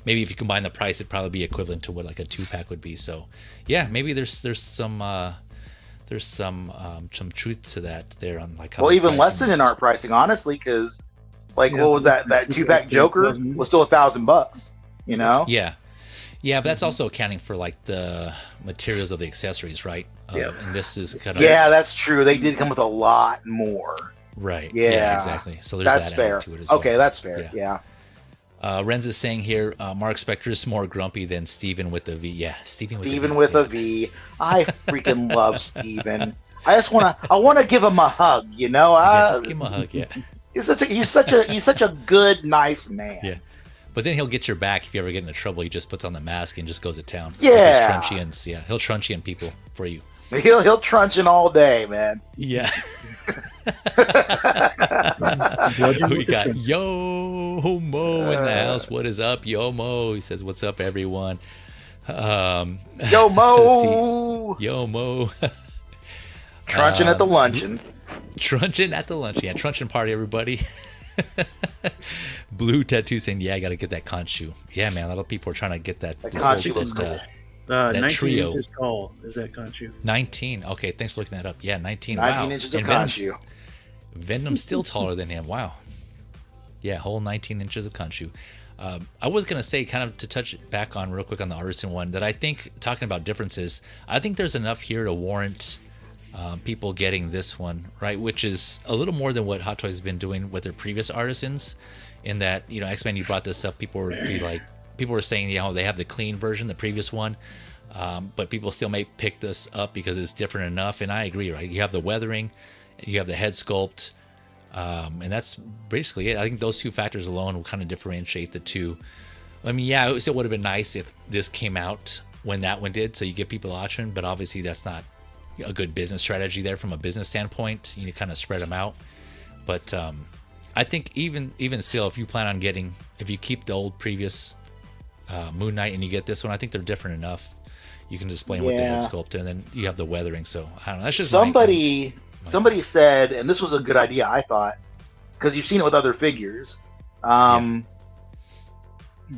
maybe if you combine the price, it'd probably be equivalent to what like a 2 pack would be. So yeah, maybe there's some truth to that there on like how. Well, even less than in art pricing, honestly, because like what was that 2-pack Joker was still $1,000, you know? Yeah. Yeah, but that's also accounting for like the materials of the accessories, right? And this is kind of. Yeah, that's true. They did come with a lot more. Right. Yeah, exactly. So there's that's that fair. added to it as well. Okay, that's fair. Yeah. Renz is saying here, Mark Spector is more grumpy than Steven with a V. Yeah, Steven with a V. I freaking love Steven. I want to give him a hug, you know? Just give him a hug, yeah. He's such a good, nice man. Yeah. But then he'll get your back if you ever get into trouble. He just puts on the mask and just goes to town. Yeah. With his truncheons. Yeah, he'll truncheon people for you. He'll truncheon all day, man. Yeah. We got Yo Mo in the house. What is up, Yo Mo? He says, "What's up, everyone?" Yo Mo. Yo Mo. Truncheon at the luncheon. Truncheon at the luncheon. Yeah, truncheon party, everybody. Blue Tattoo saying, "Yeah, I got to get that Khonshu." Yeah, man, a lot of people are trying to get that. Khonshu that 19 trio. inches tall is that Khonshu. 19. Okay, thanks for looking that up. Yeah, 19. 19 wow. inches of And Khonshu. Venom's still taller than him. Wow. Yeah, whole 19 inches of Khonshu. I was going to say, kind of to touch back on real quick on the Artisan one, that I think, talking about differences, I think there's enough here to warrant people getting this one, right? Which is a little more than what Hot Toys has been doing with their previous Artisans. In that, X-Men, you brought this up, people were saying, they have the clean version, the previous one, but people still may pick this up because it's different enough. And I agree, right? You have the weathering, you have the head sculpt, and that's basically it. I think those 2 factors alone will kind of differentiate the 2. I mean, yeah, it still would have been nice if this came out when that one did, so you give people an option, but obviously that's not a good business strategy there from a business standpoint. You kind of spread them out. But I think even still, if you plan on if you keep the old previous Moon Knight and you get this one, I think they're different enough. You can display them with the head sculpt, and then you have the weathering. So I don't know. That's just somebody said, and this was a good idea, I thought, because you've seen it with other figures.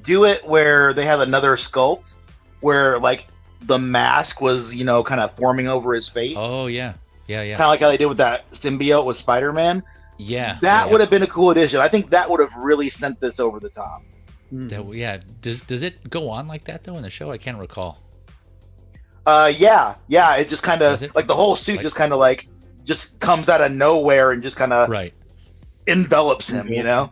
Do it where they have another sculpt, where like the mask was, kind of forming over his face. Oh yeah. Kind of like how they did with that symbiote with Spider-Man. Yeah, that would have been a cool addition. I think that would have really sent this over the top. Yeah. Does it go on like that though in the show? I can't recall. Yeah. It just kind of like the whole suit just kind of like just comes out of nowhere and just kind of envelops him. Yeah.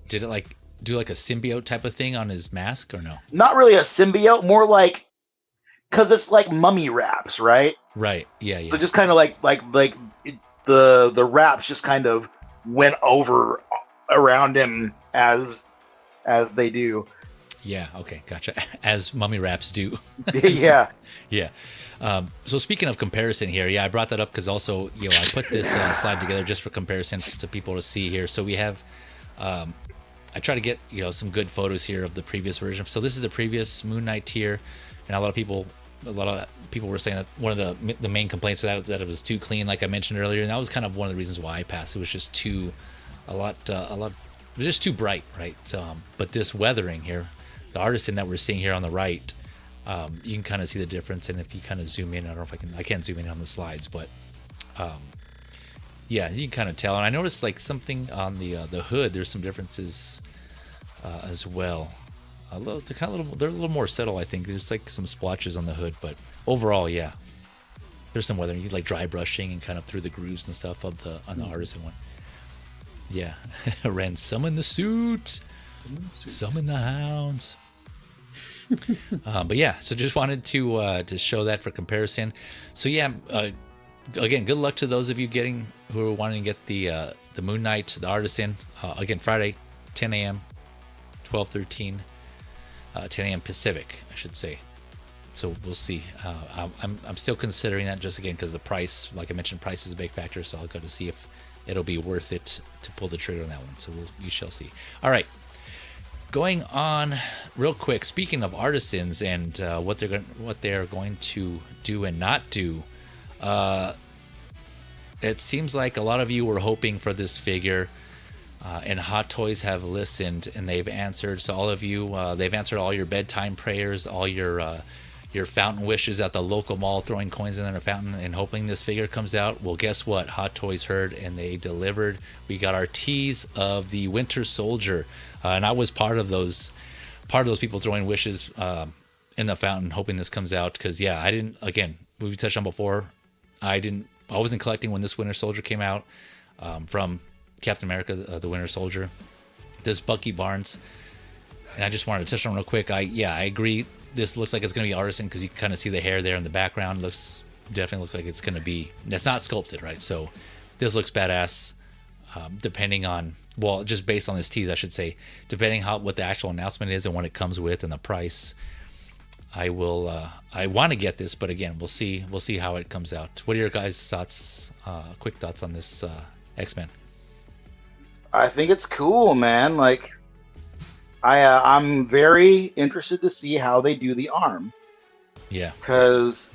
Did it like do like a symbiote type of thing on his mask or no? Not really a symbiote, more like, because it's like mummy wraps, right? Right. Yeah. So just kind of like the wraps just kind of went over around him as they do. Yeah. Okay. Gotcha. As mummy wraps do. Yeah. Yeah. So speaking of comparison here, I brought that up because also, I put this slide together just for comparison to people to see here. So we have, I try to get, some good photos here of the previous version. So this is the previous Moon Knight tier, and a lot of people were saying that one of the main complaints of that was that it was too clean, like I mentioned earlier, and that was kind of one of the reasons why I passed. It was just it was just too bright, right? But this weathering here, the Artisan that we're seeing here on the right, you can kind of see the difference. And if you kind of zoom in, I don't know if I can't zoom in on the slides, but yeah, you can kind of tell. And I noticed like something on the hood, there's some differences as well. They're a little more subtle, I think. There's like some splotches on the hood, but overall, yeah, there's some weathering. You like dry brushing and kind of through the grooves and stuff on the Artisan one. Yeah, Ren, summon the suit, summon the hounds. But yeah, so just wanted to show that for comparison. So yeah, again, good luck to those of you who are wanting to get the Moon Knight, the Artisan. Again, Friday, 10 a.m., 12/13, 10 a.m. Pacific, I should say. So we'll see. I'm still considering that just again because the price, like I mentioned, price is a big factor. So I'll go to see if it'll be worth it to pull the trigger on that one. So we shall see. All right. Going on real quick, speaking of Artisans and what they're going to do and not do, it seems like a lot of you were hoping for this figure, and Hot Toys have listened and they've answered. So all of you, they've answered all your bedtime prayers, all your fountain wishes at the local mall, throwing coins in a fountain and hoping this figure comes out. Well, guess what? Hot Toys heard and they delivered. We got our tease of the Winter Soldier. And I was part of those people throwing wishes in the fountain, hoping this comes out. Because yeah, I didn't. Again, we touched on before. I wasn't collecting when this Winter Soldier came out from Captain America, the Winter Soldier. This Bucky Barnes, and I just wanted to touch on real quick. I agree. This looks like it's going to be Artisan because you kind of see the hair there in the background. Definitely looks like it's going to be. That's not sculpted, right? So this looks badass. Depending on, well, just based on this tease, I should say, depending what the actual announcement is and what it comes with and the price, I want to get this, but again, we'll see how it comes out. What are your guys' thoughts, quick thoughts on this X-Men? I think it's cool, man. Like, I'm very interested to see how they do the arm. Yeah. Because,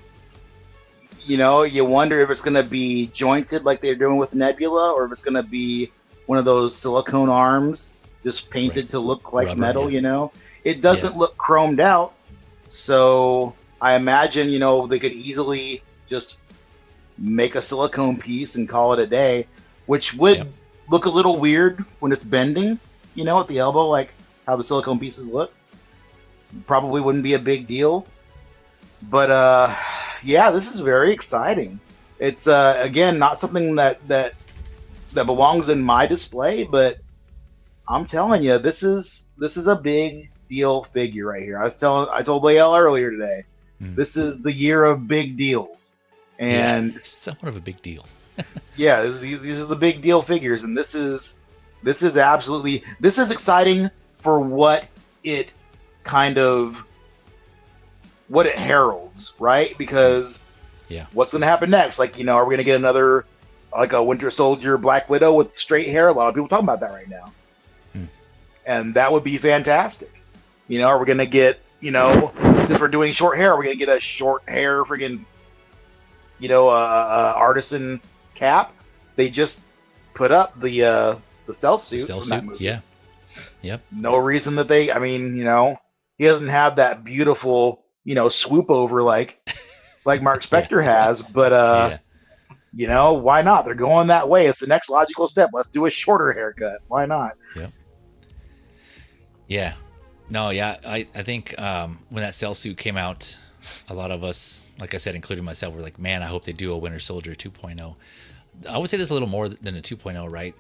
you wonder if it's going to be jointed like they're doing with Nebula, or if it's going to be one of those silicone arms just painted to look like rubber, metal, yeah. It doesn't look chromed out. So I imagine, they could easily just make a silicone piece and call it a day, which would look a little weird when it's bending, at the elbow, like how the silicone pieces look. Probably wouldn't be a big deal. But yeah, this is very exciting. It's again not something that belongs in my display, but I'm telling you, this is a big deal figure right here. I told Lael earlier today, this is the year of big deals, and somewhat of a big deal. yeah, these are the big deal figures, and this is exciting for what it heralds, right? Because what's going to happen next? Like, are we going to get another, like a Winter Soldier Black Widow with straight hair? A lot of people talking about that right now. And that would be fantastic. Are we going to get, since we're doing short hair, are we going to get a short hair friggin', Artisan cap? They just put up the stealth suit. Stealth suit, yeah. Yep. No reason that he doesn't have that beautiful, swoop over like Mark Spector has, but why not? They're going that way. It's the next logical step. Let's do a shorter haircut. Why not? Yep. Yeah. No, yeah. I think when that stealth suit came out, a lot of us, like I said, including myself, were like, man, I hope they do a Winter Soldier 2.0. I would say there's a little more than a 2.0, right?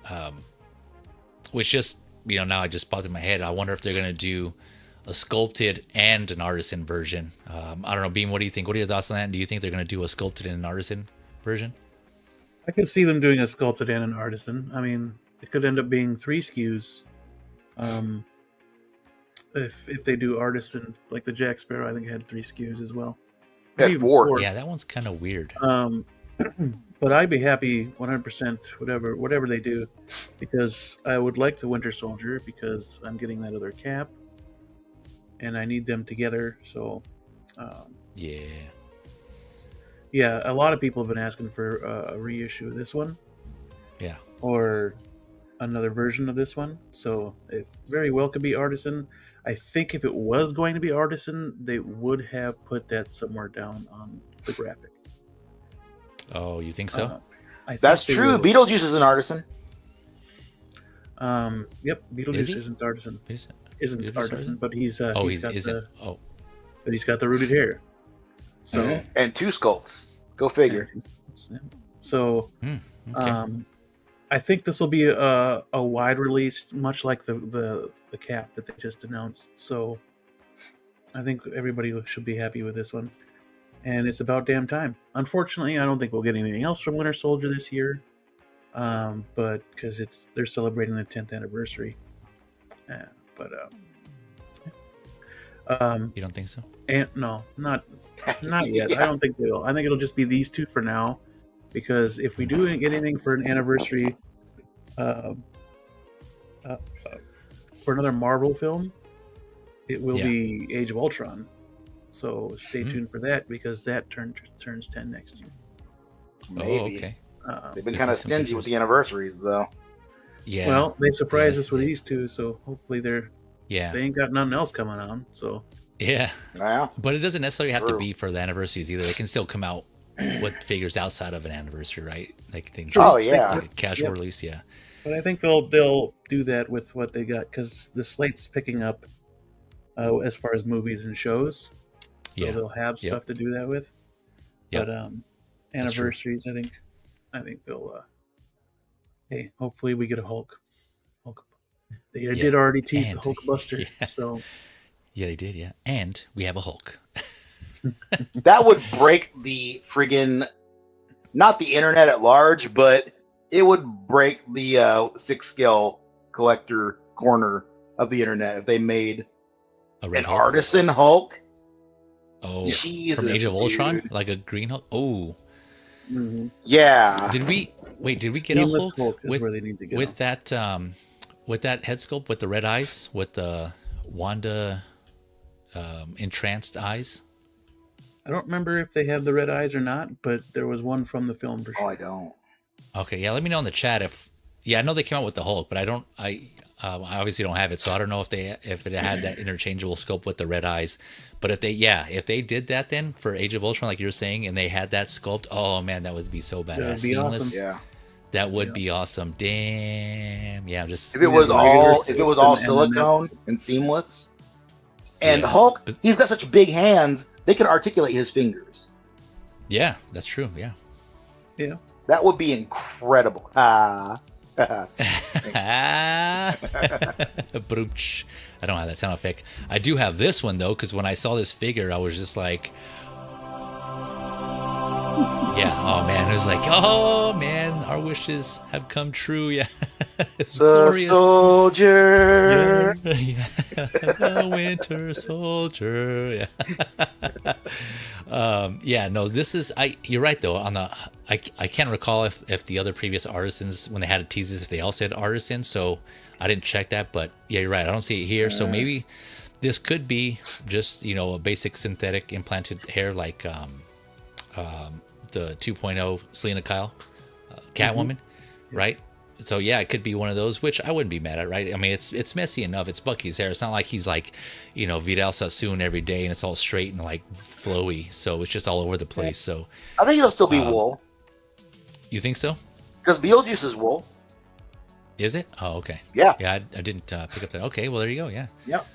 Which just, now I just popped in my head. I wonder if they're going to do a sculpted and an Artisan version. I don't know, Beam, what do you think? What are your thoughts on that? Do you think they're going to do a sculpted and an Artisan version? I could see them doing a sculpted and an Artisan. I mean, it could end up being 3 SKUs. If they do Artisan, like the Jack Sparrow, I think had 3 SKUs as well. Yeah, 4. Yeah, that one's kind of weird. But I'd be happy 100% whatever they do, because I would like the Winter Soldier because I'm getting that other cap, and I need them together. So, yeah, a lot of people have been asking for a reissue of this one, or another version of this one. So it very well could be Artisan. I think if it was going to be Artisan, they would have put that somewhere down on the graphic. Oh, you think so? That's true. Beetlejuice is an Artisan. Yep, Beetlejuice isn't Artisan. Isn't Artisan, but he's got the rooted hair. So and 2 sculpts. Go figure. So, I think this will be a wide release, much like the cap that they just announced. So, I think everybody should be happy with this one. And it's about damn time. Unfortunately, I don't think we'll get anything else from Winter Soldier this year. But because they're celebrating the 10th anniversary. But You don't think so? and no, not yet. Yeah. I don't think they will. I think it'll just be these two for now, because if we do get anything for an anniversary, uh, uh, for another Marvel film, it will be Age of Ultron. So stay tuned for that, because that turns 10 next year. Maybe. Oh, okay. They've been Could kind be of some stingy with pictures. the anniversaries, though. Yeah. Well, they surprised us with these two, so hopefully they yeah. ain't got nothing else coming on. So Yeah. Yeah. But it doesn't necessarily have to True. be for the anniversaries either. They can still come out with figures outside of an anniversary, right? Like things. True. Oh, yeah. Like a casual Yep. release, yeah. But I think they'll do that with what they got, because the slate's picking up as far as movies and shows. So Yeah. they'll have Yep. stuff to do that with. Yep. But anniversaries, I think they'll. Hey, hopefully we get a Hulk. They did already tease the And- Hulkbuster, yeah. so Yeah, they did, yeah. And we have a Hulk. That would break the friggin', not the internet at large, but it would break the 6 scale collector corner of the internet if they made A red an Hulk. Artisan Hulk. Oh, Jesus, from Age of Ultron? dude. Like a green Hulk? Oh. Yeah. Did we get a Seamless Hulk, is where they need to go. with that head sculpt with the red eyes, with the Wanda entranced eyes? I don't remember if they have the red eyes or not, but there was one from the film for Oh, sure. I don't. Okay, yeah, let me know in the chat if I know they came out with the Hulk, but I obviously don't have it, so I don't know if it had that interchangeable sculpt with the red eyes. But if they did that then for Age of Ultron, like you were saying, and they had that sculpt, oh man, that would be so badass. would be Seamless. awesome. Yeah. That would be awesome. Damn. Yeah, just If it was Yeah, all it's all an silicone and seamless, and Yeah, Hulk, but- he's got such big hands, they could articulate his fingers. yeah, that's true. Yeah. Yeah. That would be incredible. Ah. Brooch. I don't have that sound effect. I do have this one though, because when I saw this figure, I was just like, yeah. Oh man, it was like, oh man, our wishes have come true. Yeah, it's The glorious. soldier. Yeah. The Winter Soldier. Yeah. Yeah. No, this is. You're right though. I can't recall if the other previous Artisans, when they had teases, if they all said Artisan. So I didn't check that. But yeah, you're right. I don't see it here. So maybe this could be just a basic synthetic implanted hair like the 2.0 Selena Kyle, Catwoman, right? So yeah, it could be one of those, which I wouldn't be mad at, right? I mean, it's messy enough. It's Bucky's hair. It's not like he's like, Vidal Sassoon every day and it's all straight and like flowy. So it's just all over the place. So I think it'll still be wool, you think so? because Beetlejuice is wool. Is it? Oh, okay. Yeah. Yeah, I didn't pick up that. Okay, well there you go. Yeah. Yep.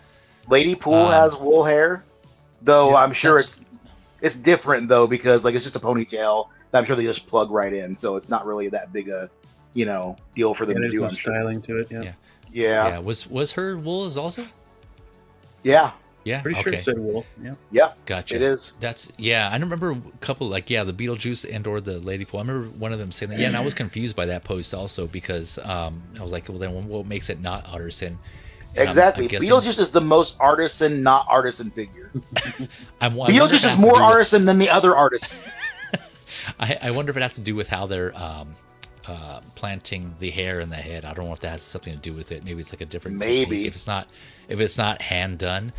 Lady Pool has wool hair, though I'm sure it's different though, because like it's just a ponytail that I'm sure they just plug right in, so it's not really that big a deal for them to There's do. no I'm sure. styling to it. Yeah. Yeah. Yeah. Yeah. Was her wool is also? Yeah. Yeah. Pretty okay. sure it said wool. Yeah. Yep. Gotcha. It is. That's I remember a couple the Beetlejuice and or the Lady Pool. I remember one of them saying that. Yeah, and I was confused by that post also because I was like, well, then what makes it not Artisan? And Exactly. I'm guessing, Beetlejuice is the most Artisan, not Artisan figure. I wonder if Beetlejuice it has is to more do with- Artisan than the other Artisan. I wonder if it has to do with how they're planting the hair in the head. I don't know if that has something to do with it. Maybe it's like a different Maybe. technique. If it's not hand done,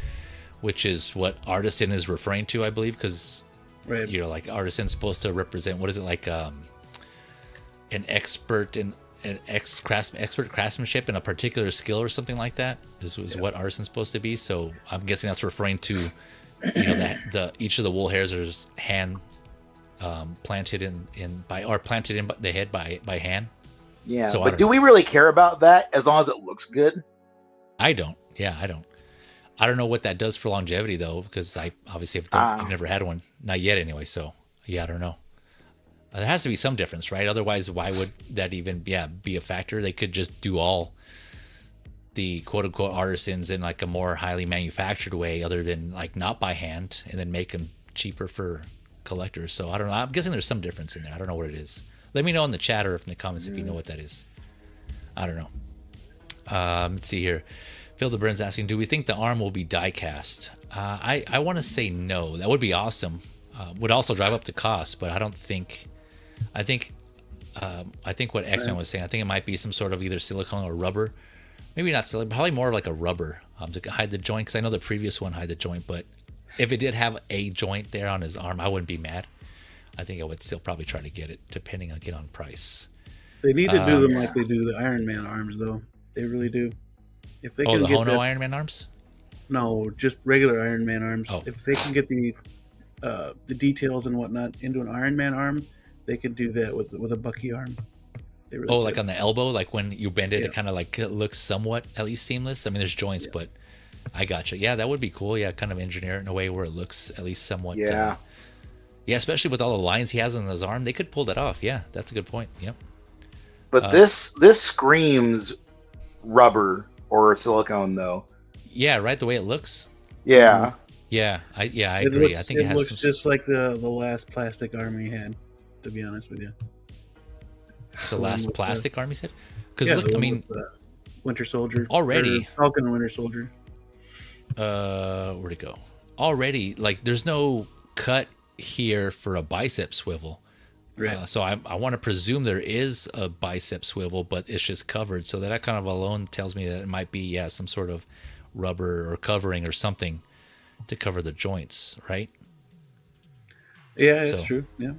which is what Artisan is referring to, I believe, because Right. like Artisan's supposed to represent, what is it, like an expert in expert craftsmanship in a particular skill or something like that. This was what Artisan's supposed to be. So I'm guessing that's referring to each of the wool hairs are just hand planted in the head by hand. Yeah. So I but don't do we really care about that as long as it looks good? I don't. Yeah, I don't. I don't know what that does for longevity though, because I obviously I've never had one, not yet anyway. So yeah, I don't know. There has to be some difference, right? Otherwise, why would that even be a factor? They could just do all the quote unquote artisans in like a more highly manufactured way, other than like not by hand, and then make them cheaper for collectors. So I don't know. I'm guessing there's some difference in there. I don't know what it is. Let me know in the chat or in the comments if you know what that is. I don't know. Let's see here. Phil the Burns asking, do we think the arm will be die cast? I want to say no. That would be awesome. Would also drive up the cost, but I don't think. I think what X-Men was saying. I think it might be some sort of either silicone or rubber. Maybe not silicone. Probably more like a rubber to hide the joint. Because I know the previous one hide the joint, but if it did have a joint there on his arm, I wouldn't be mad. I think I would still probably try to get it, depending on price. They need to do them like they do the Iron Man arms, though. They really do. If they can the get Hono Iron Man arms? No, just regular Iron Man arms. Oh. If they can get the details and whatnot into an Iron Man arm, they can do that with a Bucky arm. They really like on the elbow, like when you bend it, Yeah. it kind of like looks somewhat at least seamless. I mean, there's joints, but I gotcha. Yeah, that would be cool. Yeah, kind of engineer it in a way where it looks at least somewhat. Yeah. Yeah, especially with all the lines he has on his arm, they could pull that off. Yeah, that's a good point. Yep. But this screams rubber or silicone, though. Yeah, right. The way it looks. Yeah. Yeah, I agree. I think it has looks just like the last plastic arm he had. To be honest with you, the last plastic arm he said. Because yeah, look, I mean, Winter Soldier already. Falcon and Winter Soldier. Where'd it go? Already, like, there's no cut here for a bicep swivel. Right. So I want to presume there is a bicep swivel, but it's just covered. So that kind of alone tells me that it might be some sort of rubber or covering or something to cover the joints, right? Yeah, that's true. Yeah.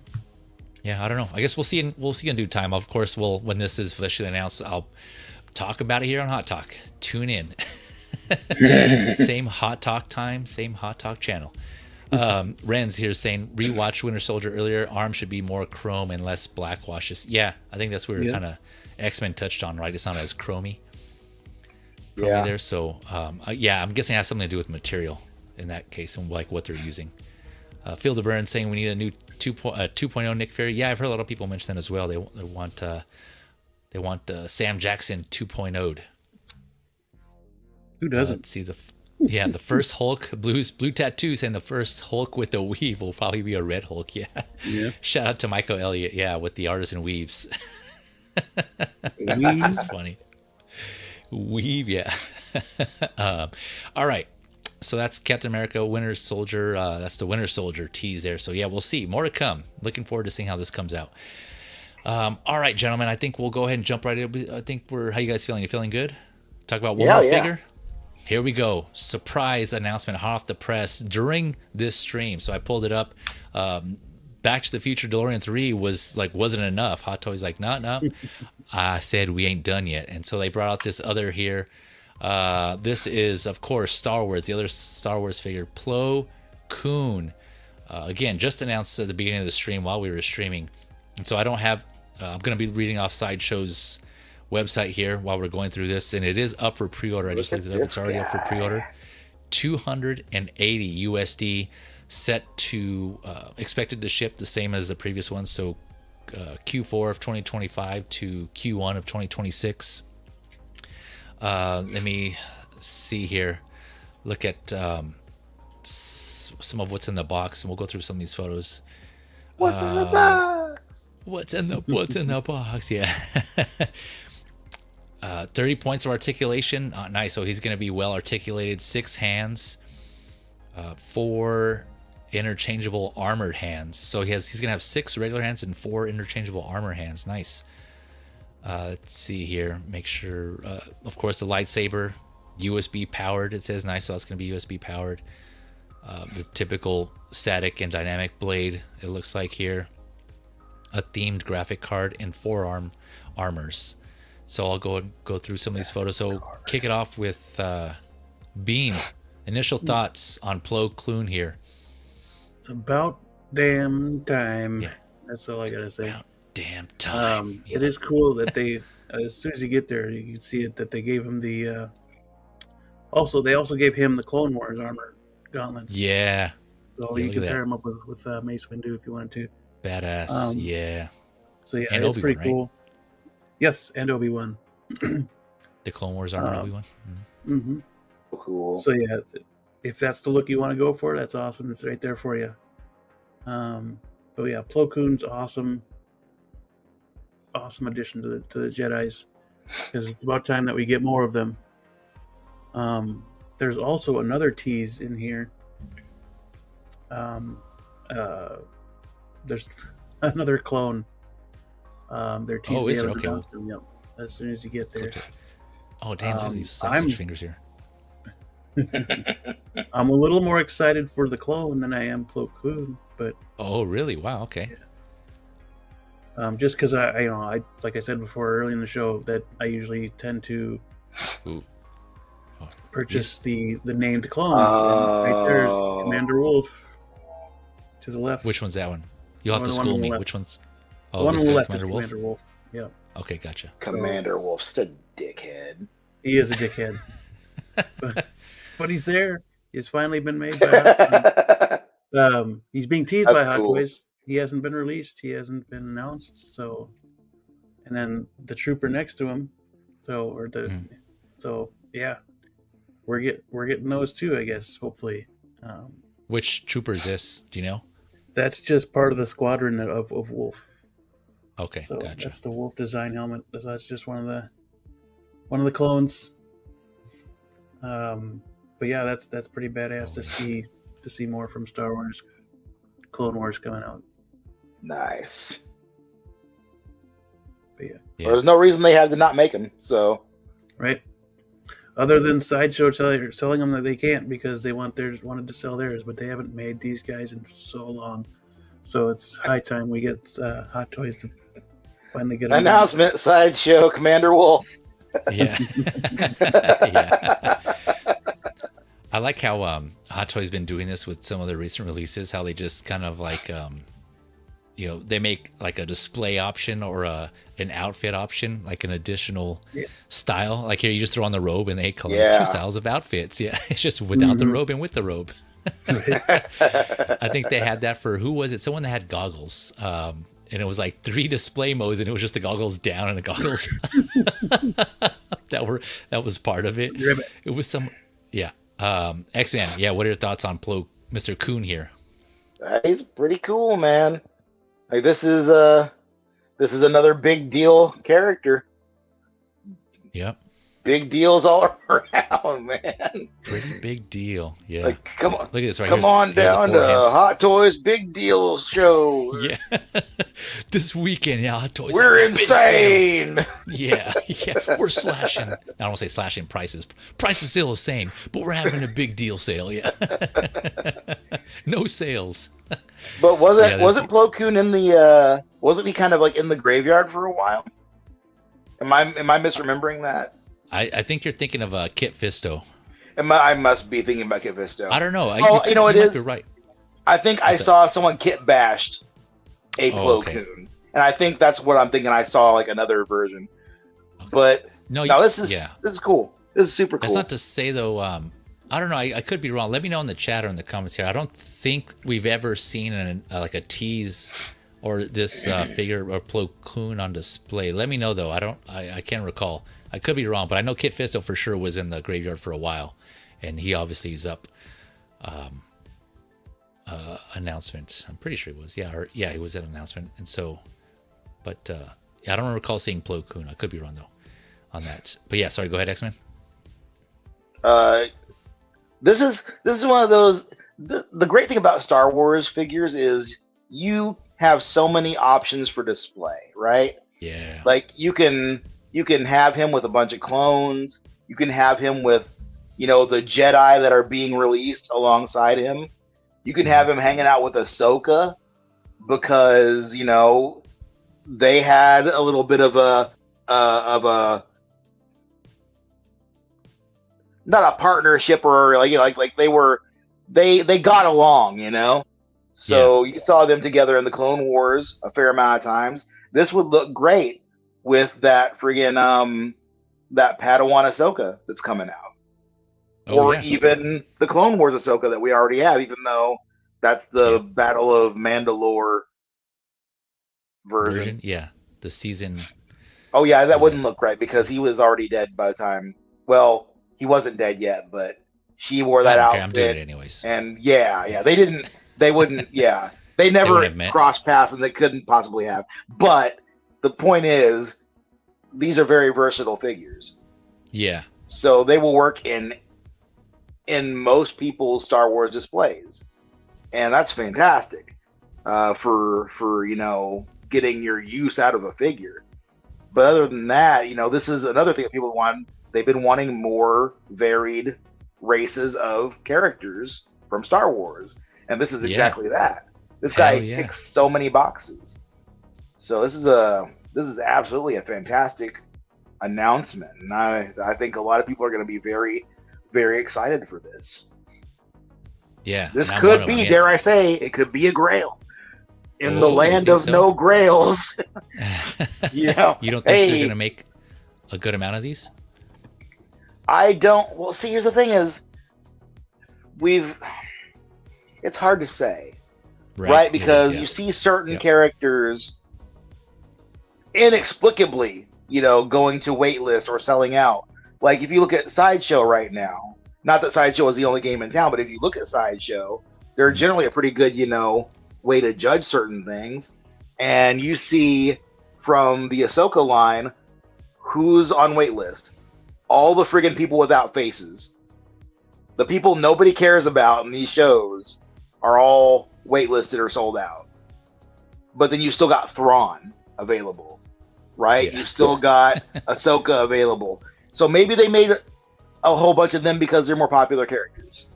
Yeah, I don't know. I guess we'll see in due time. Of course, when this is officially announced, I'll talk about it here on Hot Talk. Tune in. Same Hot Talk time, same Hot Talk channel. Ren's here saying rewatch Winter Soldier earlier. Arm should be more chrome and less black washes. Yeah, I think that's where kind of X-Men touched on, right? It's not as chromy there. So I'm guessing it has something to do with material in that case and like what they're using. Phil DeBurn saying we need a new 2.0 Nick Fury. Yeah, I've heard a lot of people mention that as well. They want Sam Jackson 2.0'd. Who doesn't? Let's see the first Hulk, blue tattoos, and the first Hulk with the weave will probably be a red Hulk. Yeah. Shout out to Michael Elliott. Yeah, with the Artisan weaves. That's just funny. Weave, yeah. All right. So that's Captain America, Winter Soldier. That's the Winter Soldier tease there. So yeah, we'll see. More to come. Looking forward to seeing how this comes out. All right, gentlemen. I think we'll go ahead and jump right in. I think how you guys feeling? You feeling good? Talk about one more figure. Here we go. Surprise announcement hot off the press during this stream. So I pulled it up. Back to the Future DeLorean 3 wasn't enough. Hot Toys like, no. I said we ain't done yet. And so they brought out this other here. This is, of course, Star Wars, the other Star Wars figure, Plo Koon. Again, just announced at the beginning of the stream while we were streaming. And so I don't have, I'm going to be reading off Sideshow's website here while we're going through this. And it is up for pre-order. I just looked it up. It's already up for pre-order. $280 USD, set to, expected to ship the same as the previous one. So Q4 of 2025 to Q1 of 2026. Let me see here. Look at some of what's in the box, and we'll go through some of these photos. What's in the box? What's in the box? Yeah. 30 points of articulation. Nice. So he's going to be well articulated. 6 hands. 4 interchangeable armored hands. So he's going to have 6 regular hands and 4 interchangeable armor hands. Nice. Let's see here. Make sure, of course, the lightsaber, USB powered. It says nice, so that's going to be USB powered. The typical static and dynamic blade, it looks like here. A themed graphic card and 4 armors. So I'll go through some of these photos. So kick it off with Beam. Initial thoughts on Plo Koon here. It's about damn time. Yeah. That's all I gotta say. About damn time. It is cool that they, as soon as you get there, you can see it that they gave him the. They also gave him the Clone Wars armor gauntlets. Yeah. So you can pair him up with Mace Windu if you wanted to. Badass. Yeah. So yeah, and it's Obi-Wan, pretty cool. Yes, and Obi-Wan. The Clone Wars armor Obi-Wan. Mm-hmm. Cool. So yeah, if that's the look you want to go for, that's awesome. It's right there for you. But yeah, Plo Koon's awesome addition to the Jedis, because it's about time that we get more of them. There's also another tease in here. There's another clone. Their tease. Oh, is there? Okay. Yep. As soon as you get there. Oh, damn! Look at these sausage fingers here. I'm a little more excited for the clone than I am Plo Koon, but oh, really? Wow. Okay. Yeah. Just because I like I said before early in the show that I usually tend to purchase the named clones. Right there's Commander Wolf to the left. Which one's that one? You'll have to school me. Which one's? Oh, one this on the guy's left Commander is Wolf. Commander Wolf. Yeah. Okay, gotcha. Commander Wolf's a dickhead. He is a dickhead, but he's there. He's finally been made by. He's being teased by Hot Toys. He hasn't been released. He hasn't been announced. So, and then the trooper next to him. So yeah, we're getting those too, I guess. Hopefully. Which trooper is this? Do you know? That's just part of the squadron of Wolf. Okay, so gotcha. That's the Wolf design helmet. That's just one of the clones. But yeah, that's pretty badass to see more from Star Wars, Clone Wars coming out. Nice. But yeah. Well, there's no reason they had to not make them. So. Right. Other than Sideshow selling them that they can't because they wanted to sell theirs, but they haven't made these guys in so long. So it's high time we get Hot Toys to finally get them. Announcement: Sideshow Commander Wolf. Yeah. Yeah. I like how Hot Toys been doing this with some of the recent releases. How they just kind of like, they make like a display option or an outfit option, like an additional style. Like here, you just throw on the robe and they collect two styles of outfits. Yeah, it's just without the robe and with the robe. I think they had that for, who was it? Someone that had goggles. And it was like 3 display modes, and it was just the goggles down and the goggles that was part of it. It was some, X-Man. Yeah, what are your thoughts on Mr. Koon here? He's pretty cool, man. Like this is another big deal character. Yep. Big deals all around, man. Pretty big deal. Yeah. Like, come on. Look at this right here. Come on down to Hot Toys Big Deal Show. Yeah. This weekend, Hot Toys. We're insane. Yeah. We're slashing. I don't want to say slashing prices. Price is still the same, but we're having a big deal sale. Yeah. No sales. But wasn't Plo Koon in the wasn't he kind of like in the graveyard for a while? Am I misremembering that? I think you're thinking of Kit Fisto. I must be thinking about Kit Fisto. I don't know. It is. You're right. I think I saw someone Kit bashed a Plo Koon, and I think that's what I'm thinking. I saw like another version, but no, this is cool. This is super cool. That's not to say though. I don't know. I could be wrong. Let me know in the chat or in the comments here. I don't think we've ever seen like a tease or this figure or Plo Koon on display. Let me know though. I can't recall. I could be wrong, but I know Kit Fisto for sure was in the graveyard for a while, and he obviously is up. Announcement. I'm pretty sure he was. Yeah, he was at an announcement, and so, but I don't recall seeing Plo Koon. I could be wrong though on that. But yeah, sorry. Go ahead, X-Men. This is one of those. The great thing about Star Wars figures is you have so many options for display, right? Yeah. Like you can have him with a bunch of clones. You can have him with, the Jedi that are being released alongside him. You can have him hanging out with Ahsoka because, they had a little bit of a not a partnership or like they got along, So you saw them together in the Clone Wars a fair amount of times. This would look great with that friggin' that Padawan Ahsoka that's coming out. Even the Clone Wars Ahsoka that we already have, even though that's the Battle of Mandalore version. Yeah, the season. Oh yeah, that Was wouldn't that look right because he was already dead by the time. Well, he wasn't dead yet, but she wore I that don't care. I'm doing it outfit, anyways. and yeah, they didn't, they wouldn't, yeah, they They wouldn't never have met. crossed paths, and they couldn't possibly have. But the point is, these are very versatile figures, Yeah. so they will work in most people's Star Wars displays, and that's fantastic for getting your use out of a figure. But other than that, this is another thing that people want. They've been wanting more varied races of characters from Star Wars, and this is Yeah. exactly that. This Hell guy yeah. ticks so many boxes. So this is absolutely a fantastic announcement, and I think a lot of people are going to be very, very excited for this. Yeah. This And I'm one could of them. be, Yeah. dare I say, it could be a Grail in the Oh, you land think of so? no Grails. You don't think they're gonna Hey, make a good amount of these? I don't. Well, see, here's the thing: is we've. It's hard to say, Right. right? It is. Because Yeah. you see certain Yep. characters inexplicably, going to waitlist or selling out. Like if you look at Sideshow right now, not that Sideshow is the only game in town, but if you look at Sideshow, they're Mhm. generally a pretty good, way to judge certain things. And you see from the Ahsoka line who's on waitlist. All the friggin' people without faces. The people nobody cares about in these shows are all waitlisted or sold out. But then you still got Thrawn available, right? Yeah. You still got Ahsoka available. So maybe they made a whole bunch of them because they're more popular characters.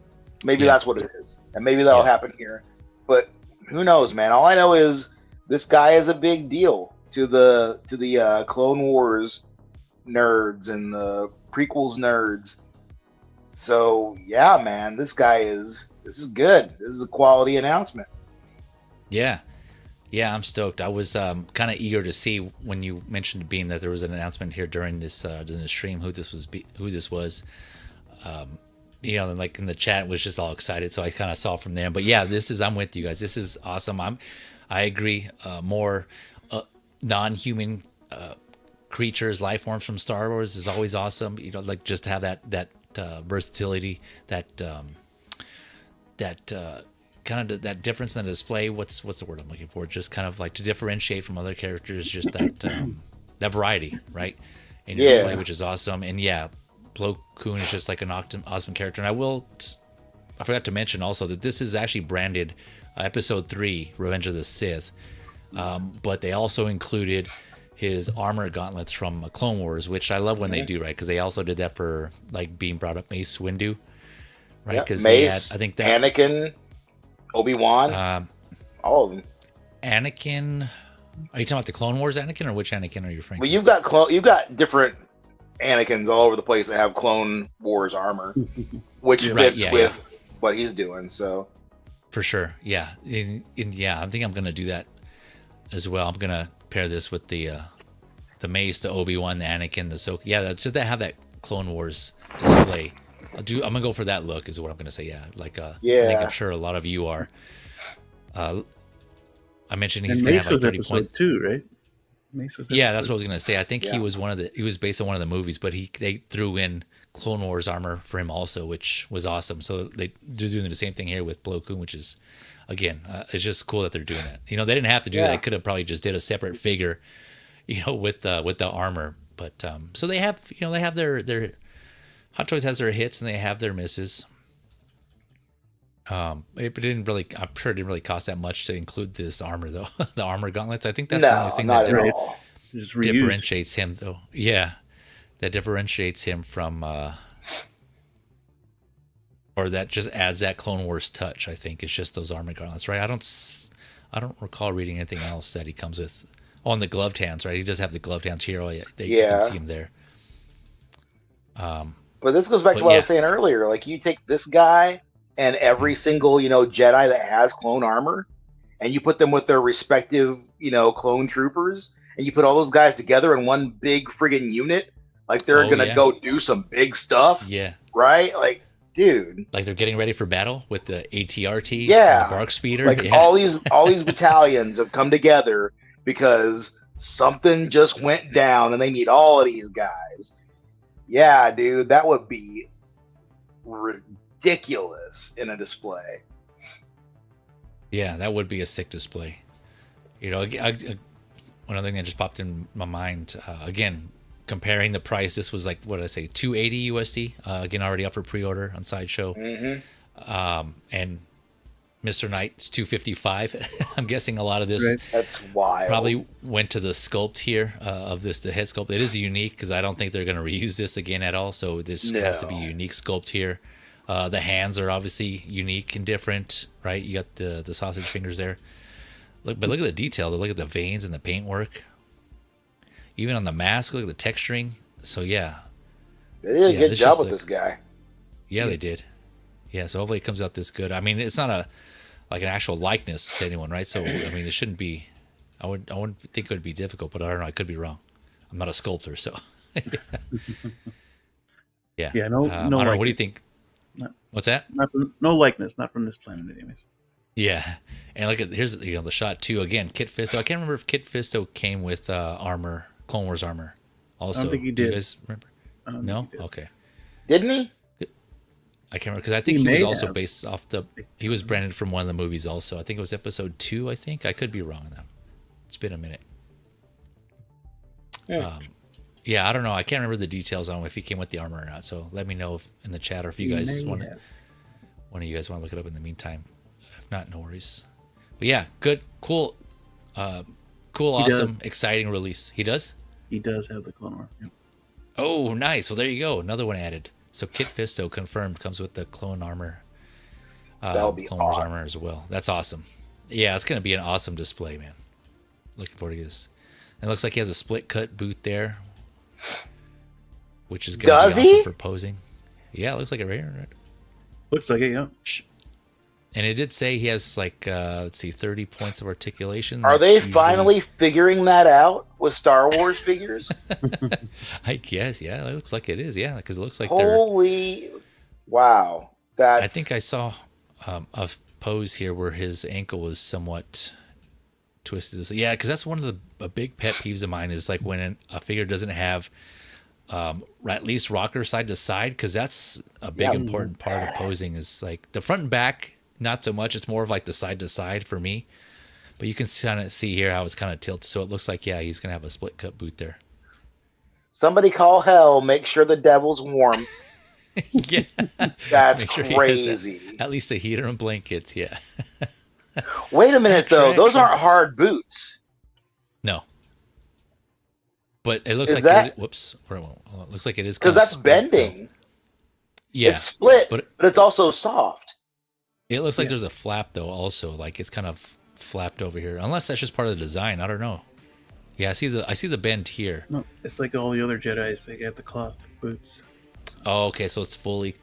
Maybe Yeah. that's what it is, and maybe that'll Yeah. happen here. But who knows, man? All I know is this guy is a big deal to the Clone Wars nerds and the prequels nerds. So yeah, man, this is good. This is a quality announcement. Yeah. Yeah, I'm stoked. I was kind of eager to see when you mentioned Beam that there was an announcement here during the stream who this was. Like in the chat was just all excited, so I kind of saw from there. But yeah, I'm with you guys. This is awesome. I agree. More non-human creatures, life forms from Star Wars is always awesome. Like just to have that versatility, that kind of that difference in the display. What's the word I'm looking for? Just kind of like to differentiate from other characters. Just that that variety, right? In your display, which is awesome. And yeah, Plo Koon is just like an awesome character. And I forgot to mention also that this is actually branded Episode 3, Revenge of the Sith. But they also included his armor gauntlets from Clone Wars, which I love when they do, right? Because they also did that for, like, being brought up Mace Windu, right? Because they had, Mace, I think that Anakin, Obi-Wan, all of them. Anakin. Are you talking about the Clone Wars Anakin, or which Anakin are you referring Well, to? you've got different Anakins all over the place that have Clone Wars armor, which fits with what he's doing. So for sure, yeah, I think I'm gonna do that as well. I'm gonna pair this with the Mace, the Obi-Wan, the Anakin, the Ahsoka. Yeah, that's just to have that Clone Wars display. I'm gonna go for that look, is what I'm gonna say. Yeah, like I think I'm sure a lot of you are. I mentioned he's gonna have like 30 points. 2, right? Mace was Yeah, that's what I was gonna say. I think he was he was based on one of the movies, but they threw in Clone Wars armor for him also, which was awesome. So they're doing the same thing here with Plo Koon, which is, again, it's just cool that they're doing that. They didn't have to do that. They could have probably just did a separate figure, with the armor. But so they have, they have their Hot Toys has their hits and they have their misses. It didn't really. I'm sure it didn't really cost that much to include this armor, though. The armor gauntlets. I think that's the only thing that differentiates him, though. Yeah, that differentiates him from, or that just adds that Clone Wars touch. I think it's just those armor gauntlets, right? I don't recall reading anything else that he comes with. On the gloved hands, right? He does have the gloved hands here. You can see him there. But this goes back to what I was saying earlier. Like, you take this guy and every single, Jedi that has clone armor, and you put them with their respective, clone troopers, and you put all those guys together in one big friggin' unit, like they're gonna go do some big stuff. Yeah. Right? Like, dude. Like they're getting ready for battle with the ATRT, the Bark Speeder. Like all these battalions have come together because something just went down and they need all of these guys. Yeah, dude, that would be ridiculous in a display. Yeah, that would be a sick display. You know, one other thing that just popped in my mind, again, comparing the price, this was like, what did I say, 280 USD, again, already up for pre-order on Sideshow. And Mr. Knight's 255. I'm guessing a lot of this That's wild. probably went to the sculpt here of this, the head sculpt. It is unique because I don't think they're going to reuse this again at all. So this has to be a unique sculpt here. The hands are obviously unique and different, right? You got the sausage fingers there. Look at the detail. Look at the veins and the paintwork. Even on the mask, look at the texturing. So yeah, they did a good job with this guy. Yeah, they did. Yeah, so hopefully it comes out this good. I mean, it's not an actual likeness to anyone, right? So I mean, it shouldn't be. I wouldn't think it would be difficult, but I don't know. I could be wrong. I'm not a sculptor, so. Yeah. Yeah. No. I don't know. What do you think? What's that? No likeness, not from this planet, anyways. Yeah, and look at here's the shot too. Again, Kit Fisto. I can't remember if Kit Fisto came with armor, Clone Wars armor. Also, I don't think he did. Do you guys remember? No. Okay. Didn't he? I can't remember because I think he was also based off he was branded from one of the movies also. I think it was episode 2, I think. I could be wrong on that. It's been a minute. Yeah, I don't know. I can't remember the details on if he came with the armor or not. So let me know in the chat or if you guys one of you guys want to look it up in the meantime. If not, no worries. But yeah, good, cool, awesome, exciting release. He does? He does have the Clone Wars. Yep. Oh, nice. Well, there you go. Another one added. So Kit Fisto confirmed comes with the clone armor. That'll be Clone Wars armor as well. That's awesome. Yeah, it's going to be an awesome display, man. Looking forward to this. It looks like he has a split cut boot there, which is going to be awesome for posing. Yeah, it looks like it right here. Right? Looks like it, yeah. And it did say he has like, let's see, 30 points of articulation. Are they finally figuring that out with Star Wars figures? I guess, yeah. It looks like it is, yeah, because it looks like wow. I think I saw a pose here where his ankle was somewhat twisted. Yeah, because that's one of the big pet peeves of mine is like when a figure doesn't have at least rocker side to side, because that's a big important part of posing is like the front and back. Not so much. It's more of like the side to side for me. But you can kind of see here how it's kind of tilted. So it looks like, yeah, he's going to have a split cut boot there. Somebody call hell. Make sure the devil's warm. Yeah. That's crazy. At least a heater and blankets. Yeah. Wait a minute, though. Those aren't hard boots. No. But it looks like it looks like it is because that's bending. Though. Yeah. It's split, but it's also soft. It looks like there's a flap though, also like it's kind of flapped over here. Unless that's just part of the design. I don't know. Yeah, I see the bend here. No, it's like all the other Jedis. They got the cloth boots. Oh, okay, so it's fully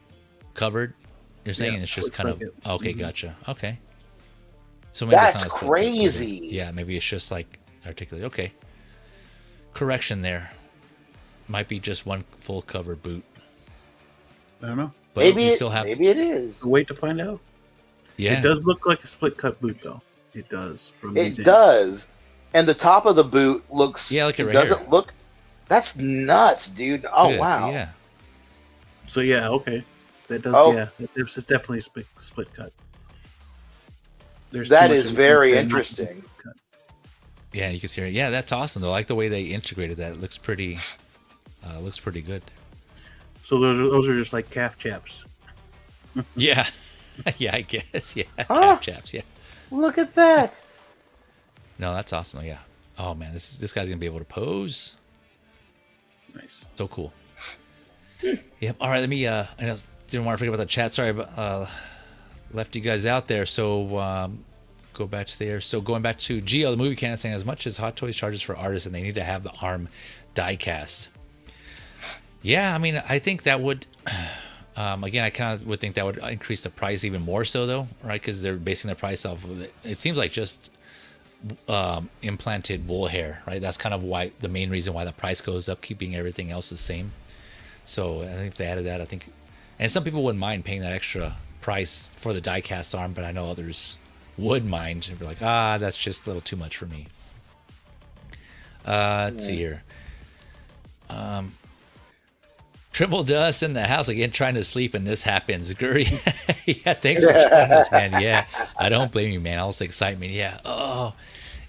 covered. You're saying it's just kind like of okay, gotcha. Okay. So maybe that's it's not crazy. Yeah, maybe it's just like articulated. Okay. Correction there. Might be just one full covered boot. I don't know. But maybe it is. Wait to find out. Yeah, it does look like a split cut boot, though. It does. It does, and the top of the boot looks. Yeah, look at right doesn't here. Look. That's nuts, dude. Oh wow. Yeah. So yeah, okay, that does. Oh. Yeah, it's definitely a split cut. That is very interesting. Yeah, you can see it. Yeah, that's awesome though. I like the way they integrated that. It looks pretty. Looks pretty good. So those are just like calf chaps. Yeah. Yeah, I guess. Yeah, calf chaps. Yeah. Look at that. No, that's awesome. Yeah. Oh man, this guy's gonna be able to pose. Nice. So cool. Yep. All right. Let me. I didn't want to forget about the chat. Sorry, but left you guys out there. So go back to there. So going back to Geo, the movie canon saying as much as Hot Toys charges for Artisan, they need to have the arm die cast. Yeah, I mean, I think that would. Again, I kind of would think that would increase the price even more so, though, right? Because they're basing their price off of it. It seems like just implanted wool hair, right? That's kind of why the main reason why the price goes up, keeping everything else the same. So I think if they added that, I think, and some people wouldn't mind paying that extra price for the die cast arm, but I know others would mind and be like, that's just a little too much for me. Let's see here. Trimble Dust in the house again, trying to sleep, and this happens. Guri, yeah, thanks for joining us, man. Yeah, I don't blame you, man. Also excitement. Yeah. Oh,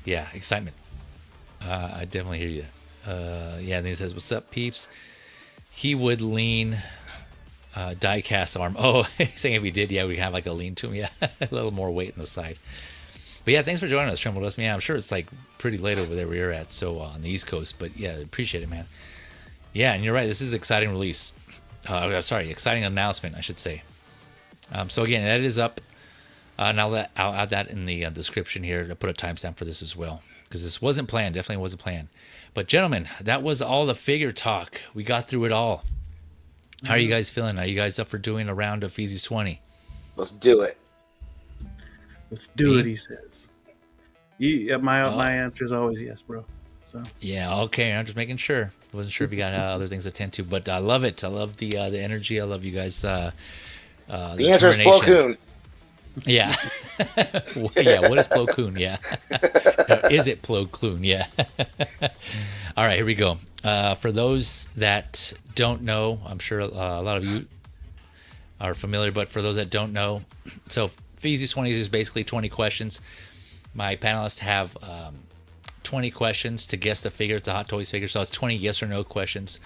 yeah, excitement. I definitely hear you. Yeah, and he says, "What's up, peeps?" He would lean. Die-cast arm. Oh, he's saying if we did, yeah, we have like a lean to him. Yeah, a little more weight in the side. But yeah, thanks for joining us, Trimble Dust. Man, I'm sure it's like pretty late over there where you're at, so on the East Coast. But yeah, appreciate it, man. Yeah, and you're right. This is an exciting release. Sorry, exciting announcement, I should say. So again, that is up. And I'll add that in the description here to put a timestamp for this as well, because this wasn't planned. Definitely wasn't planned. But gentlemen, that was all the figure talk. We got through it all. How are you guys feeling? Are you guys up for doing a round of Feezy's 20? Let's do it. Let's do it, he says. My answer is always yes, bro. So yeah, okay. I'm just making sure. I wasn't sure if you got other things to attend to, but I love it. I love the energy. I love you guys. The answer is Plo Koon. Yeah. Yeah. What is Plo Koon? Yeah. Is it Plo Koon? Yeah. All right, here we go. For those that don't know, I'm sure a lot of you are familiar, but for those that don't know, so Feezy's 20 is basically 20 questions. My panelists have 20 questions to guess the figure. It's a Hot Toys figure, so it's 20 yes or no questions.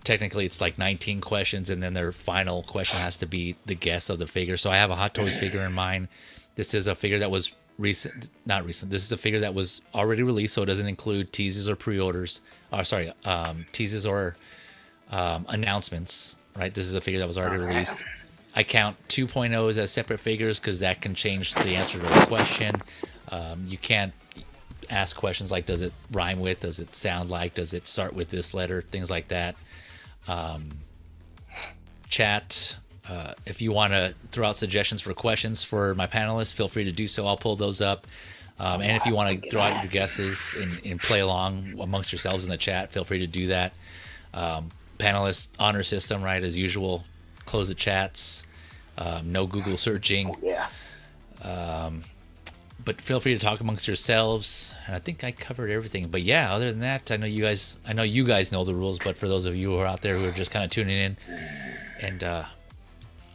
Technically, it's like 19 questions, and then their final question has to be the guess of the figure. So I have a Hot Toys figure in mind. This is a figure that was not recent. This is a figure that was already released, so it doesn't include teases or pre-orders. Teases or announcements, right? This is a figure that was already released. I count 2.0s as separate figures because that can change the answer to the question. You can't ask questions like, does it rhyme with, does it sound like, does it start with this letter, things like that. Chat, if you want to throw out suggestions for questions for my panelists, feel free to do so. I'll pull those up. And if you want to throw out your guesses and play along amongst yourselves in the chat, feel free to do that. Panelist honor system, right? As usual, close the chats. No Google searching. Yeah. But feel free to talk amongst yourselves. And I think I covered everything. But yeah, other than that, I know you guys know the rules. But for those of you who are out there who are just kind of tuning in and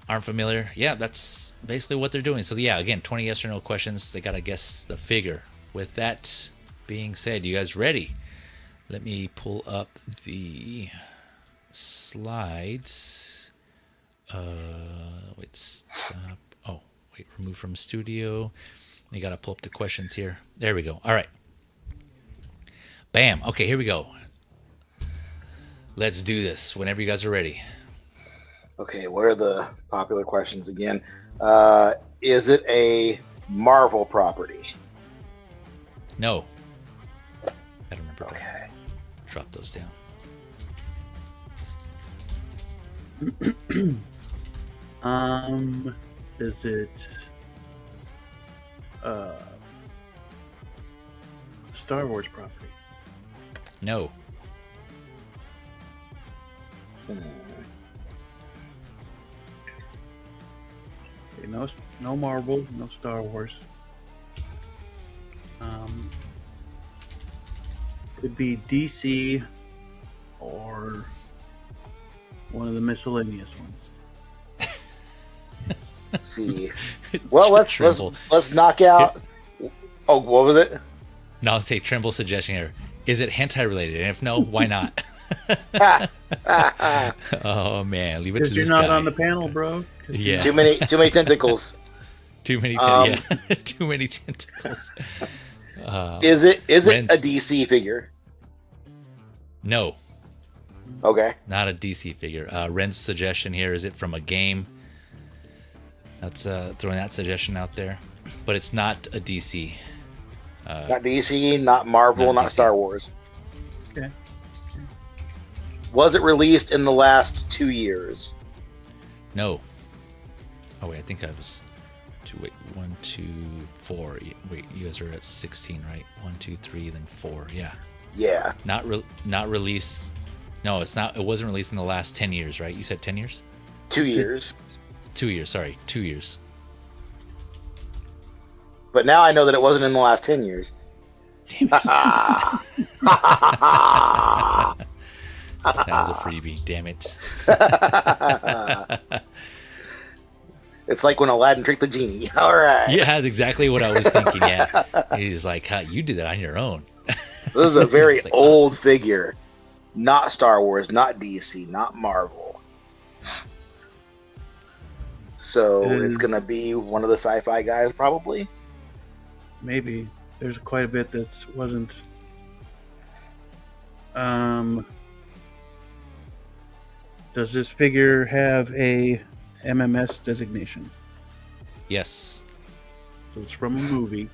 aren't familiar, yeah, that's basically what they're doing. So yeah, again, 20 yes or no questions. They gotta guess the figure. With that being said, you guys ready? Let me pull up the slides. Wait, stop. Oh, wait, remove from studio. You gotta pull up the questions here. There we go. All right. Bam. Okay, here we go. Let's do this whenever you guys are ready. Okay, what are the popular questions again? Is it a Marvel property? No. Gotta remember to Okay. drop those down. Is it Star Wars property? No. Hmm. Okay, no Marvel, no Star Wars. Could be DC or one of the miscellaneous ones. See. Well, let's knock out. Oh, what was it? No, I'll say Trimble suggestion here. Is it hentai related? And if no, why not? Oh man, leave it to Because this you're not guy. on the panel, bro. Yeah. Too many tentacles. Too many too many tentacles. Is it a Ren's- DC figure? No, Okay. not a DC figure. Ren's suggestion here, is it from a game? That's throwing that suggestion out there. But it's not a DC. Not DC, not Marvel, not not DC. Star Wars. Okay. Was it released in the last 2 years? No. Oh wait, I think I was. Wait, 1, 2, 4. Wait, you guys are at 16, right? 1, 2, 3, then 4. Yeah. Yeah. Not released. No, it's not. It wasn't released in the last 10 years, right? You said 10 years? 2 years. 2 years. Sorry, 2 years. But now I know that it wasn't in the last 10 years. Damn it. That was a freebie. Damn it. It's like when Aladdin tricked the genie. All right. Yeah, that's exactly what I was thinking. Yeah. He's like, you did that on your own. This is a very It's like, old figure. Not Star Wars, not DC, not Marvel. So it's going to be one of the sci-fi guys, probably? Maybe. There's quite a bit that wasn't. Does this figure have a MMS designation? Yes. So it's from a movie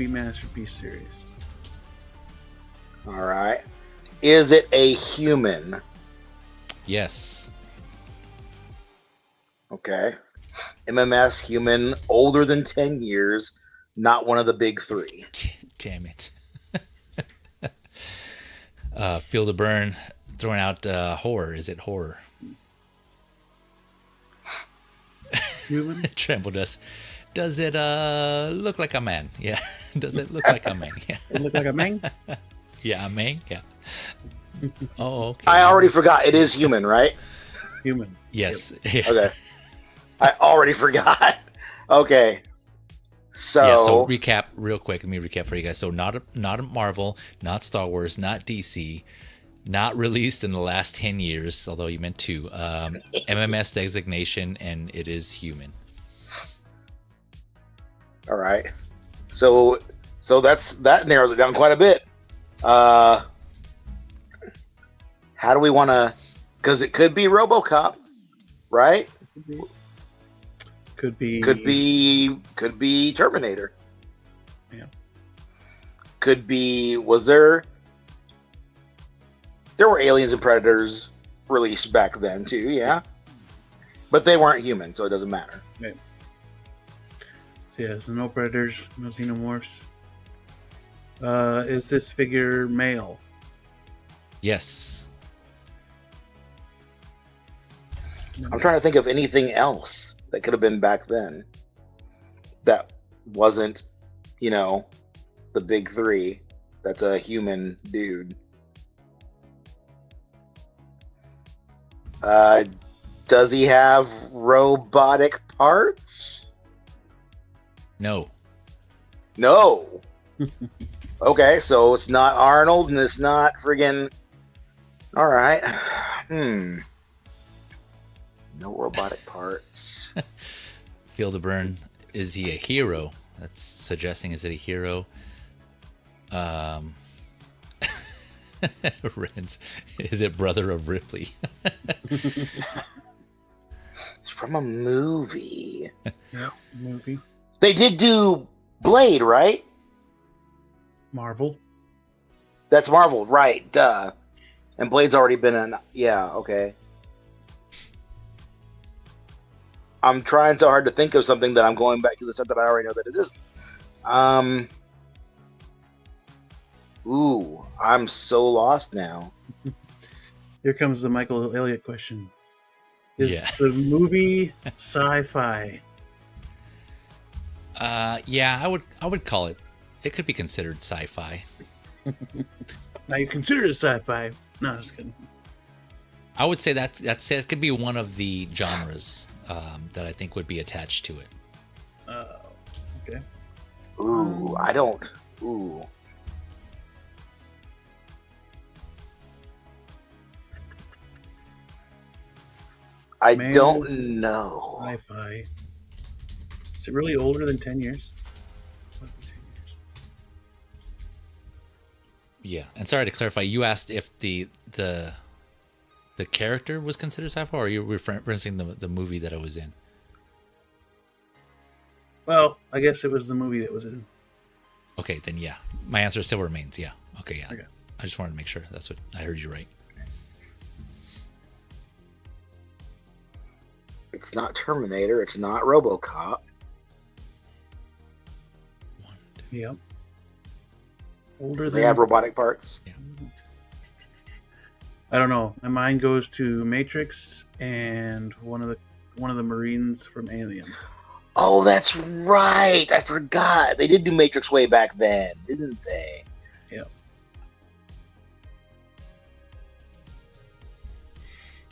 masterpiece series. All right. Is it a human? Yes. Okay. MMS, human, older than 10 years, not one of the big three. Damn it. Feel the burn. Throwing out horror. Is it horror? Human? Tremble does it look like a man? Yeah. Does it look like a man? Yeah. It look like a man? Yeah, a man? Yeah. Oh, okay. I already forgot. It is human, right? Human. Yes. Yep. Yeah. Okay. I already forgot. Okay. So, Yeah, so recap real quick. Let me recap for you guys. So not a Marvel, not Star Wars, not DC, not released in the last 10 years, although you meant 2. MMS designation, and it is human. all right. So that narrows it down quite a bit. How do we want to? Because it could be RoboCop, right? Could be Terminator. Yeah. Could be. There were aliens and predators released back then too, yeah. But they weren't human, so it doesn't matter. Right. So yeah, so no predators, no xenomorphs. Is this figure male? Yes. I'm trying to think of anything else that could have been back then that wasn't, the big three. That's a human dude. Does he have robotic parts? No. No. Okay, so it's not Arnold and it's not friggin'. All right. No robotic parts. Feel the burn. Is he a hero? That's suggesting, is it a hero? Ren's, is it brother of Ripley? It's from a movie. Yeah, movie. They did do Blade, right? Marvel. That's Marvel, right? Duh. And Blade's already been in. Yeah, okay. I'm trying so hard to think of something that I'm going back to the stuff that I already know that it isn't. Ooh, I'm so lost now. Here comes the Michael Elliott question. Is Yeah. the movie sci-fi? Yeah, I would call it. It could be considered sci-fi. Now you consider it sci-fi. No, just kidding. I would say that it could be one of the genres that I think would be attached to it. Okay. Ooh, I don't. Ooh. I Man. don't know. Sci-fi. Is it really older than 10 years? What, 10 years? Yeah, and sorry to clarify, you asked if the character was considered sci-fi, or are you referencing the movie that it was in? Well, I guess it was the movie that was in. Okay, then yeah, my answer still remains yeah. Okay, yeah. Okay. I just wanted to make sure that's what I heard you right. It's not Terminator. It's not RoboCop. Yep. Older They than. have robotic parts. I don't know. My mind goes to Matrix and one of the Marines from Alien. Oh, that's right. I forgot. They did do Matrix way back then, didn't they? Yep.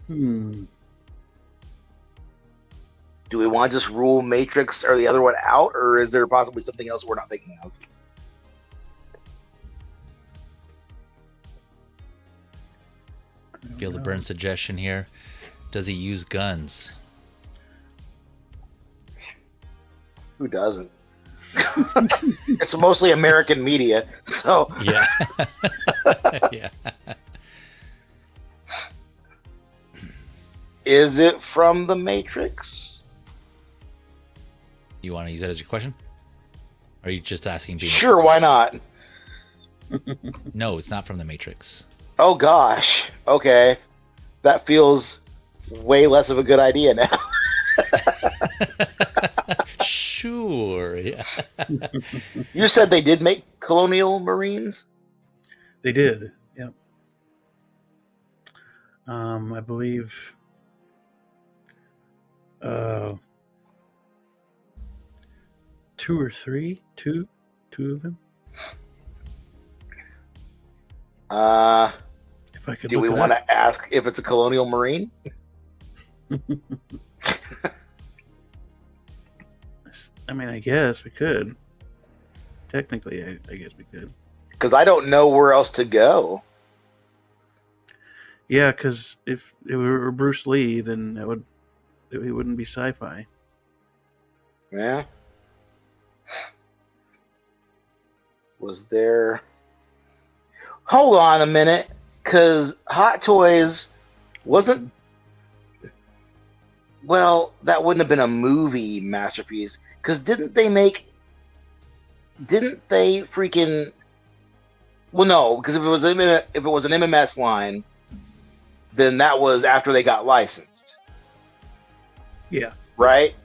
Hmm. Do we want to just rule Matrix or the other one out, or is there possibly something else we're not thinking of? Feel the burn suggestion here. Does he use guns? Who doesn't? It's mostly American media, so Yeah. Yeah. is it from the Matrix? You want to use that as your question? Or are you just asking being? Sure, why not? No, it's not from the Matrix. Oh gosh. Okay. That feels way less of a good idea now. Sure. Yeah. You said they did make Colonial Marines? They did. Yep. I believe. Two or three, two of them. If I could. Do we want to ask if it's a Colonial Marine? I mean, I guess we could. Technically, I guess we could. Because I don't know where else to go. Yeah, because if it were Bruce Lee, then it wouldn't be sci-fi. Yeah. Was there... Hold on a minute, because Hot Toys wasn't... Well, that wouldn't have been a movie masterpiece. Because didn't they freaking... Well, no, because if it was an MMS line, then that was after they got licensed. Yeah. Right?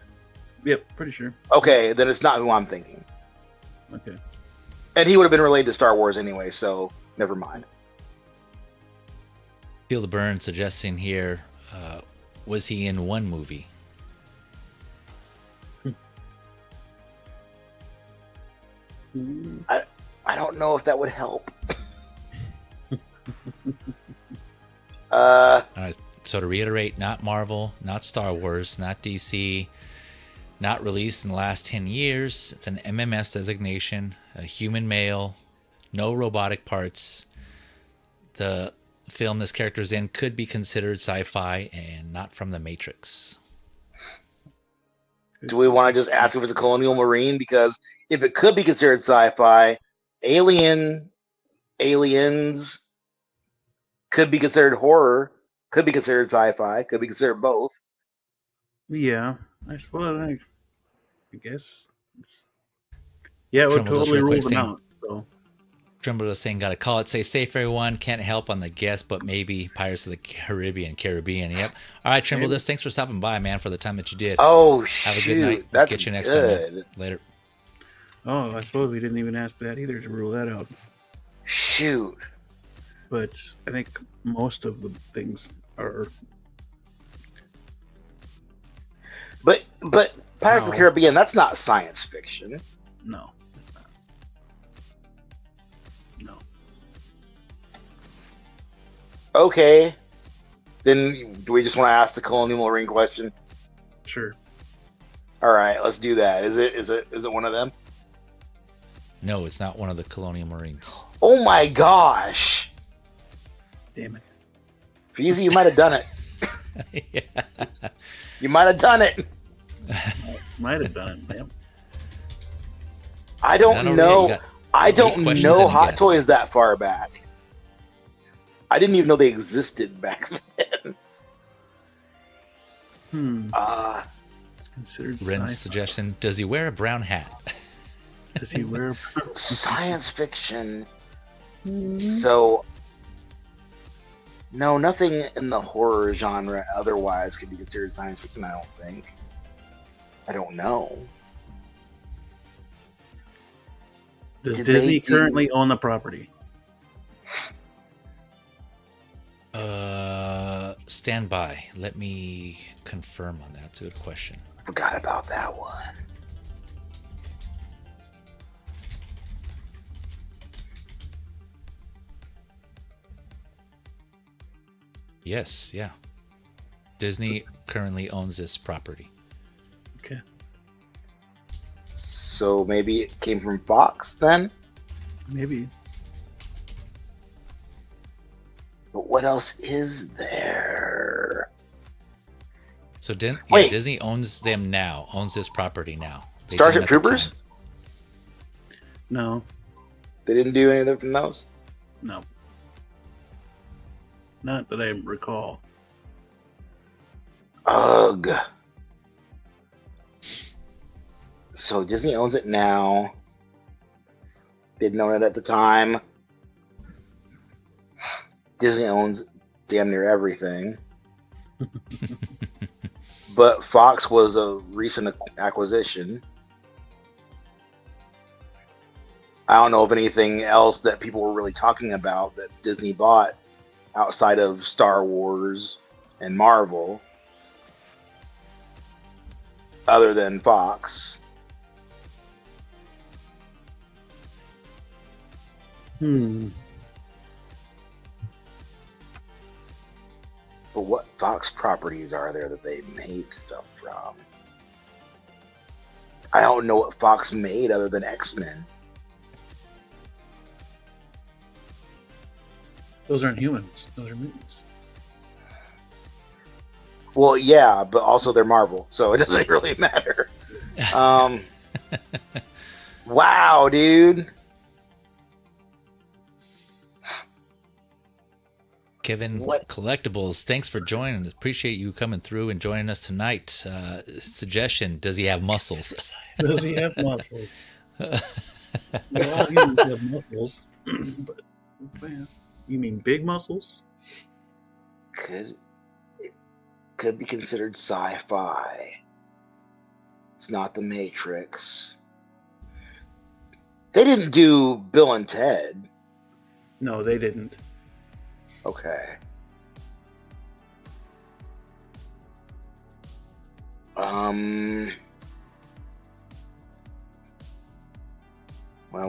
Yep, pretty sure. Okay, then it's not who I'm thinking. Okay. And he would have been related to Star Wars anyway, so never mind. Feel the burn suggesting here, was he in one movie? I don't know if that would help. All right, so to reiterate, not Marvel, not Star Wars, not DC, not released in the last 10 years. It's an MMS designation, a human male, no robotic parts. The film this character is in could be considered sci-fi and not from the Matrix. Do we want to just ask if it's a Colonial Marine? Because if it could be considered sci-fi, Aliens could be considered horror, could be considered sci-fi, could be considered both. Yeah, I suppose. I guess. Yeah, it would Trimble just totally real rule quick them saying- out. So. Trimble is saying, gotta call it. Say safe, everyone. Can't help on the guess, but maybe Pirates of the Caribbean. Yep. All right, Trimble, just thanks for stopping by, man, for the time that you did. Oh, Have a shoot. good night. That's Get you next good. time, man. Later. Oh, I suppose we didn't even ask that either to rule that out. Shoot. But I think most of the things are. But Pirates of the Caribbean, that's not science fiction. No, it's not. No. Okay. Then do we just want to ask the Colonial Marine question? Sure. All right, let's do that. Is it one of them? No, it's not one of the Colonial Marines. Oh my gosh. Damn it. Feezy, you might have done it. Yeah. You might have done it. Might have done it, man. I don't know. I don't questions know and a Hot guess. Toys that far back. I didn't even know they existed back then. It's considered Ren's sci-fi. suggestion: does he wear a brown hat? Does he wear? Science fiction. So, no, nothing in the horror genre otherwise could be considered science fiction, I don't think. I don't know. Does Did Disney they do- currently own the property? Stand by. Let me confirm on that. It's a good question. Forgot about that one. Yes, yeah. Disney currently owns this property. Okay. So maybe it came from Fox then? Maybe. But what else is there? So Wait. Disney owns them now, owns this property now. They didn't Starship at the Troopers? time. No. They didn't do anything from those? No. Not that I recall. Ugh. So Disney owns it now. Didn't own it at the time. Disney owns damn near everything. But Fox was a recent acquisition. I don't know of anything else that people were really talking about that Disney bought outside of Star Wars and Marvel, other than Fox. But what Fox properties are there that they made stuff from? I don't know what Fox made other than X-Men. Those aren't humans. Those are mutants. Well, yeah, but also they're Marvel, so it doesn't really matter. Wow, dude. Kevin Collectibles, thanks for joining us. Appreciate you coming through and joining us tonight. Suggestion, does he have muscles? Does he have muscles? Well, all humans have muscles. But well, you mean big muscles? Could be considered sci-fi. It's not the Matrix. They didn't do Bill and Ted. No, they didn't. Okay. Well,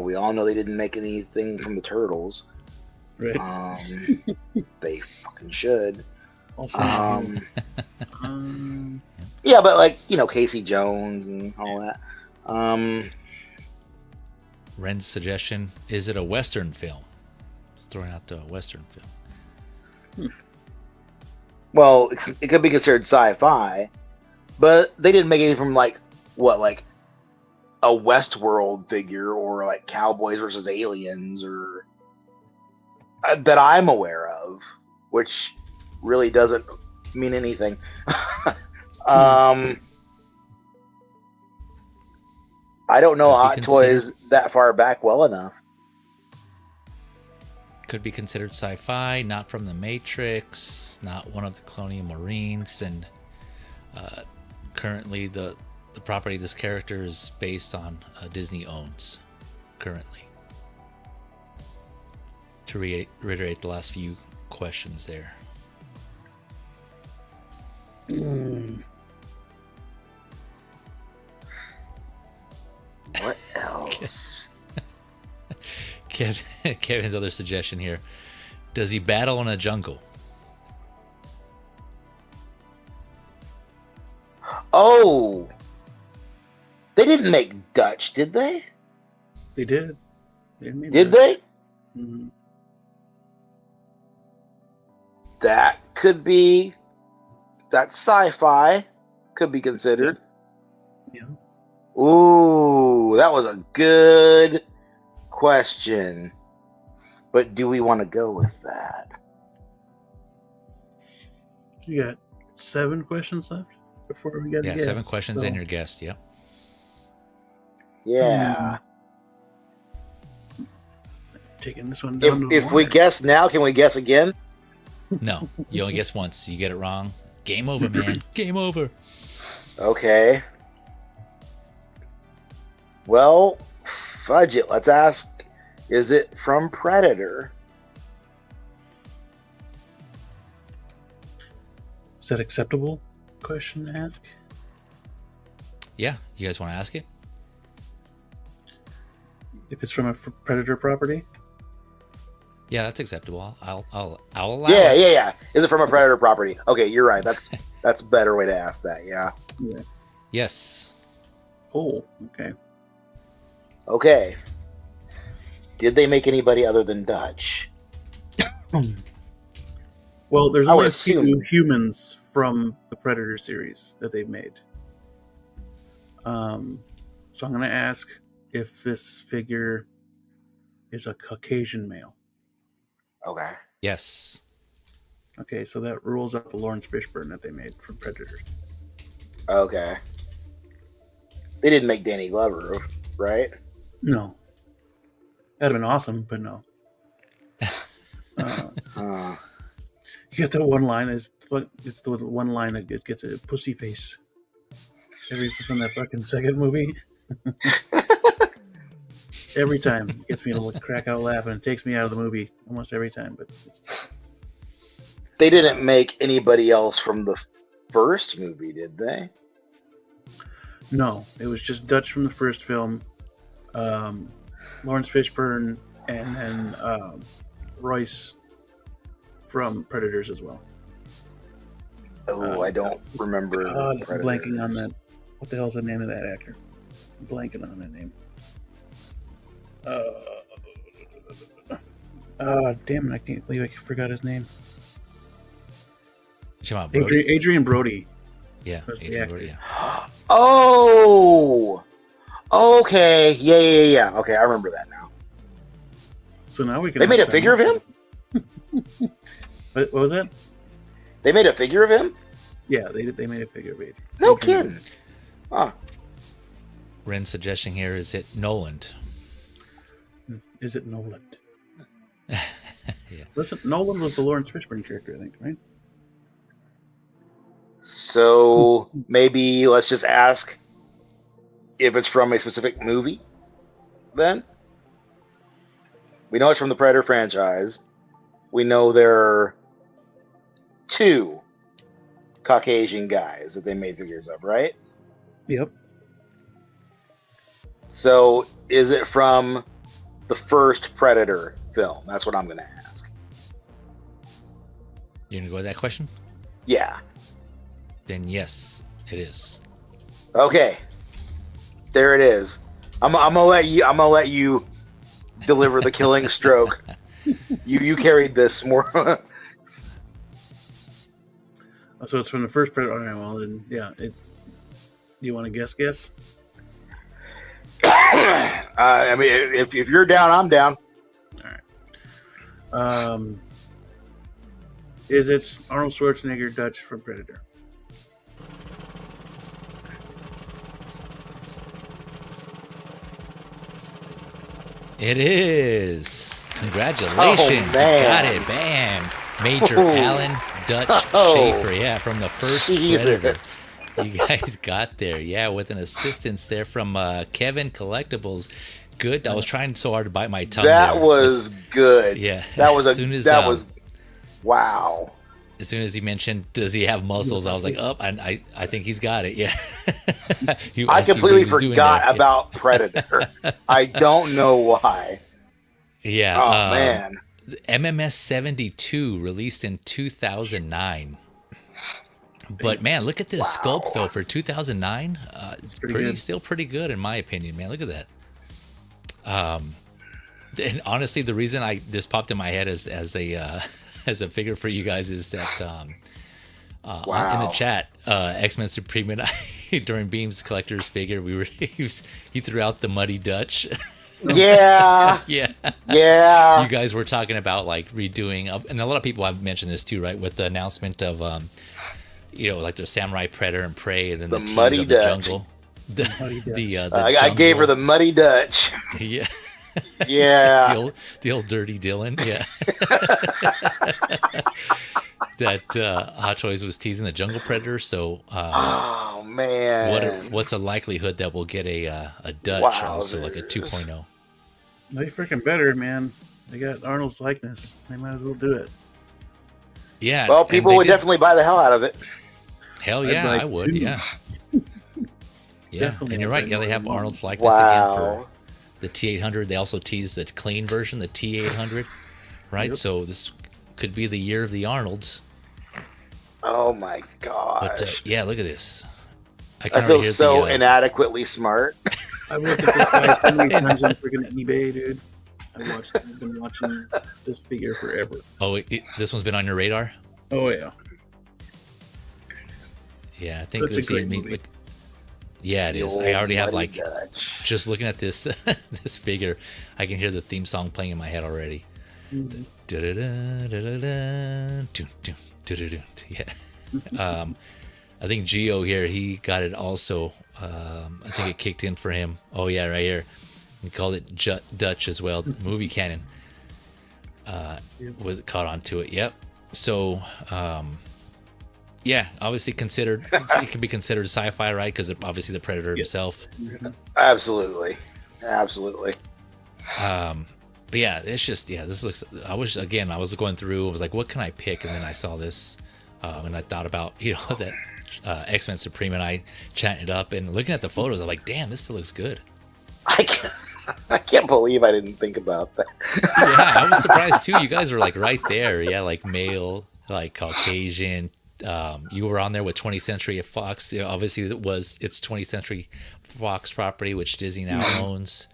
we all know they didn't make anything from the Turtles. Right. They fucking should. Also, yeah, but like, Casey Jones and all that. Ren's suggestion, is it a Western film? Throwing out the Western film. Well, it could be considered sci-fi, but they didn't make anything from like a Westworld figure or like Cowboys versus Aliens or that I'm aware of, which really doesn't mean anything. I don't know Hot Toys that far back well enough. Could be considered sci-fi, not from the Matrix, not one of the Colonial Marines, and currently the property this character is based on Disney owns currently. To reiterate the last few questions there. What else? Kevin's other suggestion here. Does he battle in a jungle? Oh! They didn't make Dutch, did they? they did. Did they? Mm-hmm. That could be... That's sci-fi. Could be considered. Yeah. Ooh, that was a good question. But do we want to go with that? You got 7 questions left before we get a guess. 7 questions and your guess, yep. Yeah. Taking this one down If we guess now, can we guess again? No, you only guess once. You get it wrong, game over, man. Game over. Okay. Well, fudge it. Let's ask, is it from Predator? Is that acceptable question to ask? Yeah, you guys want to ask it? If it's from a Predator property? Yeah, that's acceptable. I'll allow Yeah, it. yeah, yeah. Is it from a Predator property? Okay, you're right. That's a better way to ask that. Yeah. Yeah. Yes. Oh, okay. Okay. Did they make anybody other than Dutch? Well, there's I would only a assume. few humans from the Predator series that they've made. So I'm going to ask if this figure is a Caucasian male. Okay. Yes. Okay, so that rules out the Lawrence Fishburne that they made from Predators. Okay. They didn't make Danny Glover, right? No. That'd have been awesome, but no. You get the one line it's the one line that gets a pussy face from that fucking second movie. Every time it gets me to crack out laughing. It takes me out of the movie almost every time. But they didn't make anybody else from the first movie, did they? No, it was just Dutch from the first film, Lawrence Fishburne, and then Royce from Predators as well. Oh, I don't remember. I'm blanking on that. What the hell's the name of that actor? I'm blanking on that name. Damn it! I can't believe I forgot his name. Adrian Brody. Yeah, Adrian Brody. Yeah. Oh, okay, yeah. Okay, I remember that now. So now we can. They made a figure of him. What was that? They made a figure of him. Yeah, they made a figure of Adrian. No kidding. Huh. Ren's suggestion here is it Noland. Is it Noland? Yeah. Listen, Noland was the Lawrence Fishburne character, I think, right? So maybe let's just ask if it's from a specific movie. Then we know it's from the Predator franchise. We know there are 2 Caucasian guys that they made figures of, right? Yep. So is it from the first Predator film? That's what I'm going to ask. You gonna go with that question? Yeah. Then yes, it is. Okay. There it is. I'm gonna let you deliver the killing stroke. You carried this more. So it's from the first Predator. All right, well then, yeah. You want to guess? I mean, if you're down, I'm down. All right. Is it Arnold Schwarzenegger, Dutch from Predator? It is. Congratulations. Oh, you got it. Bam. Major Alan Dutch Schaefer. Yeah, from the first Predator. You guys got there. Yeah, with an assistance there from Kevin Collectibles. Good. I was trying so hard to bite my tongue. That was good. Yeah. That was wow. As soon as he mentioned, does he have muscles? I was like, I think he's got it. Yeah. I completely forgot about Predator. I don't know why. Yeah. Oh, man. MMS 72 released in 2009. But man, look at this sculpt though for 2009. It's still pretty good in my opinion, man. Look at that. And honestly, the reason this popped in my head as a figure for you guys is that in the chat, X-Men Supreme and I, during Beam's collector's figure, he threw out the Muddy Dutch. Yeah. Yeah. You guys were talking about like redoing, and a lot of people have mentioned this too, right? With the announcement of, like the Samurai Predator and Prey, and then the Muddy of Dutch. The jungle. I gave her the Muddy Dutch. Yeah. Yeah. the old Dirty Dylan. Yeah. That Hot Toys was teasing the Jungle Predator. So, oh man, what's a likelihood that we'll get a Dutch also, like a 2.0? They freaking better, man. They got Arnold's likeness. They might as well do it. Yeah. Well, people would definitely buy the hell out of it. Hell yeah, I would. Yeah. Yeah, Definitely. and you're right. Yeah, they have Arnold's likeness again for the T800. They also teased the clean version, the T800. right? Yep. So this could be the year of the Arnolds. Oh my But gosh. yeah, look at this. I I can already feel hear so the. inadequately smart. I've looked at this guy so many And- times on freaking eBay, dude. I've been watching this figure forever. oh, this one's been on your radar. Oh yeah, Yeah, I think such a let's see. great movie. Yeah, it The is. I old already have Mighty like Dutch. just looking at this this figure. I can hear the theme song playing in my head already. Mhm. Yeah. I think Geo here, he got it also. I think it kicked in for him. Oh yeah, right here. He called it Dutch as well. Movie canon was caught on to it. Yep. So yeah, obviously considered. It can be considered sci-fi, right? Because obviously the Predator himself. Absolutely. Absolutely. But yeah, it's just this looks. I was going through. I was like, what can I pick? And then I saw this, and I thought about that X-Men Supreme, and I chatted it up and looking at the photos. I'm like, damn, this still looks good. I can't believe I didn't think about that. Yeah, I was surprised too. You guys were like right there. Yeah, like male, like Caucasian. You were on there with 20th Century Fox. Obviously, it's 20th Century Fox property, which Disney now owns.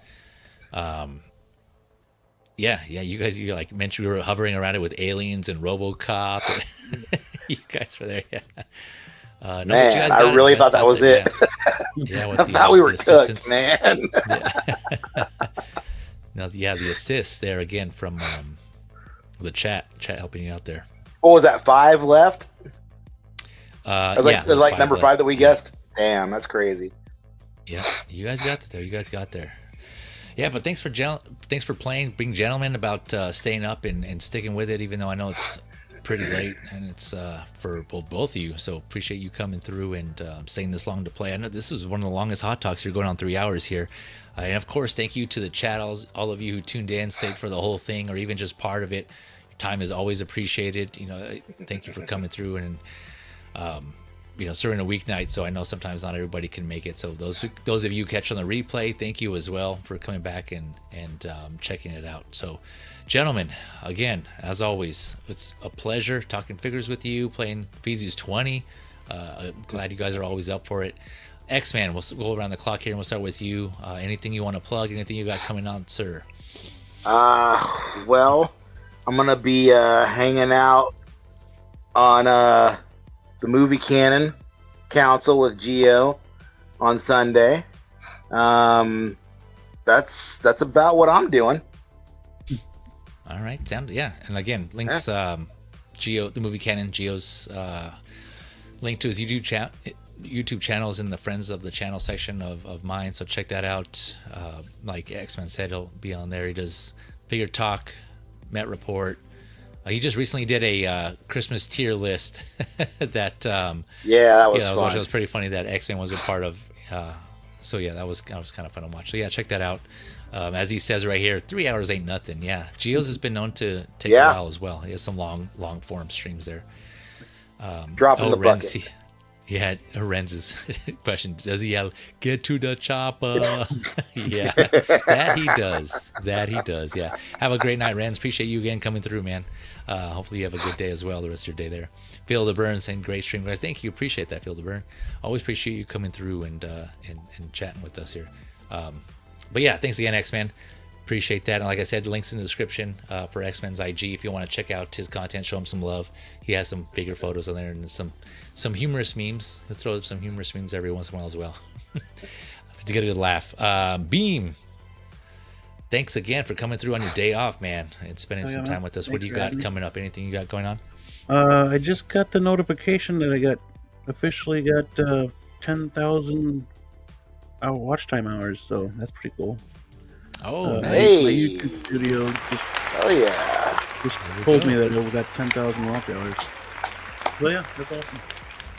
Yeah, you guys, you like mentioned we were hovering around it with Aliens and RoboCop. You guys were there, yeah. No, but you Man, guys I got really You guys thought that got was there, it. Yeah, with I the, thought we were the cooked, assistance. man. Yeah. Now, yeah, the assists there again from the chat helping you out there. What was that? 5 left? Yeah, There's like number 5 that we Yeah. guessed. Damn, that's crazy. Yeah, you guys got there. You guys got there. Yeah, but thanks for playing, being gentlemen about staying up and sticking with it, even though I know it's pretty late and it's for both of you. So appreciate you coming through and staying this long to play. I know this was one of the longest hot talks. You're going on 3 hours here. And of course, thank you to the chat, all of you who tuned in, stayed for the whole thing, or even just part of it. Your time is always appreciated. Thank you for coming through and during a weeknight, so I know sometimes not everybody can make it. So those of you who catch on the replay, thank you as well for coming back and checking it out. So, gentlemen, again, as always, it's a pleasure talking figures with you, playing Feezy's 20. I'm glad you guys are always up for it. X-Man, we'll go around the clock here and we'll start with you. Anything you want to plug? Anything you got coming on, sir? Well, I'm gonna be hanging out on the Movie Canon Council with Geo on Sunday. That's about what I'm doing. All right, and again, links Geo, the Movie Canon, Geo's link to his YouTube channel is in the Friends of the Channel section of mine, so check that out. Like X-Men said, he'll be on there. He does figure talk, Met Report. He just recently did a Christmas tier list that that was I was fun. watching. It was pretty funny that X-Men was a part of. So yeah, that was kind of fun to watch. So yeah, check that out. As he says right here, 3 hours ain't nothing. Yeah, Geo's has been known to take a while as well. He has some long form streams there. Dropping the bucket. Yeah, Renz's question, does he yell, get to the chopper? Yeah, that he does. Yeah. Have a great night, Renz. Appreciate you again coming through, man. Hopefully you have a good day as well, the rest of your day there. Feel the Burn saying great stream, guys. Thank you. Appreciate that, Feel the Burn. Always appreciate you coming through and chatting with us here. But yeah, thanks again, X-Man. Appreciate that. And like I said, links in the description for X-Men's IG if you want to check out his content, show him some love. He has some figure photos on there and some humorous memes. He'll throw up some humorous memes every once in a while as well to get a good laugh. Beam, thanks again for coming through on your day off, man, and spending some time with us. What do you got coming up? Anything you got going on? I just got the notification that I officially got 10,000 watch time hours, so that's pretty cool. Oh, nice. Hey. My YouTube studio just told me that I got 10,000 watch hours. Well, yeah, that's awesome.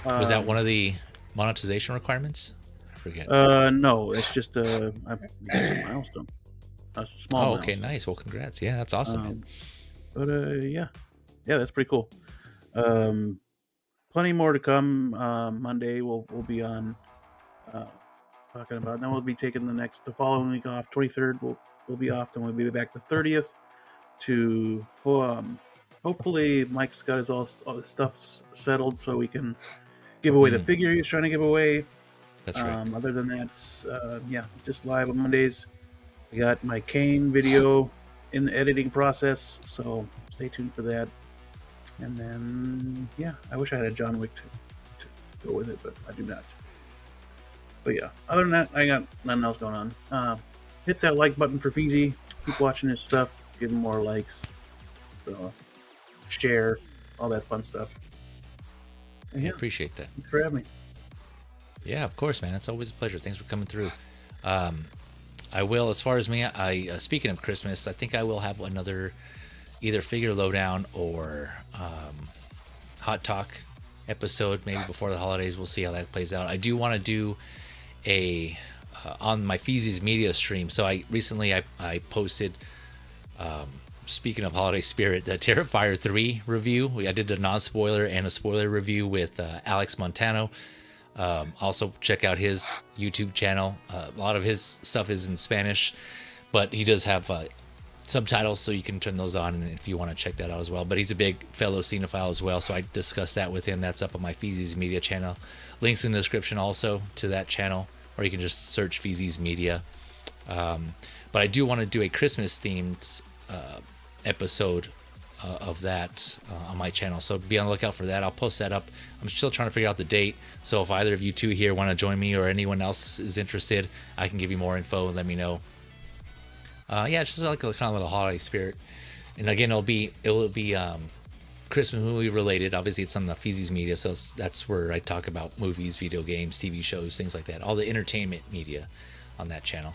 Was that one of the monetization requirements? I forget. No, it's just a milestone. A small okay, milestone. nice. Well, congrats. Yeah, that's awesome, man. But yeah, that's pretty cool. Plenty more to come. Monday we'll be on talking about. Then we'll be taking the following week off. 23rd we'll be off. Then we'll be back the 30th. to hopefully Mike's got all his stuff settled so we can give away the figure he's trying to give away. That's right. Other than that, yeah, just live on Mondays. I got my Kane video in the editing process, so stay tuned for that. And then, yeah, I wish I had a John Wick to go with it, but I do not. But yeah, other than that, I got nothing else going on. Hit that like button for Feezy. Keep watching his stuff. Give him more likes. So, share, all that fun stuff. And I yeah, appreciate that. thanks for having me. Yeah, of course, man. It's always a pleasure. Thanks for coming through. I will, as far as me, speaking of Christmas, I think I will have another either figure lowdown or hot talk episode maybe before the holidays. We'll see how that plays out. I do want to do a on my Feezy's media stream. So I recently I posted speaking of holiday spirit, the Terrifier 3 review. I did a non-spoiler and a spoiler review with Alex Montano. Also check out his YouTube channel. A lot of his stuff is in Spanish, but he does have subtitles, so you can turn those on and if you want to check that out as well. But he's a big fellow cinephile as well, so I discussed that with him. That's up on my Feezy's Media channel. Links in the description also to that channel, or you can just search Feezy's Media. But I do want to do a Christmas themed episode of that on my channel, so be on the lookout for that. I'll post that up. I'm still trying to figure out the date, so if either of you two here want to join me or anyone else is interested, I can give you more info and let me know. Yeah, it's just like a kind of little holiday spirit. And again, it'll be Christmas movie related. Obviously, it's on the Feezy's Media, so that's where I talk about movies, video games, TV shows, things like that. All the entertainment media on that channel.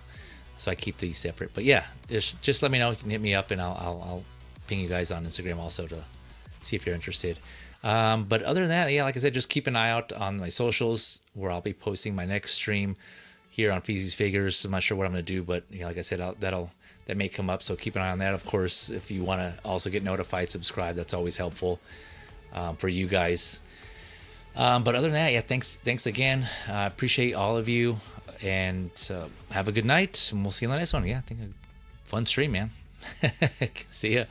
So I keep these separate. But yeah, just let me know. You can hit me up, and I'll ping you guys on Instagram also to see if you're interested. But other than that, yeah, like I said, just keep an eye out on my socials where I'll be posting my next stream here on Feezy's Figures. I'm not sure what I'm going to do, but like I said, that may come up, so keep an eye on that. Of course, if you want to also get notified, subscribe. That's always helpful for you guys. But other than that, yeah, thanks again. I appreciate all of you, and have a good night, and we'll see you in the next one. Yeah, I think a fun stream, man. See ya.